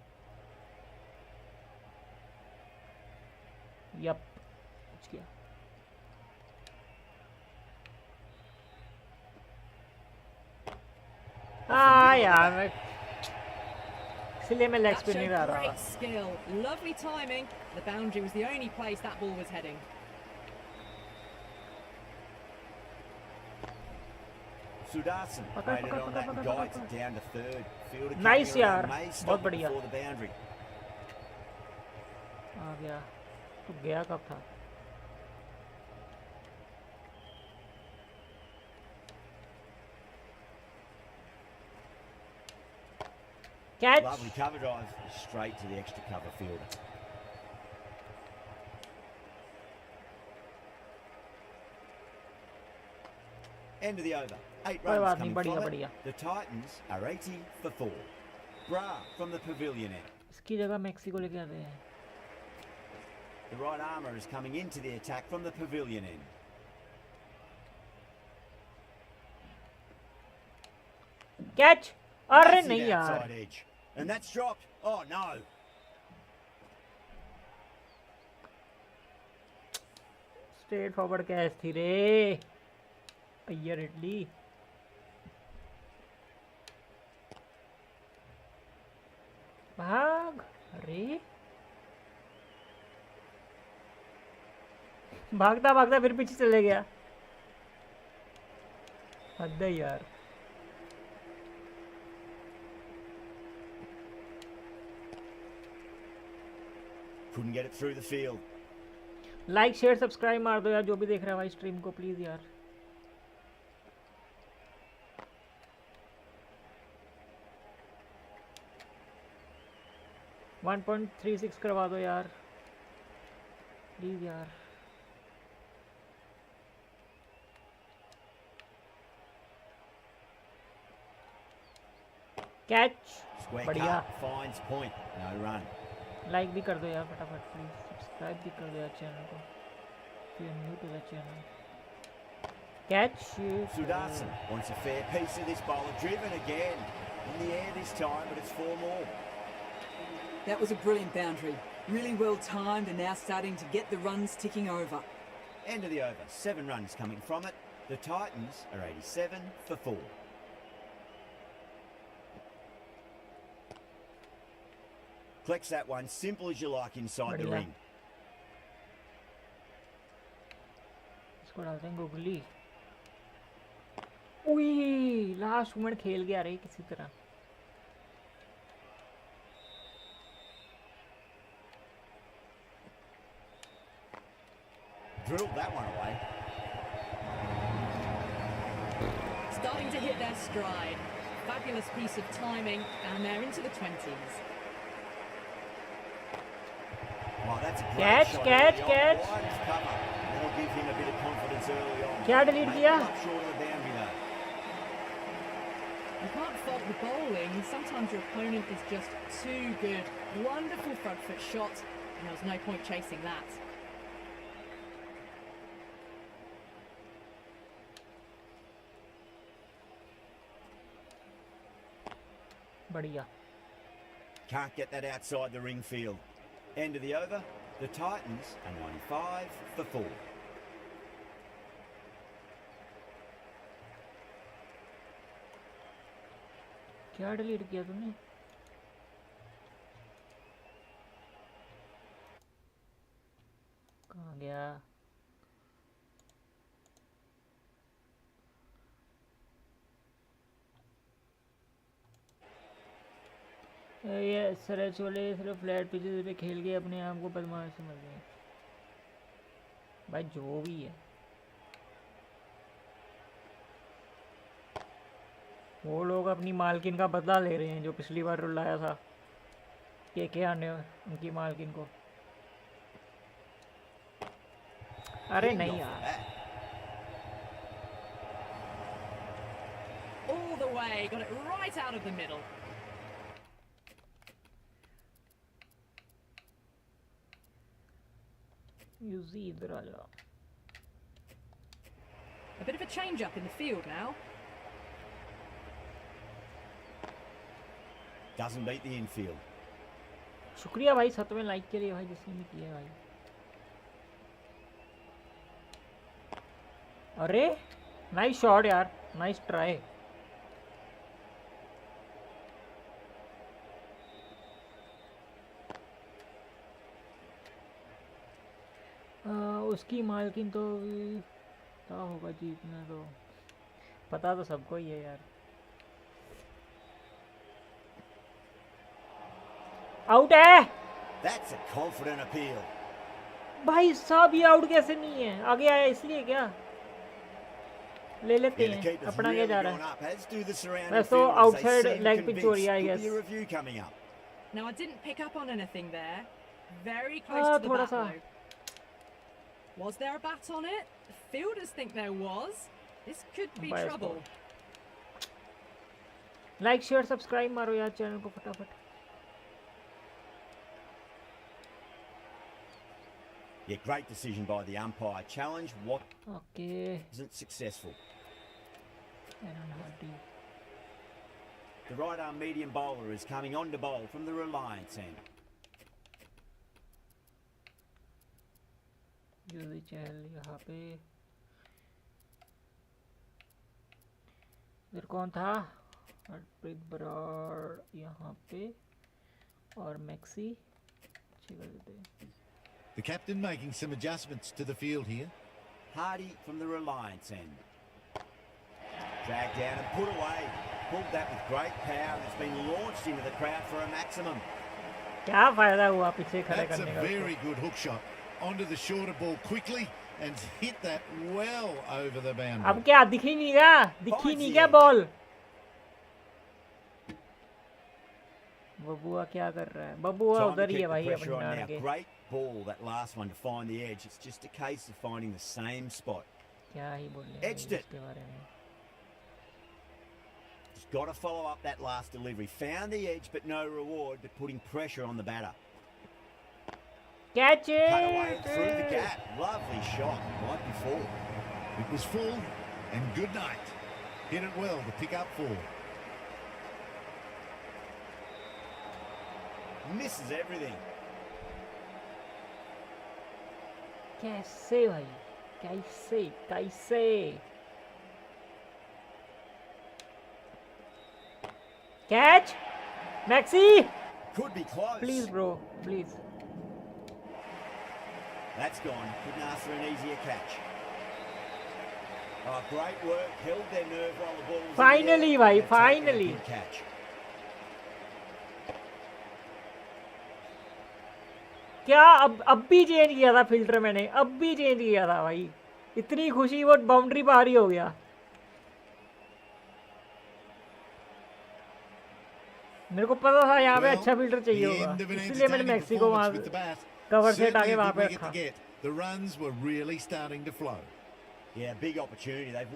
यप पहुंच गया. हाँ यार मैं इसलिए मैं लेग That स्पिन नहीं showed रह रहा. great skill. Lovely timing. The boundary was the only place that ball was heading. Sudarshan पकड़, made it पकड़, on पकड़, that and पकड़, guides पकड़. it down to third. Fielder Nice kicking around यार, may बहुत stop it बढ़िया. before the boundary. आ गया. तो गया कब था. Catch. Lovely cover drive straight to the extra cover fielder. End of the over. 8 कोई runs बात नहीं, coming बढ़िया from it. बढ़िया. The Titans are 80 for 4. Bra from the pavilion end. इसकी जगह मैक्सिको लेके आते हैं. The right armour is coming into the attack from the pavilion end. Catch. अरे Massive नहीं यार. outside edge. And that's dropped. Oh no. Straight forward catch थी रे. अय्यर इडली. भाग. अरे भागता भागता फिर पीछे चले गया. हद है यार. Couldn't get it through the field. Like share subscribe मार दो यार जो भी देख रहा है भाई स्ट्रीम को प्लीज यार. वन 1.36 करवा दो यार प्लीज यार. कैच. Square बढ़िया. cut finds point. No run. Like भी कर दो यार फटाफट प्लीज. सब्सक्राइब भी कर दो यार चैनल को. If you're new to the channel. Catch. Sudarshan wants a fair piece of this bowler. Driven again. In the air this time, but it's 4 more. That was a brilliant boundary. Really well timed and now starting to get the runs ticking over. End of the over. 7 runs coming from it. The Titans are 87 for 4. Collects that one. Simple as you like inside the बढ़िया. ring. इसको डालते हैं googly. उई last moment खेल गया रे किसी तरह. Drilled that one away. Starting to hit their stride. Fabulous piece of timing, and they're into the 20s. Well, that's a great Catch, shot catch, early on. catch. Wide as cover. That'll give him a bit of confidence early on. क्या delete Made किया? it up short of the boundary though. You can't fault the bowling. Sometimes your opponent is just too good. Wonderful front foot shot, and there was no point chasing that. बढ़िया. Can't get that outside the ring field. End of the over. The Titans are 95 for 4. क्या delete किया तूने? ये सरच वाले सिर्फ flat pitches पे खेल के अपने आप को बदमाश समझ रहे हैं भाई, जो भी है। वो लोग अपनी मालकिन का बदला ले रहे हैं जो पिछली बार रुलाया था के आने उनकी मालकिन को। अरे नहीं यार, All the way, got it right out of the middle. Yuzi इधर आ जा। A bit of a change up in the field now. Doesn't beat the infield. शुक्रिया भाई 7वें लाइक के लिए भाई, जिसने भी किया भाई। अरे नाइस शॉट यार, नाइस ट्राई। उसकी मालकिन तो क्या होगा जीतना, तो पता तो सबको ही है यार। आउट है That's a confident appeal. भाई साहब, ये आउट कैसे नहीं है? आगे आया इसलिए क्या? ले लेते Yeah, the हैं, keeper's अपना really क्या जा gone रहा है? up, as do the surrounding वैसे तो fielders. They outside seem leg pitch हो रही convinced. है, I Could be a guess. review coming up. Now, I didn't pick up on anything there. Very close to the थोड़ा bat, सा। though. Was there a bat on it? The fielders think there was. This could be Bias trouble. ball. Like share subscribe मारो यार channel को फटाफट। Yeah, great decision by the umpire. Challenge okay wasn't successful. Eran Hardy. The right arm medium bowler is coming on to bowl from the Reliance end. Yuzi Chahal यहाँ पे। इधर कौन था? हरप्रीत बराड़ यहाँ पे, और मैक्सी अच्छे कर देते हैं। The captain making some adjustments to the field here. Hardy from the Reliance end. Dragged down and put away. Pulled that with great power. It's been launched into the crowd for a maximum. क्या फायदा हुआ पीछे खड़े That's a करने का? very good hook shot. Onto the shorter ball quickly and hit that well over the boundary. अब क्या दिख ही नहीं रहा? दिख ही नहीं क्या बॉल? बबुआ क्या कर रहा है? बबुआ Time to उधर ही keep है the भाई pressure अपनी on डाल now. के। Great ball, that last one to find the edge. It's just a case of finding the same spot. क्या ही बोल रहे हैं Edged it. इसके बारे में? Just got to follow up that last delivery. Found the edge, but no reward, but putting pressure on the batter. Catch Cut away and through the it! gap. Lovely shot, right before. It was full and good night. Hit it well to pick up 4. Misses everything. कैसे भाई? कैसे? कैसे? Catch? Maxi? Could be close. Please bro, please. That's gone. Couldn't ask for an easier catch. Oh, great work. Held their nerve while the ball was in the Finally, air. bhai, They've taken a finally. good catch. क्या अब भी change किया था filter मैंने, अब भी change किया था भाई। इतनी खुशी वो बाउंड्री पार ही हो गया। मेरे को पता था यहाँ पे Well, अच्छा फिल्टर चाहिए the होगा, end of an इसलिए मैंने entertaining मैक्सी को वहाँ performance with the bat. Cover set Certainly आगे a वहाँ good पे wicket रखा। to get. The runs were really starting to flow. Yeah, big opportunity. They've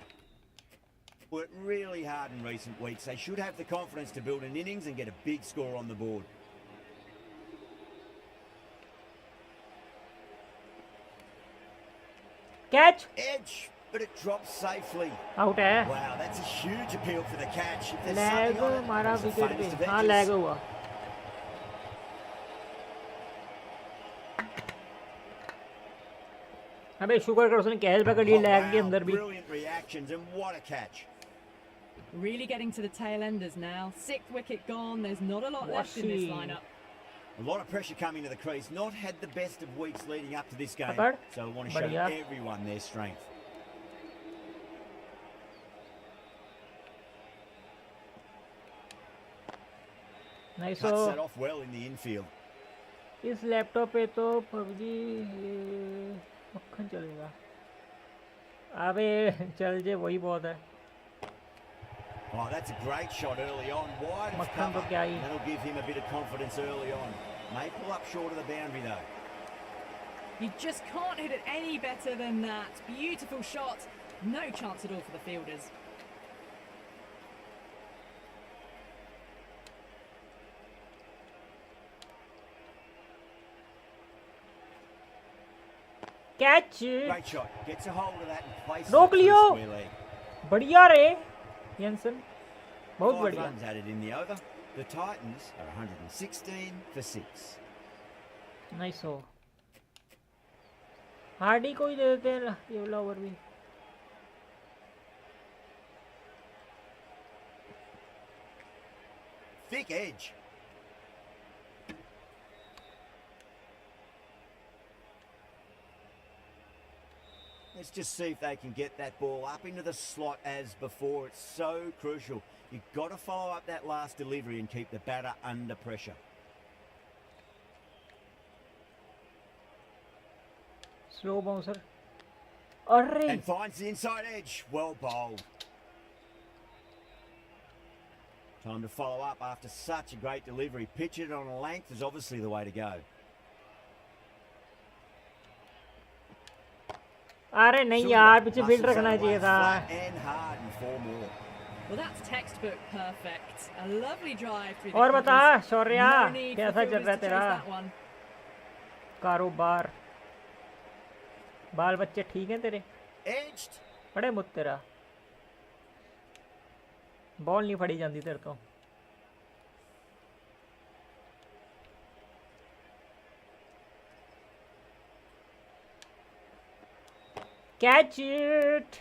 worked really hard in recent weeks. They should have the confidence to build an innings and get a big score on the board. Catch Edge, but it drops safely. Out है। Wow, that's a huge appeal for the catch. If there's lag something on it, मारा it's the wicket famous पे। हाँ Avengers. Lag हुआ। अबे शुक्र कर उसने catch पकड़ ली Oh, लैग के wow, अंदर भी। brilliant reactions and what a catch. Really getting to the tail enders now. 6th wicket gone. There's not a lot left in this Washi. lineup. A lot of pressure coming to the crease. Not had the best of weeks leading up to this game. Pakad. So I want to show Badhiya. everyone their strength. Nice Cuts हो। that off well in the infield. इस laptop पे तो PUBG मक्खन चलेगा। अबे चल जे वही बहुत है। Oh, that's a great shot early on. Wide of मक्खन cover. तो क्या ही। That'll give him a bit of confidence early on. May pull up short of the boundary though. You just can't hit it any better than that. Beautiful shot. No chance at all for the fielders. Catch. Great shot. Gets a hold of that and places रोक it through Leo. square leg. बढ़िया रे Jansen, बहुत 5 बढ़िया। runs added in the over. The Titans are 116 for 6. Nice हो। Hardy को ही दे देते हैं ये वाला ओवर भी। Thick edge. Let's just see if they can get that ball up into the slot as before. It's so crucial. You've got to follow up that last delivery and keep the batter under pressure. Slow bouncer. अरे And finds the inside edge. Well bowled. Time to follow up after such a great delivery. Pitch it on a length is obviously the way to go. अरे नहीं यार, पीछे field रखना चाहिए था। Flat and hard and 4 more. Well, that's textbook perfect. A lovely drive through the और बता covers. Shaurya, No need for कैसा चल fielders रहा है to chase तेरा that one. कारोबार? बाल बच्चे ठीक हैं तेरे? Edged. बड़े मुत तेरा। बॉल नहीं फड़ी जाती तेरे तो। Catch it.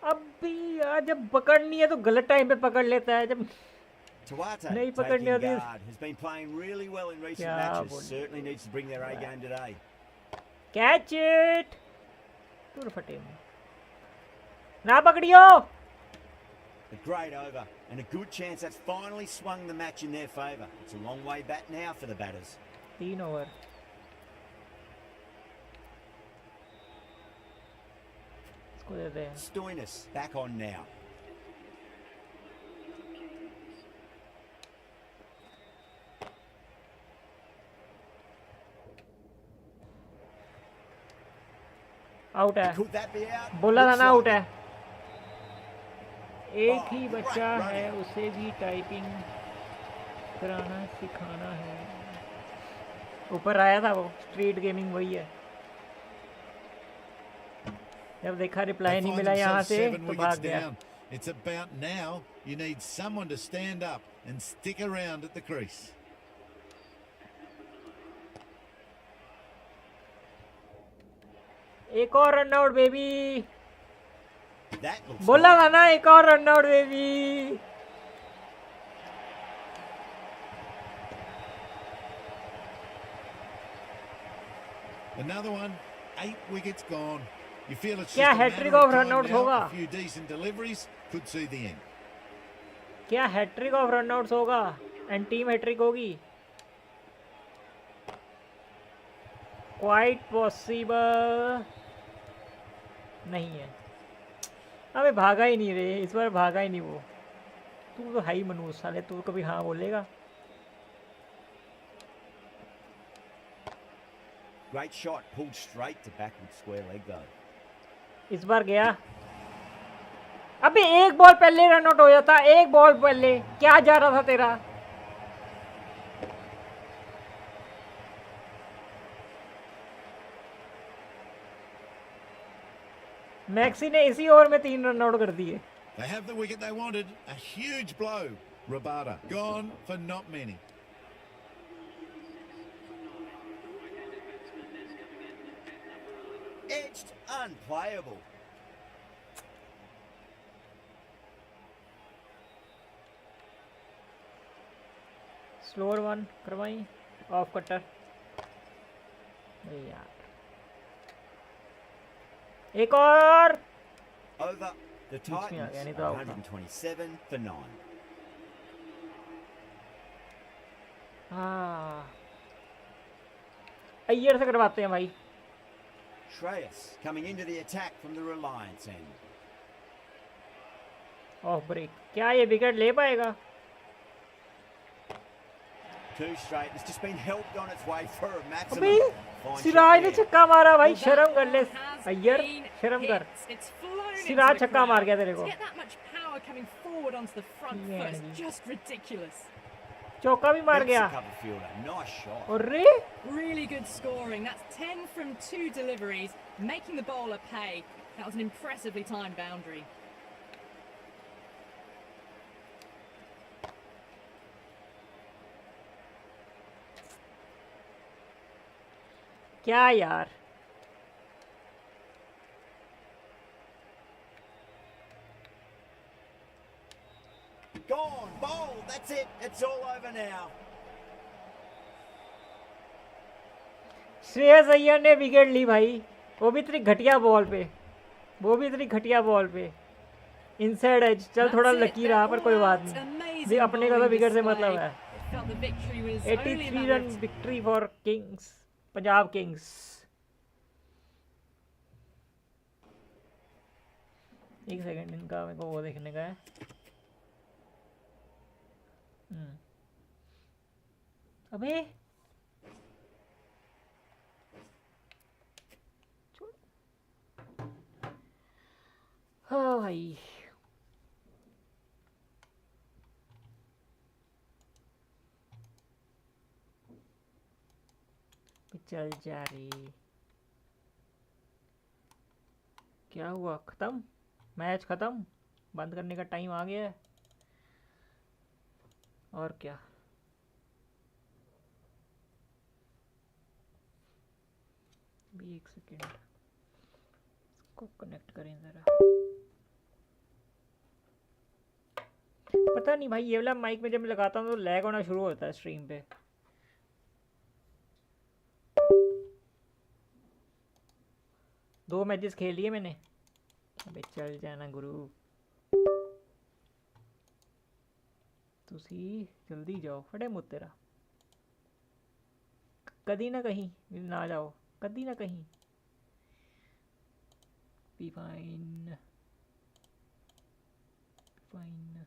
अभी यार जब पकड़नी है तो गलत टाइम पे पकड़ लेता है। जब Tawate नहीं taking पकड़नी होती है। guard. Has been playing really well in recent क्या matches. बोलिए। Certainly needs to bring their A game today. Catch it. Tour फटे में ना पकड़ियो। A great over and a good chance that's finally swung the match in their favour. It's a long way back now for the batters. 3 over. इसको दे दे। Stoinis back on now. Out है। Could that be out? बोला था Looks ना like out है। it. एक ही बच्चा है, उसे भी टाइपिंग कराना सिखाना है। ऊपर आया था वो, स्ट्रीट गेमिंग वही है। जब देखा रिप्लाई They नहीं find मिला यहाँ themselves से 7 तो wickets भाग गया। down. It's about now you need someone to stand up and stick around at the crease. एक और run out baby. That looks बोला good. था ना एक और run out baby. Another one, 8 wickets gone. You feel it's क्या just a hattrick matter of of run time outs now. होगा? A few decent deliveries could see the end. क्या hat trick of run outs होगा and team hat trick होगी? Quite possible नहीं है। अबे भागा ही नहीं रे, इस बार भागा ही नहीं वो। तू तो हाई मनूस साले, तू कभी हाँ बोलेगा? Great shot, pulled straight to backward square leg though. इस बार गया। अबे एक बॉल पहले रन आउट हो जाता, एक बॉल पहले क्या जा रहा था तेरा? मैक्सी ने इसी ओवर में 3 रन आउट कर दिए। They have the wicket they wanted. A huge blow. Rabada gone for not many. Edged, unplayable. Slower one करवाई, ऑफ कटर। यार एक और। Over. The बीच में आ गया, Titans नहीं तो are आउट था। 127 for 9. हाँ, अय्यर से करवाते हैं भाई। Shreyas coming into the attack from the Reliance end. Off break, क्या ये विकेट ले पाएगा? 2 straight. It's just been helped on its way for a maximum. अबे Fine सिराज shot ने there. छक्का मारा भाई, Well, that शर्म कर ले ball has अय्यर, been शर्म कर। hit. It's flown into Siraj the छक्का मार crowd. गया तेरे To को। get that much power coming forward onto the front Yeah, foot is yeah. just ridiculous. चौका भी मार Beats गया। the cover fielder. Nice shot. अरे Really good scoring. That's 10 from 2 deliveries, making the bowler pay. That was an impressively timed boundary. क्या यार, Gone. Bowled. That's it. It's all over now. Shreyas Iyer ने wicket ली भाई, वो भी इतनी घटिया बॉल पे, वो भी इतनी घटिया बॉल पे। इनसाइड एज, चल थोड़ा That's it, लकी they're रहा पर कोई all बात out. नहीं। Amazing भी अपने का तो bowling विकेट से display. मतलब है। Felt the victory was only a 83 matter run of victory for Kings, Punjab Kings. एक सेकंड, इनका मेरे को वो देखने का है। अबे हाँ भाई, चल जा रे। क्या हुआ, खत्म मैच? खत्म, बंद करने का टाइम आ गया है। और क्या, भी एक सेकेंड, इसको कनेक्ट करें ज़रा। पता नहीं भाई, ये वाला माइक में जब मैं लगाता हूँ तो लैग होना शुरू होता है स्ट्रीम पे। दो मैचेस खेल लिए मैंने। अबे चल जाना गुरु, तुसी जल्दी जाओ, फटे मुँह तेरा। कदी ना कहीं ना जाओ, कदी ना कहीं। Be fine, fine.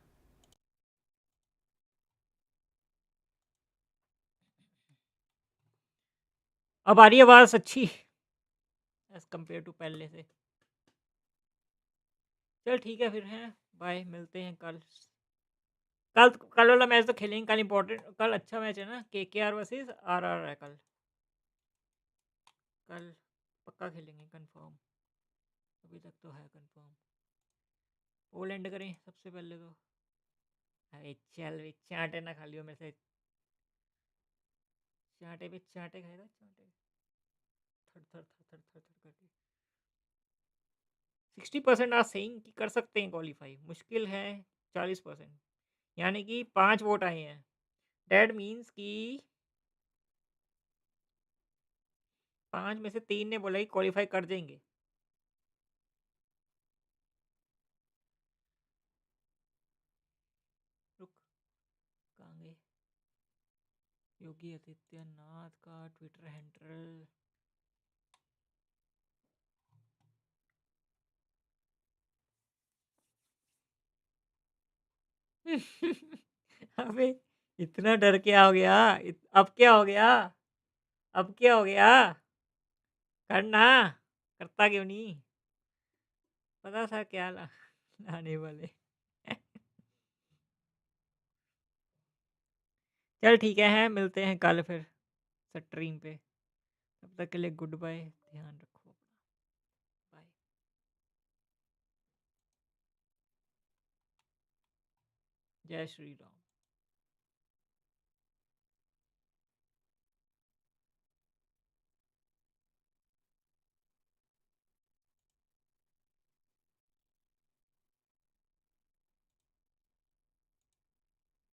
अब आ रही है आवाज़ अच्छी एज कम्पेयर टू पहले से। चल ठीक है फिर, हैं बाय, मिलते हैं कल। कल कल वाला मैच तो खेलेंगे, कल इम्पोर्टेंट, कल अच्छा मैच है ना, KKR वर्सेस RR है कल। कल पक्का खेलेंगे, कंफर्म, अभी तक तो है कंफर्म। पोल एंड करें सबसे पहले तो। अरे चल वे, चांटे ना खा लियो मेरे से, चांटे पे चांटे खाएगा, चांटे थर थर थर थर थर थर करके। 60% आज सेइंग कि कर सकते हैं क्वालिफाई, मुश्किल है 40%, यानी कि 5 वोट आए हैं। डैट मीन्स कि 5 में से 3 ने बोला कि क्वालिफाई कर देंगे। रुक, कहाँ गए? योगी आदित्यनाथ का ट्विटर हैंडल। अबे इतना डर क्या हो गया? अब क्या हो गया? अब क्या हो गया? करना, करता क्यों नहीं? पता था क्या लाने वाले। चल ठीक है, मिलते हैं कल फिर स्ट्रीम पे। तब तक के लिए गुड बाय, ध्यान रखो अपना, बाय। जय श्री राम।